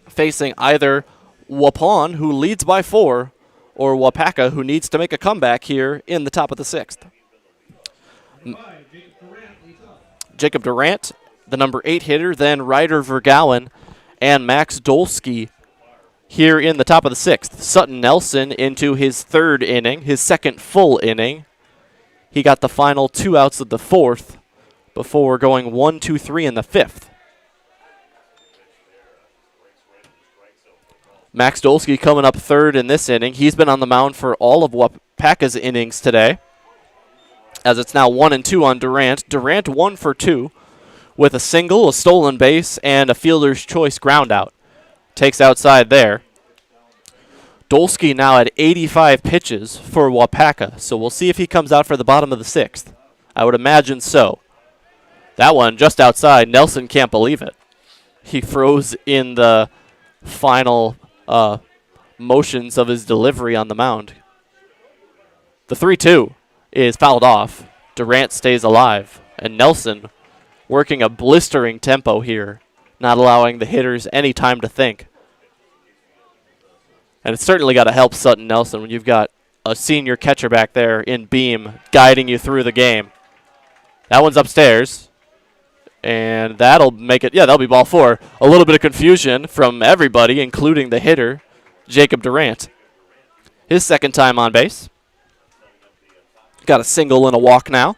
Speaker 2: facing either Waupun, who leads by 4, or Waupaca, who needs to make a comeback here in the top of the 6th. Jacob Durant, the number 8 hitter, then Ryder Vergowen and Max Dolsky here in the top of the 6th. Sutton Nelson into his 3rd inning, his 2nd full inning. He got the final 2 outs of the 4th before going 1-2-3 in the 5th. Max Dolsky coming up 3rd in this inning. He's been on the mound for all of Waupaca's innings today, as it's now 1-2 on Durant. Durant 1 for 2 with a single, a stolen base, and a fielder's choice ground out. Takes outside there. Dolsky now at 85 pitches for Waupaca, so we'll see if he comes out for the bottom of the 6th. I would imagine so. That one just outside. Nelson can't believe it. He froze in the final motions of his delivery on the mound. The 3-2 is fouled off. Durant stays alive, and Nelson working a blistering tempo here, not allowing the hitters any time to think. And it's certainly got to help Sutton Nelson when you've got a senior catcher back there in Beam guiding you through the game. That one's upstairs, and that'll make it, that'll be ball 4. A little bit of confusion from everybody, including the hitter, Jacob Durant. His 2nd time on base. Got a single and a walk now.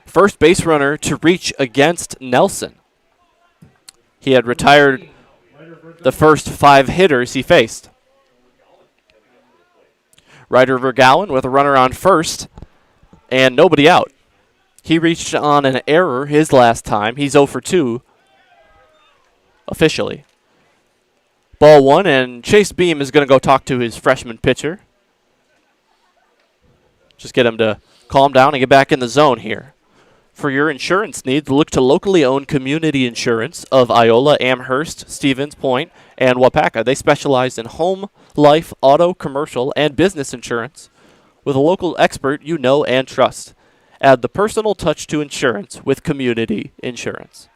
Speaker 2: First base runner to reach against Nelson. He had retired the first 5 hitters he faced. Ryder Vergowen with a runner on first and nobody out. He reached on an error his last time. He's 0 for 2 officially. Ball 1, and Chase Beam is going to go talk to his freshman pitcher. Just get him to calm down and get back in the zone here. For your insurance needs, look to locally owned community insurance of Iola, Amherst, Stevens Point, and Waupaca. They specialize in home, life, auto, commercial, and business insurance with a local expert you know and trust. Add the personal touch to insurance with community insurance.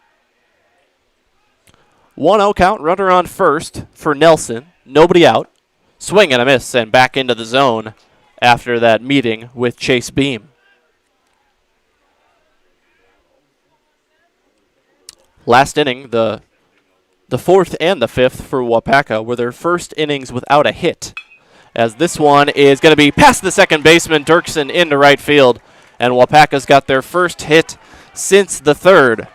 Speaker 2: 1-0 count, runner on first for Nelson. Nobody out. Swing and a miss and back into the zone after that meeting with Chase Beam. Last inning, the fourth and the fifth for Waupaca were their first innings without a hit. As this one is going to be past the second baseman, Dirksen into right field. And Waupaca's got their first hit since the third.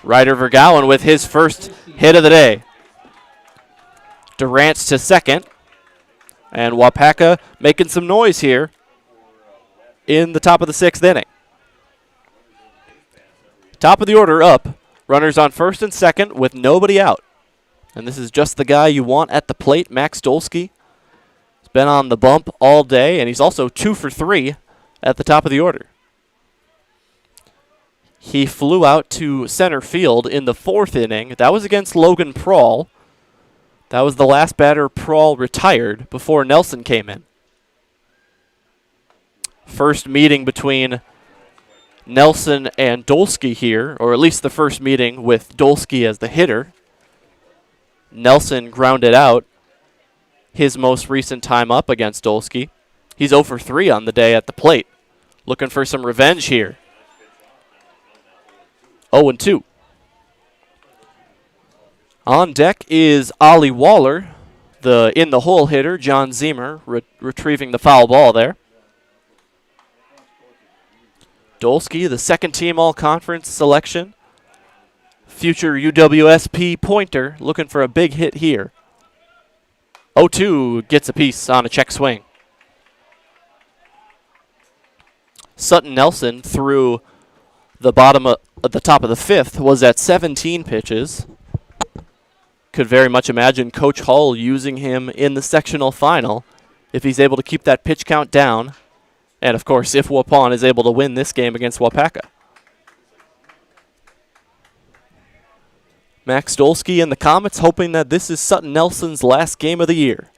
Speaker 2: Ryder Vergowen with his first hit of the day. Durant to second. And Waupaca making some noise here in the top of the 6th inning. Top of the order up. Runners on first and second with nobody out. And this is just the guy you want at the plate, Max Dolsky. He's been on the bump all day, and he's also 2 for 3 at the top of the order. He flew out to center field in the 4th inning. That was against Logan Prawl. That was the last batter Prawl retired before Nelson came in. First meeting between Nelson and Dolsky here, or at least the first meeting with Dolsky as the hitter. Nelson grounded out his most recent time up against Dolsky. He's 0 for 3 on the day at the plate. Looking for some revenge here. 0-2. On deck is Ollie Waller, the in-the-hole hitter. John Zemer retrieving the foul ball there. Dolsky, the second-team all-conference selection. Future UWSP pointer, looking for a big hit here. 0-2 gets a piece on a check swing. Sutton Nelson through the bottom of the top of the 5th was at 17 pitches. Could very much imagine Coach Hull using him in the sectional final if he's able to keep that pitch count down. And, of course, if Waupun is able to win this game against Waupaca. Max Dolsky and the Comets hoping that this is Sutton Nelson's last game of the year.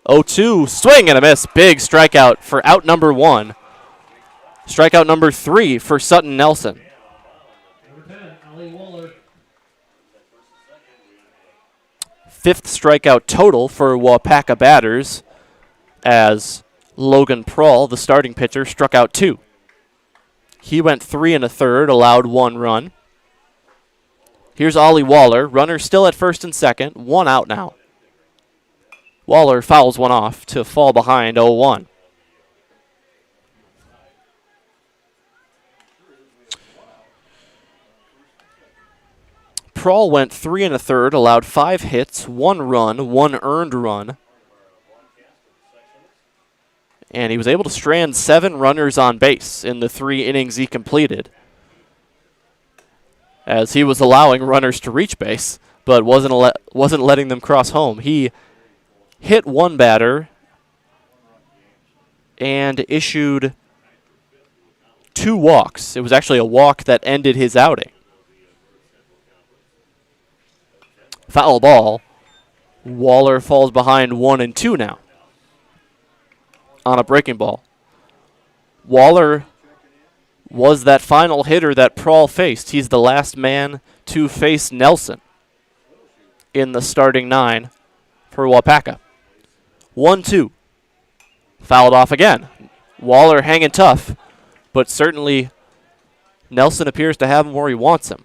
Speaker 2: 0-2, swing and a miss. Big strikeout for out number 1. Strikeout number 3 for Sutton Nelson.
Speaker 10: Number 10, Ollie Waller.
Speaker 2: 5th strikeout total for Waupaca batters as Logan Prawl, the starting pitcher, struck out 2. He went 3 1/3, allowed 1 run. Here's Ollie Waller. Runner still at first and second. 1 out now. Waller fouls one off to fall behind 0-1. Prawl went 3 1/3, allowed 5 hits, 1 run, 1 earned run. And he was able to strand 7 runners on base in the 3 innings he completed, as he was allowing runners to reach base, but wasn't letting them cross home. He hit 1 batter and issued 2 walks. It was actually a walk that ended his outing. Foul ball. Waller falls behind 1-2 now on a breaking ball. Waller was that final hitter that Prawl faced. He's the last man to face Nelson in the starting 9 for Waupaca. 1-2. Fouled off again. Waller hanging tough, but certainly Nelson appears to have him where he wants him.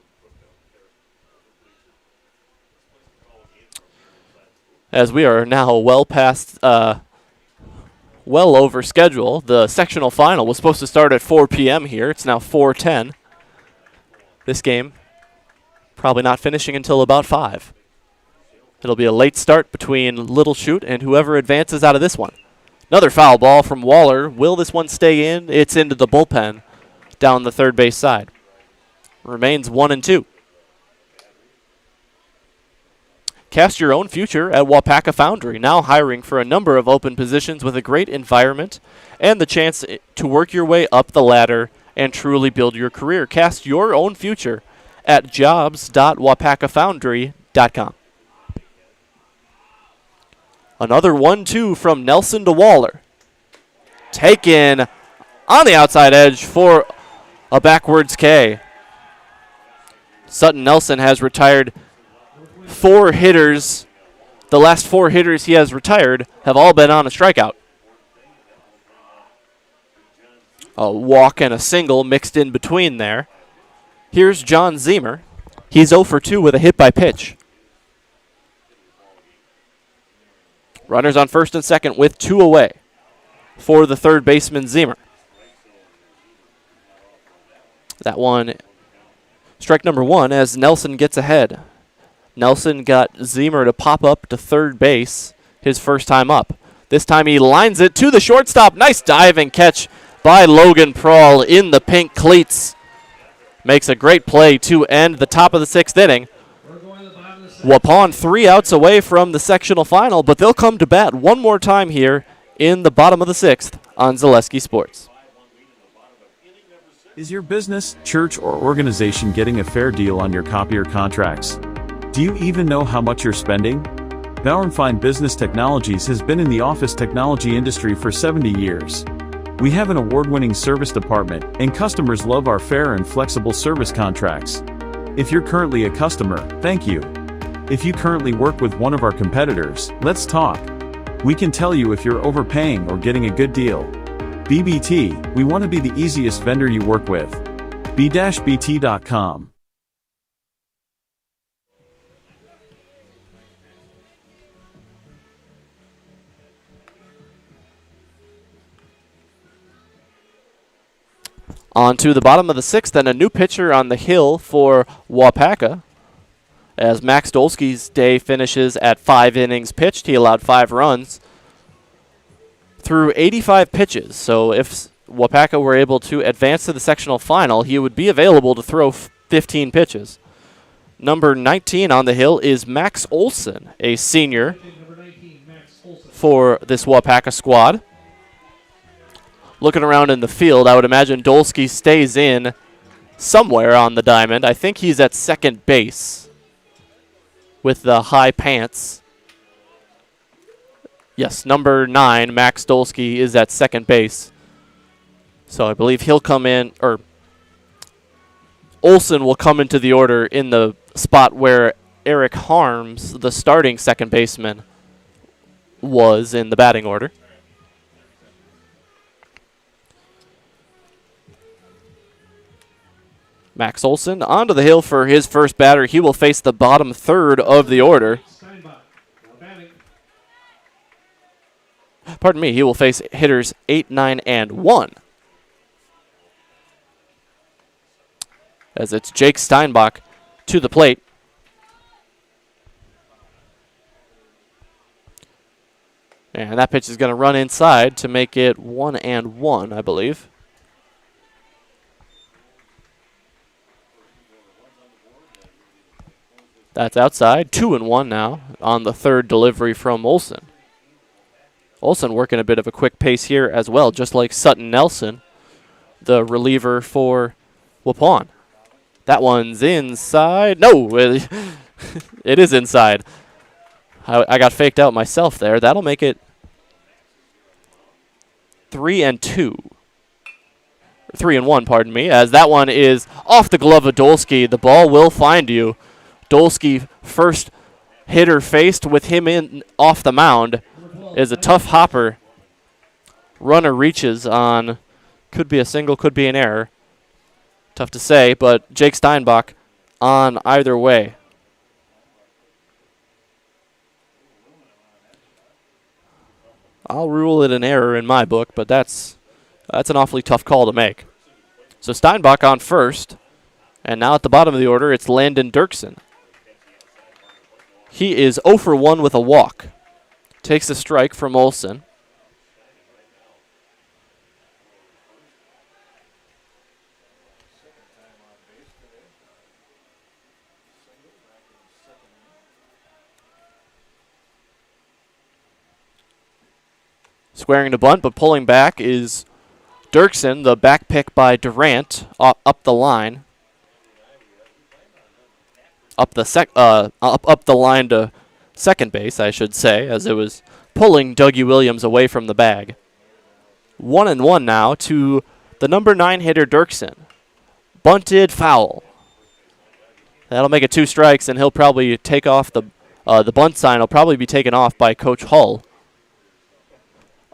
Speaker 2: As we are now well past, well over schedule. The sectional final was supposed to start at 4 p.m. here. It's now 4:10. This game Probably not finishing until about 5. It'll be a late start between Little Chute and whoever advances out of this one. Another foul ball from Waller. Will this one stay in? It's into the bullpen down the third base side. Remains 1-2. Cast your own future at Waupaca Foundry, now hiring for a number of open positions with a great environment and the chance to work your way up the ladder and truly build your career. Cast your own future at jobs.waupacafoundry.com. Another 1-2 from Nelson to Waller. Taken on the outside edge for a backwards K. Sutton Nelson has retired 4 hitters. The last 4 hitters he has retired have all been on a strikeout. A walk and a single mixed in between there. Here's John Zemer. He's 0 for 2 with a hit by pitch. Runners on first and second with 2 away for the third baseman, Zemer. That one, strike number 1 as Nelson gets ahead. Nelson got Zemer to pop up to third base his first time up. This time he lines it to the shortstop. Nice diving catch by Logan Prawl in the pink cleats. Makes a great play to end the top of the 6th inning. Waupun 3 outs away from the sectional final, but they'll come to bat one more time here in the bottom of the 6th on Zaleski Sports.
Speaker 9: Is your business, church, or organization getting a fair deal on your copier contracts? Do you even know how much you're spending? Bauer & Fine Business Technologies has been in the office technology industry for 70 years. We have an award-winning service department, and customers love our fair and flexible service contracts. If you're currently a customer, thank you. If you currently work with one of our competitors, let's talk. We can tell you if you're overpaying or getting a good deal. BBT, we want to be the easiest vendor you work with. b-bt.com.
Speaker 2: On to the bottom of the 6th, and a new pitcher on the hill for Waupaca. As Max Dolsky's day finishes at 5 innings pitched, he allowed 5 runs through 85 pitches. So if Waupaca were able to advance to the sectional final, he would be available to throw 15 pitches. Number 19 on the hill is Max Olson, a senior for this Waupaca squad. Looking around in the field, I would imagine Dolsky stays in somewhere on the diamond. I think he's at second base with the high pants. Yes, number 9, Max Dolsky, is at second base. So I believe he'll come in, or Olson will come into the order in the spot where Eric Harms, the starting second baseman, was in the batting order. Max Olson onto the hill for his first batter. He will face the bottom third of the order. Pardon me, he will face hitters 8, 9, and 1. As it's Jake Steinbach to the plate. And that pitch is going to run inside to make it 1-1, I believe. That's outside. 2-1 now on the third delivery from Olson. Olson working a bit of a quick pace here as well, just like Sutton Nelson, the reliever for Waupun. That one's inside. No, it is inside. I got faked out myself there. That'll make it 3-2. 3-1, pardon me, as that one is off the glove of Dolsky. The ball will find you. Dolsky, first hitter faced with him in off the mound, is a tough hopper. Runner reaches on, could be a single, could be an error. Tough to say, but Jake Steinbach on either way. I'll rule it an error in my book, but that's an awfully tough call to make. So Steinbach on first, And now at the bottom of the order, it's Landon Dirksen. He is 0 for 1 with a walk. Takes a strike from Olson. Squaring to bunt, but pulling back is Dirksen. The back pick by Durant up the line. Up the line to second base, I should say, as it was pulling Dougie Williams away from the bag. 1-1 now to the number 9 hitter Dirksen. Bunted, foul. That'll make it 2 strikes, and he'll probably take off the bunt sign. Will probably be taken off by Coach Hull.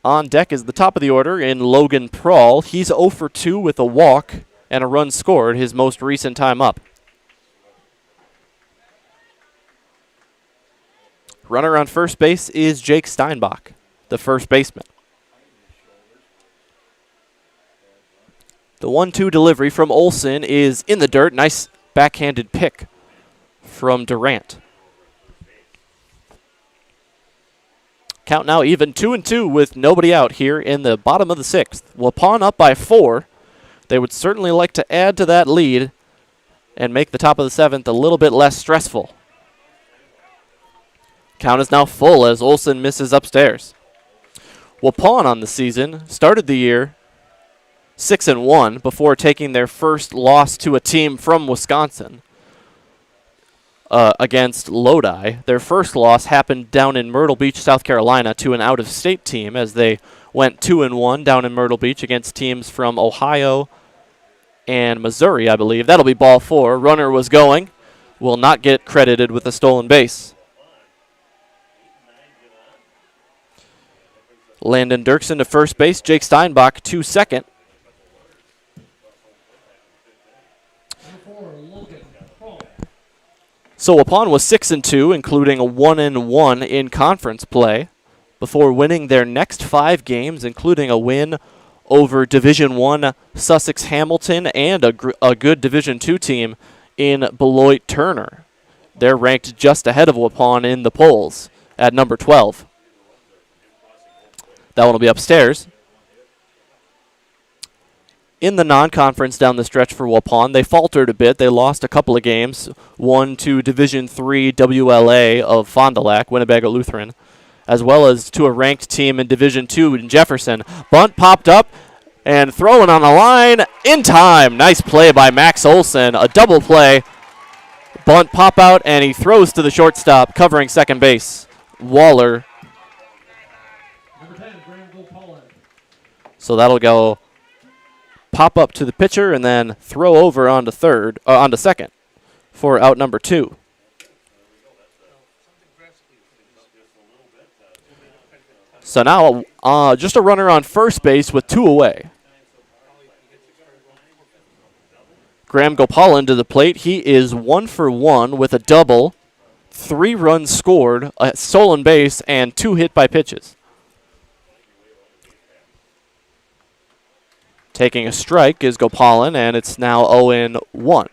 Speaker 2: On deck is the top of the order in Logan Prawl. He's 0 for 2 with a walk and a run scored, his most recent time up. Runner on first base is Jake Steinbach, the first baseman. The 1-2 delivery from Olson is in the dirt. Nice backhanded pick from Durant. Count now even 2-2 with nobody out here in the bottom of the 6th. Waupun up by 4. They would certainly like to add to that lead and make the top of the 7th a little bit less stressful. Count is now full as Olson misses upstairs. Waupun on the season started the year 6-1 before taking their first loss to a team from Wisconsin against Lodi. Their first loss happened down in Myrtle Beach, South Carolina, to an out-of-state team as they went 2-1 down in Myrtle Beach against teams from Ohio and Missouri, I believe. That'll be ball 4. Runner was going. Will not get credited with a stolen base. Landon Dirksen to first base. Jake Steinbach to second. So Waupun was 6-2, including a 1-1 in conference play, before winning their next 5 games, including a win over Division I Sussex Hamilton and a good Division II team in Beloit Turner. They're ranked just ahead of Waupun in the polls at number 12. That one will be upstairs. In the non-conference down the stretch for Waupun, they faltered a bit. They lost a couple of games, one to Division III WLA of Fond du Lac, Winnebago Lutheran, as well as to a ranked team in Division II in Jefferson. Bunt popped up and throwing on the line in time. Nice play by Max Olson, a double play. Bunt pop out, and he throws to the shortstop, covering second base. Waller. So that'll go pop up to the pitcher and then throw over onto second for out number 2. So now just a runner on first base with 2 away. Graham Gopalan to the plate. He is 1 for 1 with a double, 3 runs scored, a stolen base, and 2 hit by pitches. Taking a strike is Gopalan, and it's now 0-1.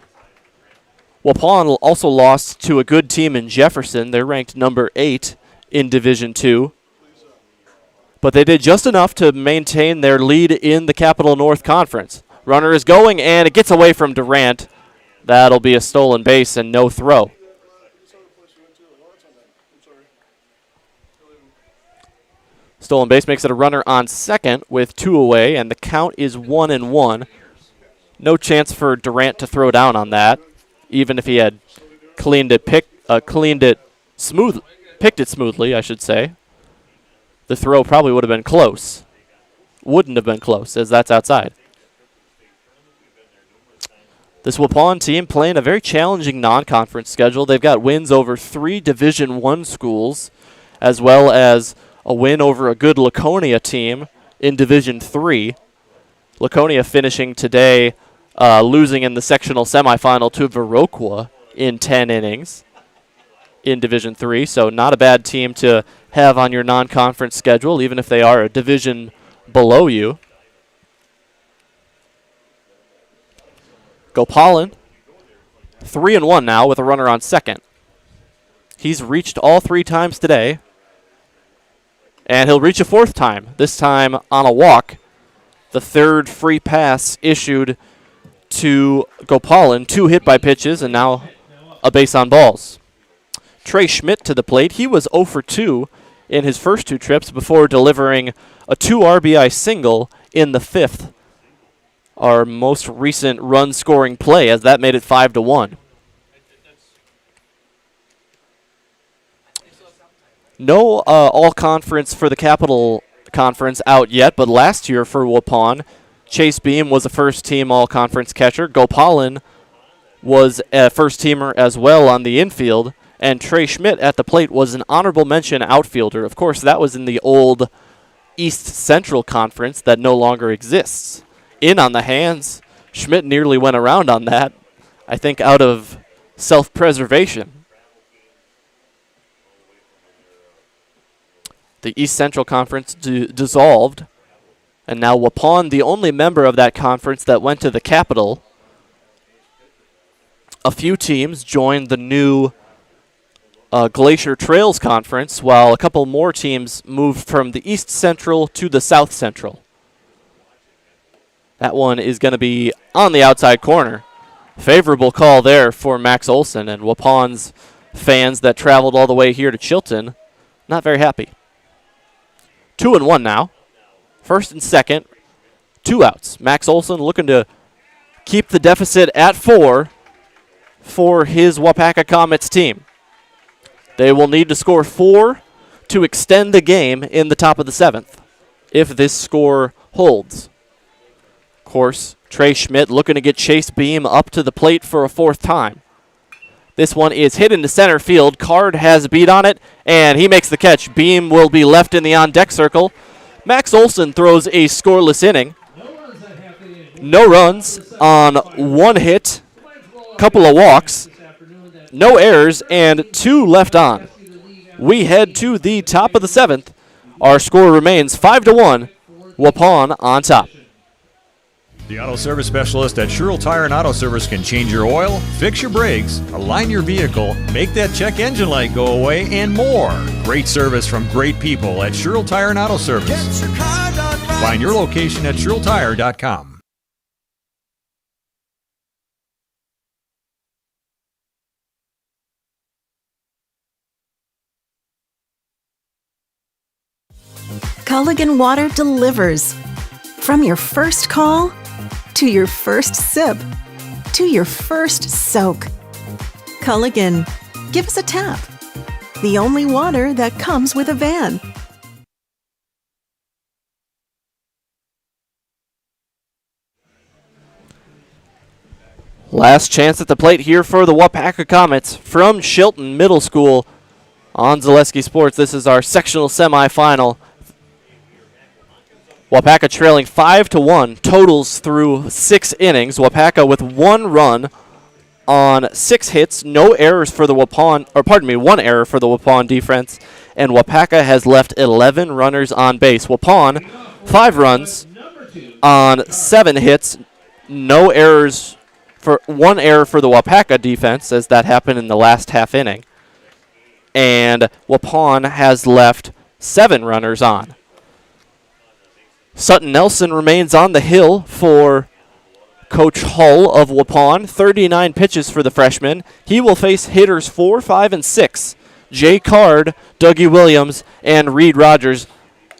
Speaker 2: Waupun also lost to a good team in Jefferson. They're ranked number 8 in Division II. But they did just enough to maintain their lead in the Capital North Conference. Runner is going, and it gets away from Durant. That'll be a stolen base and no throw. Stolen base makes it a runner on second with 2 away, and the count is 1-1. No chance for Durant to throw down on that, even if he had picked it smoothly, I should say. The throw probably would have been close. Wouldn't have been close, as that's outside. This Waupun team playing a very challenging non-conference schedule. They've got wins over 3 Division I schools, as well as a win over a good Laconia team in Division III. Laconia finishing today losing in the sectional semifinal to Viroqua in 10 innings in Division III. So not a bad team to have on your non-conference schedule, even if they are a division below you. Gopalan 3-1 now with a runner on second. He's reached all 3 times today. And he'll reach a 4th time, this time on a walk. The 3rd free pass issued to Gopalin. 2 hit by pitches and now a base on balls. Trey Schmidt to the plate. He was 0 for 2 in his first 2 trips before delivering a 2 RBI single in the 5th. Our most recent run scoring play, as that made it 5-1. No all-conference for the Capital Conference out yet, but last year for Waupun, Chase Beam was a first-team all-conference catcher. Gopalin was a first-teamer as well on the infield, and Trey Schmidt at the plate was an honorable mention outfielder. Of course, that was in the old East Central Conference that no longer exists. In on the hands, Schmidt nearly went around on that, I think out of self-preservation. The East Central Conference dissolved, and now Waupun, the only member of that conference that went to the Capital. A few teams joined the new Glacier Trails Conference, while a couple more teams moved from the East Central to the South Central. That one is going to be on the outside corner. Favorable call there for Max Olson, and Waupun's fans that traveled all the way here to Chilton, not very happy. 2-1 now. First and second, 2 outs. Max Olson looking to keep the deficit at 4 for his Waupaca Comets team. They will need to score 4 to extend the game in the top of the 7th if this score holds. Of course, Trey Schmidt looking to get Chase Beam up to the plate for a 4th time. This one is hit into center field. Card has a beat on it, and he makes the catch. Beam will be left in the on-deck circle. Max Olson throws a scoreless inning. No runs on 1 hit, couple of walks, no errors, and 2 left on. We head to the top of the 7th. Our score remains 5-1. Waupun on top.
Speaker 11: The auto service specialist at Sherrill Tire and Auto Service can change your oil, fix your brakes, align your vehicle, make that check engine light go away, and more. Great service from great people at Sherrill Tire and Auto Service. Find your location at SherrillTire.com.
Speaker 12: Culligan Water delivers. From your first call, to your first sip, to your first soak. Culligan, give us a tap. The only water that comes with a van.
Speaker 2: Last chance at the plate here for the Waupaca Comets from Chilton Middle School on Zaleski Sports. This is our sectional semifinal. Waupaca trailing 5-1, totals through 6 innings. Waupaca with 1 run on 6 hits, no errors for the Waupun, or pardon me, 1 error for the Waupun defense, and Waupaca has left 11 runners on base. Waupun, 5 runs on 7 hits, no errors, for 1 error for the Waupaca defense, as that happened in the last half inning, and Waupun has left 7 runners on. Sutton Nelson remains on the hill for Coach Hull of Waupun. 39 pitches for the freshman. He will face hitters 4, 5, and 6. Jay Card, Dougie Williams, and Reed Rogers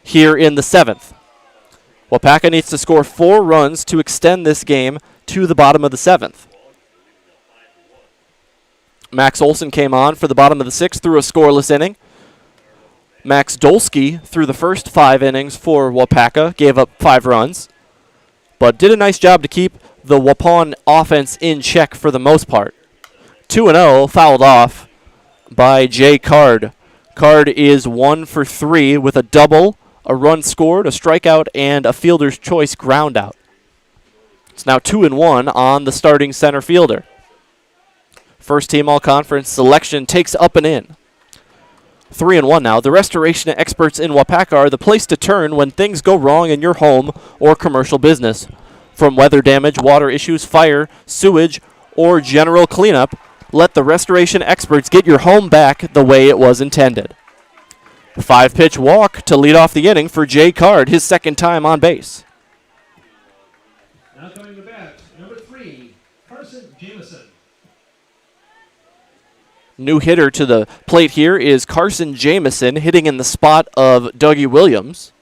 Speaker 2: here in the 7th. Waupaca needs to score 4 runs to extend this game to the bottom of the 7th. Max Olson came on for the bottom of the 6th through a scoreless inning. Max Dolsky, through the first 5 innings for Waupaca, gave up 5 runs, but did a nice job to keep the Waupun offense in check for the most part. 2-0, fouled off by Jay Card. Card is 1 for 3 with a double, a run scored, a strikeout, and a fielder's choice ground out. It's now 2-1 on the starting center fielder. First team all-conference selection takes up and in. 3-1 now. The restoration experts in Waupaca are the place to turn when things go wrong in your home or commercial business. From weather damage, water issues, fire, sewage, or general cleanup, let the restoration experts get your home back the way it was intended. 5-pitch walk to lead off the inning for Jay Card, his second time on base.
Speaker 10: Now coming to bat, number 3, Carson Jameson.
Speaker 2: New hitter to the plate here is Carson Jameson, hitting in the spot of Dougie Williams.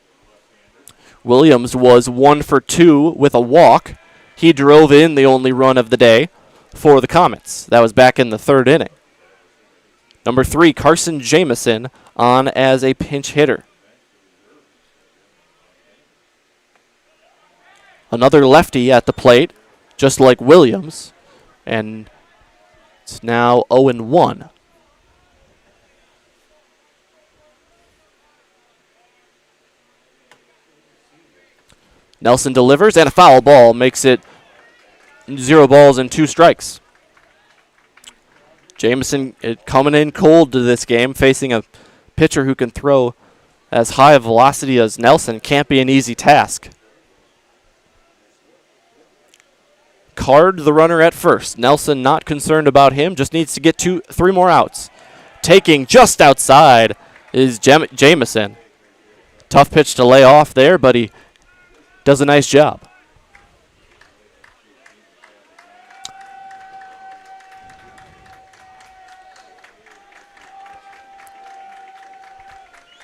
Speaker 2: Williams was 1 for 2 with a walk. He drove in the only run of the day for the Comets. That was back in the 3rd inning. Number 3, Carson Jameson, on as a pinch hitter. Another lefty at the plate, just like Williams, and it's now 0-1. Nelson delivers, and a foul ball makes it 0 balls and 2 strikes. Jameson coming in cold to this game, facing a pitcher who can throw as high a velocity as Nelson. Can't be an easy task. Card the runner at first. Nelson not concerned about him, just needs to get 3 more outs. Taking just outside is Jameson. Tough pitch to lay off there, but he does a nice job.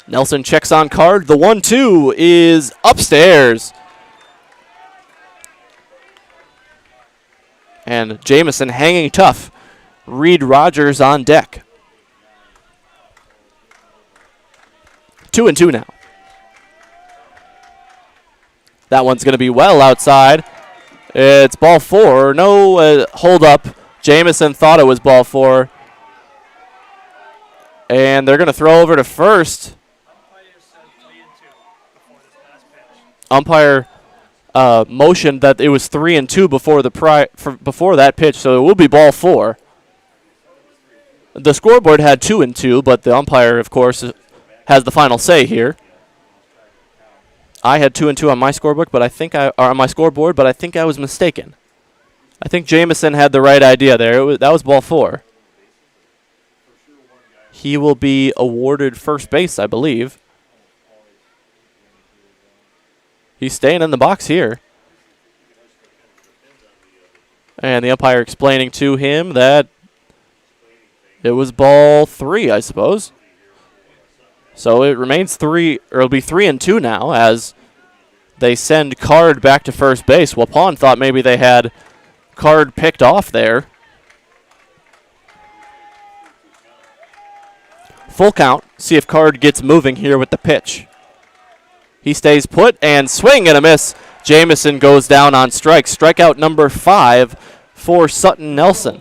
Speaker 2: Nelson checks on Card. The 1-2 is upstairs. And Jameson hanging tough. Reed Rogers on deck. 2-2 now. That one's going to be well outside. It's ball 4. No hold up. Jameson thought it was ball 4. And they're going to throw over to first. Umpire motioned that it was 3-2 before that pitch, so it will be ball 4. The scoreboard had 2-2, but the umpire, of course, has the final say here. I had 2-2 on my scorebook, but on my scoreboard, but I think I was mistaken. I think Jameson had the right idea there. That was ball 4. He will be awarded first base, I believe. He's staying in the box here. And the umpire explaining to him that it was ball 3, I suppose. So it remains 3, or it'll be 3-2 now as they send Card back to first base. Waupun thought maybe they had Card picked off there. Full count. See if Card gets moving here with the pitch. He stays put and swing and a miss. Jameson goes down on strikes. Strikeout number 5 for Sutton Nelson.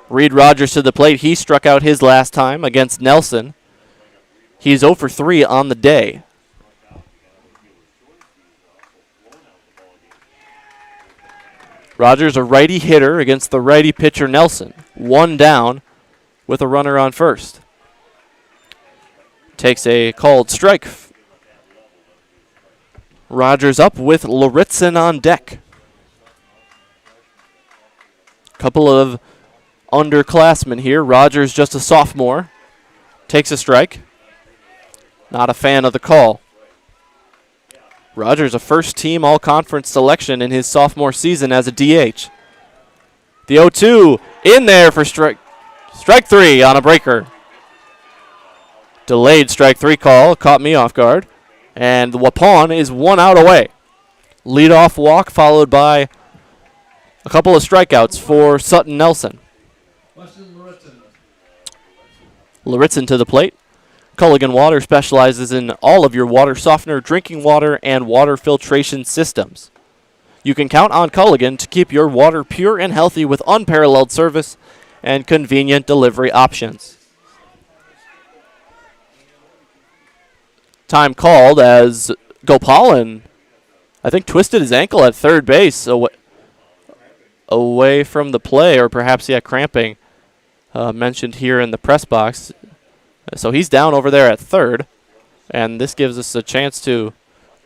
Speaker 2: Reed Rogers to the plate. He struck out his last time against Nelson. He's 0 for 3 on the day. Rogers a righty hitter against the righty pitcher Nelson. 1 down with a runner on first. Takes a called strike. Rogers up with Loritzen on deck. Couple of underclassmen here. Rogers just a sophomore. Takes a strike. Not a fan of the call. Rogers a first-team all-conference selection in his sophomore season as a DH. The 0-2 in there for strike 3 on a breaker. Delayed strike 3 call. Caught me off guard. And the Waupun is 1 out away. Leadoff walk followed by a couple of strikeouts for Sutton Nelson. Loritzen to the plate. Culligan Water specializes in all of your water softener, drinking water, and water filtration systems. You can count on Culligan to keep your water pure and healthy with unparalleled service and convenient delivery options. Time called as Gopalan, I think, twisted his ankle at third base away from the play, or perhaps he had cramping, mentioned here in the press box. So he's down over there at third, and this gives us a chance to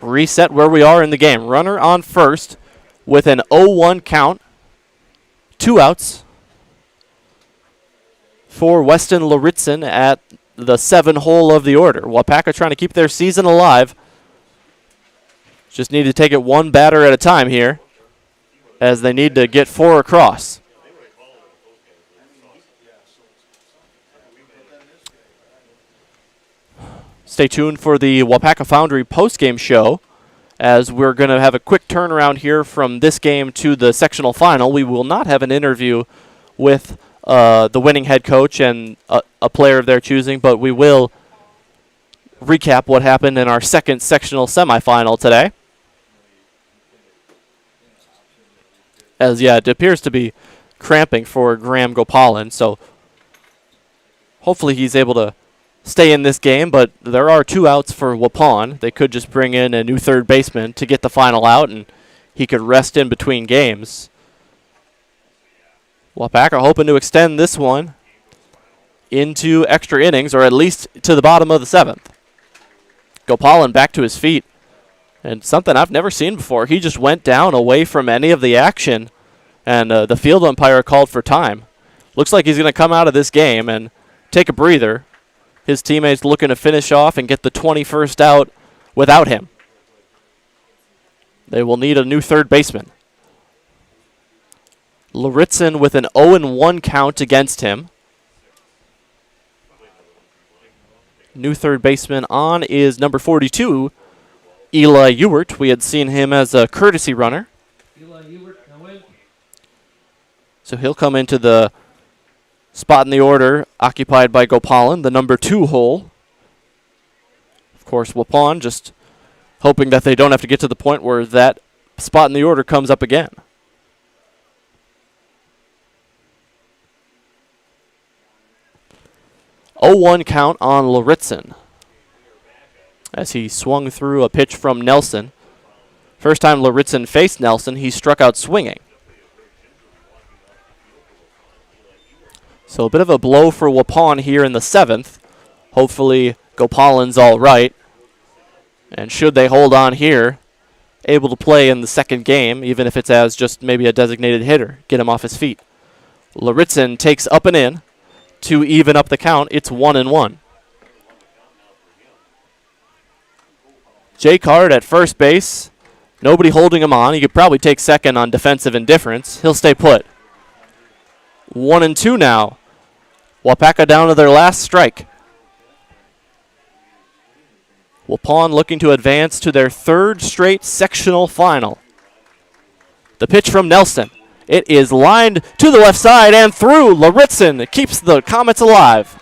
Speaker 2: reset where we are in the game. Runner on first with an 0-1 count. 2 outs for Weston Luritzen at the 7 hole of the order. Waupaca trying to keep their season alive. Just need to take it one batter at a time here, as they need to get 4 across. Stay tuned for the Waupaca Foundry postgame show, as we're going to have a quick turnaround here from this game to the sectional final. We will not have an interview with the winning head coach and a player of their choosing, but we will recap what happened in our second sectional semifinal today. As, yeah, it appears to be cramping for Graham Gopalan, so hopefully he's able to stay in this game, but there are 2 outs for Waupun. They could just bring in a new third baseman to get the final out, and he could rest in between games. Waupaca hoping to extend this one into extra innings, or at least to the bottom of the 7th. Gopalan back to his feet, and something I've never seen before. He just went down away from any of the action, and the field umpire called for time. Looks like he's going to come out of this game and take a breather. His teammates looking to finish off and get the 21st out without him. They will need a new third baseman. Luritzen with an 0-1 count against him. New third baseman on is number 42, Eli Ewert. We had seen him as a courtesy runner. So he'll come into the spot in the order occupied by Gopalan, the number 2 hole. Of course, Waupun just hoping that they don't have to get to the point where that spot in the order comes up again. Oh, 0-1 count on Luritzen as he swung through a pitch from Nelson. First time Luritzen faced Nelson, he struck out swinging. So a bit of a blow for Waupun here in the 7th. Hopefully Gopalan's all right. And should they hold on here, able to play in the second game, even if it's as just maybe a designated hitter, get him off his feet. Luritzen takes up and in to even up the count. It's 1-1. Jay Card at first base. Nobody holding him on. He could probably take second on defensive indifference. He'll stay put. 1-2 now. Waupaca down to their last strike. Waupun looking to advance to their 3rd straight sectional final. The pitch from Nelson. It is lined to the left side and through. Luritzen keeps the Comets alive.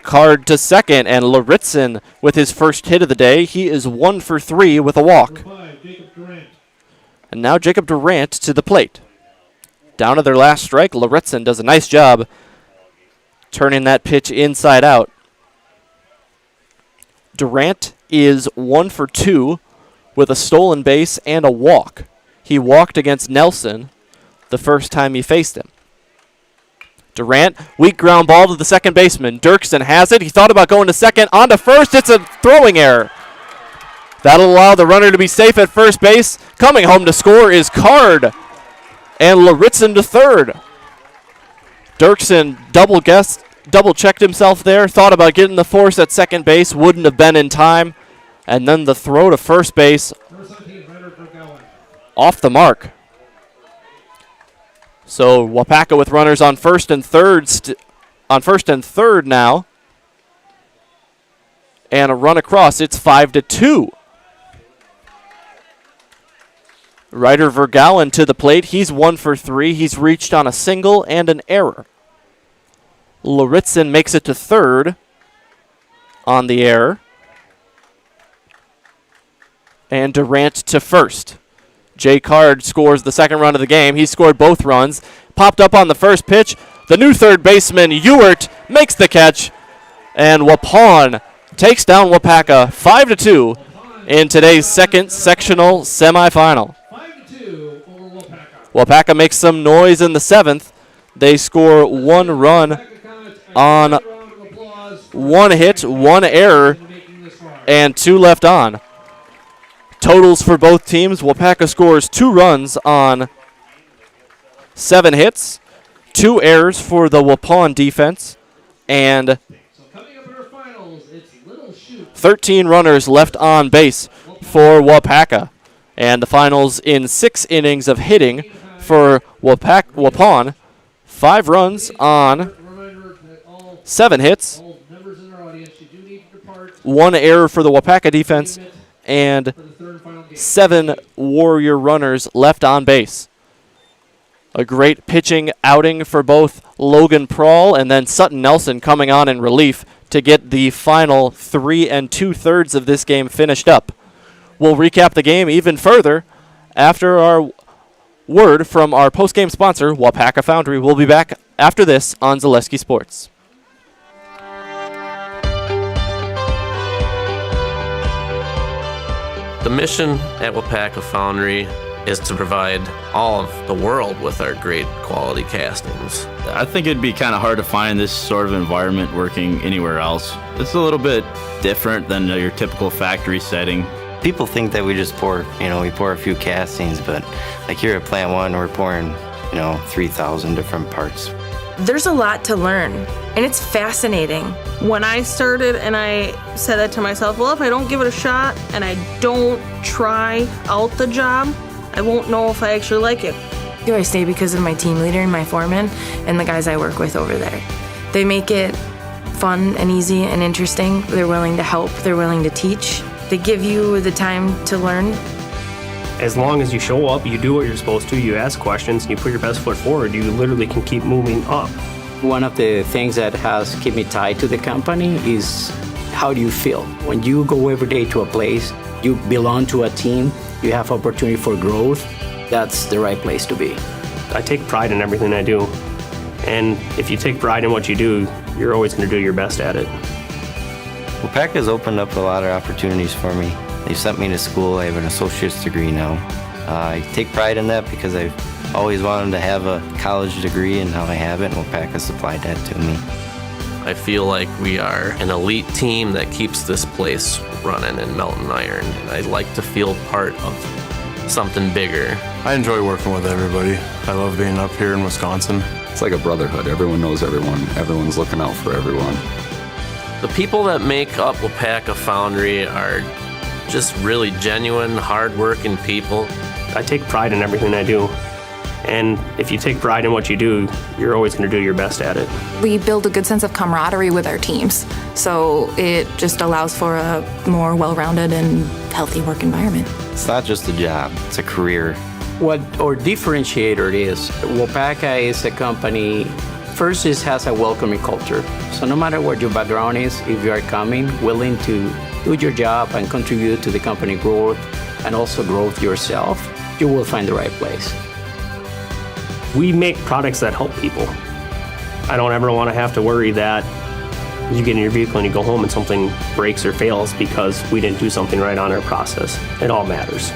Speaker 2: Card to second, and Luritzen with his first hit of the day. He is 1 for 3 with a walk. And now Jacob Durant to the plate. Down to their last strike. Luritzen does a nice job turning that pitch inside out. Durant is 1 for 2 with a stolen base and a walk. He walked against Nelson the first time he faced him. Durant, weak ground ball to the second baseman. Dirksen has it. He thought about going to second. On to first. It's a throwing error. That'll allow the runner to be safe at first base. Coming home to score is Card. And Luritzen to third. Dirksen double-checked himself there. Thought about getting the force at second base. Wouldn't have been in time. And then the throw to first base off the mark. So Waupaca with runners on first and third now. And a run across. It's 5-2. Ryder Vergalen to the plate. He's 1 for 3. He's reached on a single and an error. Luritzen makes it to third on the error. And Durant to first. Jay Card scores the second run of the game. He scored both runs. Popped up on the first pitch. The new third baseman, Ewert, makes the catch. And Waupun takes down Waupaca 5-2 in today's second sectional semifinal. Waupaca makes some noise in the 7th. They score 1 run on 1 hit, 1 error, and 2 left on. Totals for both teams, Waupaca scores 2 runs on 7 hits, 2 errors for the Waupun defense, and 13 runners left on base for Waupaca. And the finals in 6 innings of hitting for Waupun. 5 runs on 7 hits, 1 error for the Waupaca defense, and 7 Warrior runners left on base. A great pitching outing for both Logan Prawl and then Sutton Nelson coming on in relief to get the final 3 2/3 of this game finished up. We'll recap the game even further after our word from our post-game sponsor, Waupaca Foundry. We'll be back after this on Zaleski Sports.
Speaker 4: The mission at Waupaca Foundry is to provide all of the world with our great quality castings.
Speaker 5: I think it'd be kind of hard to find this sort of environment working anywhere else. It's a little bit different than your typical factory setting.
Speaker 23: People think that we just pour a few castings, but like here at Plant 1, we're pouring, 3,000 different parts.
Speaker 24: There's a lot to learn, and it's fascinating. When I started and I said that to myself, well, if I don't give it a shot and I don't try out the job, I won't know if I actually like it.
Speaker 25: I stay because of my team leader and my foreman and the guys I work with over there. They make it fun and easy and interesting. They're willing to help, they're willing to teach. They give you the time to learn.
Speaker 26: As long as you show up, you do what you're supposed to, you ask questions, and you put your best foot forward, you literally can keep moving up.
Speaker 27: One of the things that has kept me tied to the company is how do you feel? When you go every day to a place, you belong to a team, you have opportunity for growth, that's the right place to be.
Speaker 26: I take pride in everything I do, and if you take pride in what you do, you're always going to do your best at it.
Speaker 23: Waupaca has opened up a lot of opportunities for me. They sent me to school. I have an associate's degree now. I take pride in that because I've always wanted to have a college degree, and now I have it, and Waupaca supplied that to me.
Speaker 4: I feel like we are an elite team that keeps this place running in Melton Iron, and I like to feel part of something bigger.
Speaker 28: I enjoy working with everybody. I love being up here in Wisconsin.
Speaker 29: It's like a brotherhood. Everyone knows everyone. Everyone's looking out for everyone.
Speaker 4: The people that make up Waupaca Foundry are just really genuine, hard-working people.
Speaker 26: I take pride in everything I do. And if you take pride in what you do, you're always going to do your best at it.
Speaker 30: We build a good sense of camaraderie with our teams, so it just allows for a more well-rounded and healthy work environment.
Speaker 23: It's not just a job, it's a career.
Speaker 27: What our differentiator is, Waupaca is a company, first it has a welcoming culture. So no matter what your background is, if you are coming, willing to do your job and contribute to the company growth and also growth yourself, you will find the right place.
Speaker 26: We make products that help people. I don't ever want to have to worry that you get in your vehicle and you go home and something breaks or fails because we didn't do something right on our process. It all matters.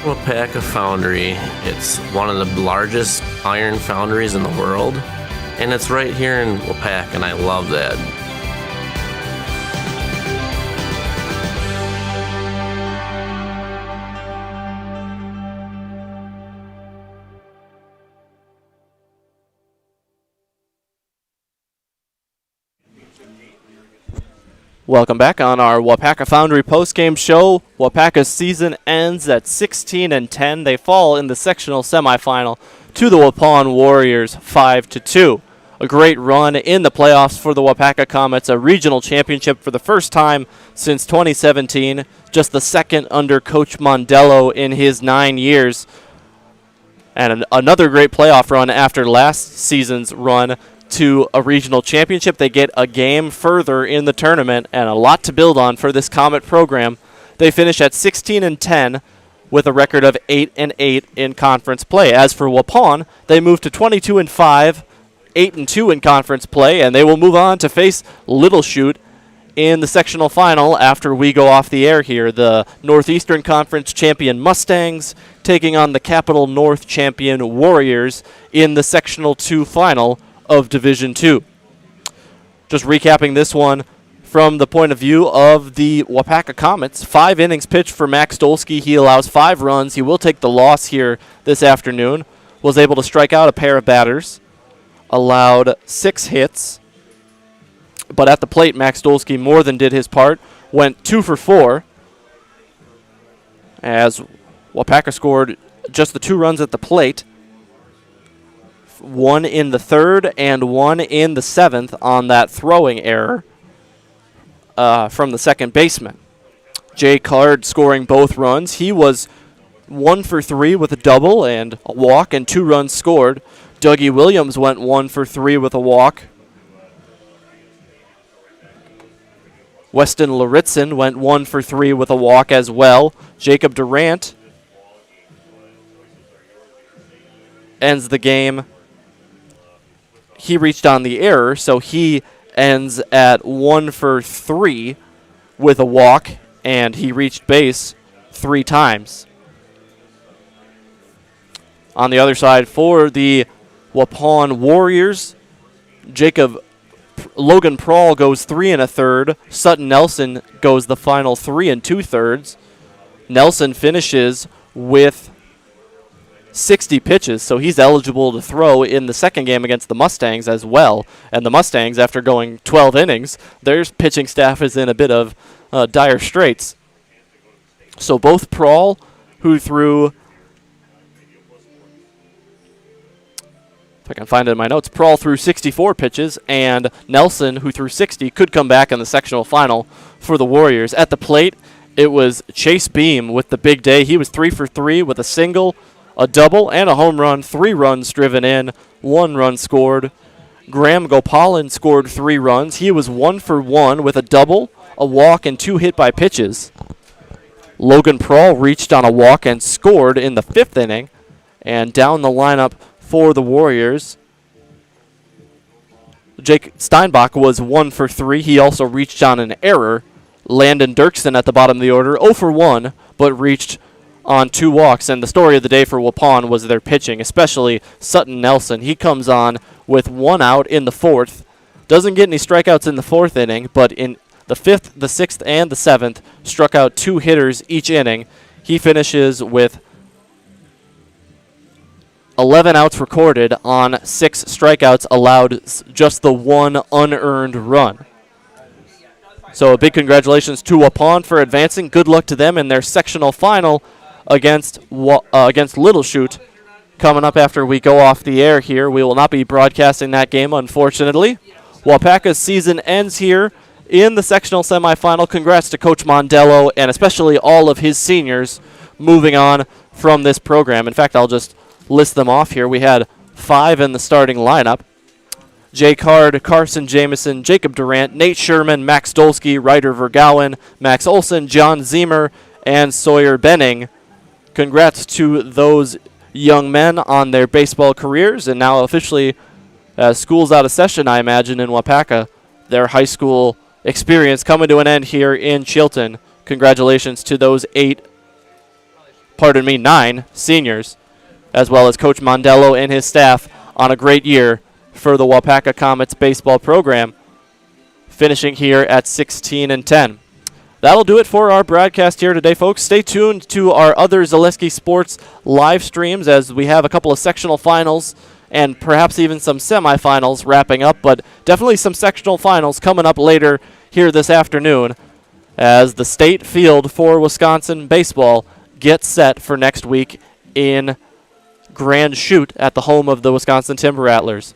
Speaker 4: Waupaca Foundry, it's one of the largest iron foundries in the world, and it's right here in Waupaca, and I love that.
Speaker 2: Welcome back on our Waupaca Foundry postgame show. Waupaca's season ends at 16-10. They fall in the sectional semifinal to the Waupun Warriors 5-2. A great run in the playoffs for the Waupaca Comets, a regional championship for the first time since 2017, just the second under Coach Mondello in his 9 years. And another great playoff run after last season's run to a regional championship. They get a game further in the tournament and a lot to build on for this Comet program. They finish at 16-10 with a record of 8-8 in conference play. As for Waupun, they move to 22-5, 8-2 in conference play, and they will move on to face Little Chute in the sectional final after we go off the air here. The Northeastern Conference champion Mustangs taking on the Capital North champion Warriors in the sectional 2 final of Division 2. Just recapping this one from the point of view of the Waupaca Comets. 5 innings pitched for Max Dolsky. He allows 5 runs. He will take the loss here this afternoon. was able to strike out a pair of batters, allowed 6 hits, but at the plate, Max Dolsky more than did his part, went 2 for 4, as Waupaca scored just the 2 runs at the plate, 1 in the 3rd and 1 in the 7th on that throwing error from the second baseman. Jay Card scoring both runs. He was 1 for 3 with a double and a walk and 2 runs scored. Dougie Williams went 1 for 3 with a walk. Weston Laritzen went 1 for 3 with a walk as well. Jacob Durant ends the game. He reached on the error, so he ends at 1 for 3 with a walk, and he reached base 3 times. On the other side, for the Waupun Warriors, Logan Prawl goes 3 1/3. Sutton Nelson goes the final 3 2/3. Nelson finishes with 60 pitches, so he's eligible to throw in the second game against the Mustangs as well. And the Mustangs, after going 12 innings, their pitching staff is in a bit of dire straits. So both Prawl, who threw, if I can find it in my notes, Prawl threw 64 pitches, and Nelson, who threw 60, could come back in the sectional final for the Warriors. At the plate, it was Chase Beam with the big day. He was 3 for 3 with a single, a double, and a home run. 3 runs driven in, 1 run scored. Graham Gopalan scored 3 runs. He was 1 for 1 with a double, a walk, and 2 hit by pitches. Logan Prawl reached on a walk and scored in the 5th inning. And down the lineup for the Warriors, Jake Steinbach was 1 for 3. He also reached on an error. Landon Dirksen at the bottom of the order, 0 for 1, but reached on 2 walks. And the story of the day for Waupun was their pitching, especially Sutton Nelson. He comes on with 1 out in the 4th. Doesn't get any strikeouts in the 4th inning, but in the 5th, the 6th, and the 7th, struck out 2 hitters each inning. He finishes with 11 outs recorded on 6 strikeouts, allowed just the 1 unearned run. So a big congratulations to Waupun for advancing. Good luck to them in their sectional final against Little Chute. Coming up after we go off the air here, we will not be broadcasting that game, unfortunately. Waupaca's season ends here in the sectional semifinal. Congrats to Coach Mondello and especially all of his seniors moving on from this program. In fact, I'll just list them off here. We had 5 in the starting lineup. Jay Card, Carson Jameson, Jacob Durant, Nate Sherman, Max Dolsky, Ryder Vergowen, Max Olson, John Zemer, and Sawyer Benning. Congrats to those young men on their baseball careers, and now officially, school's out of session, I imagine, in Waupaca. Their high school experience coming to an end here in Chilton. Congratulations to those 9 seniors, as well as Coach Mondello and his staff on a great year for the Waupaca Comets baseball program, finishing here at 16-10. That'll do it for our broadcast here today, folks. Stay tuned to our other Zaleski Sports live streams as we have a couple of sectional finals and perhaps even some semifinals wrapping up, but definitely some sectional finals coming up later here this afternoon as the state field for Wisconsin baseball gets set for next week in Grand Chute at the home of the Wisconsin Timber Rattlers.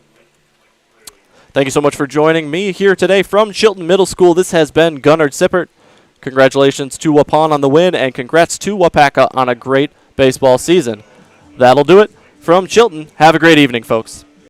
Speaker 2: Thank you so much for joining me here today from Chilton Middle School. This has been Gunnard Sippert. Congratulations to Waupun on the win, and congrats to Waupaca on a great baseball season. That'll do it from Chilton. Have a great evening, folks.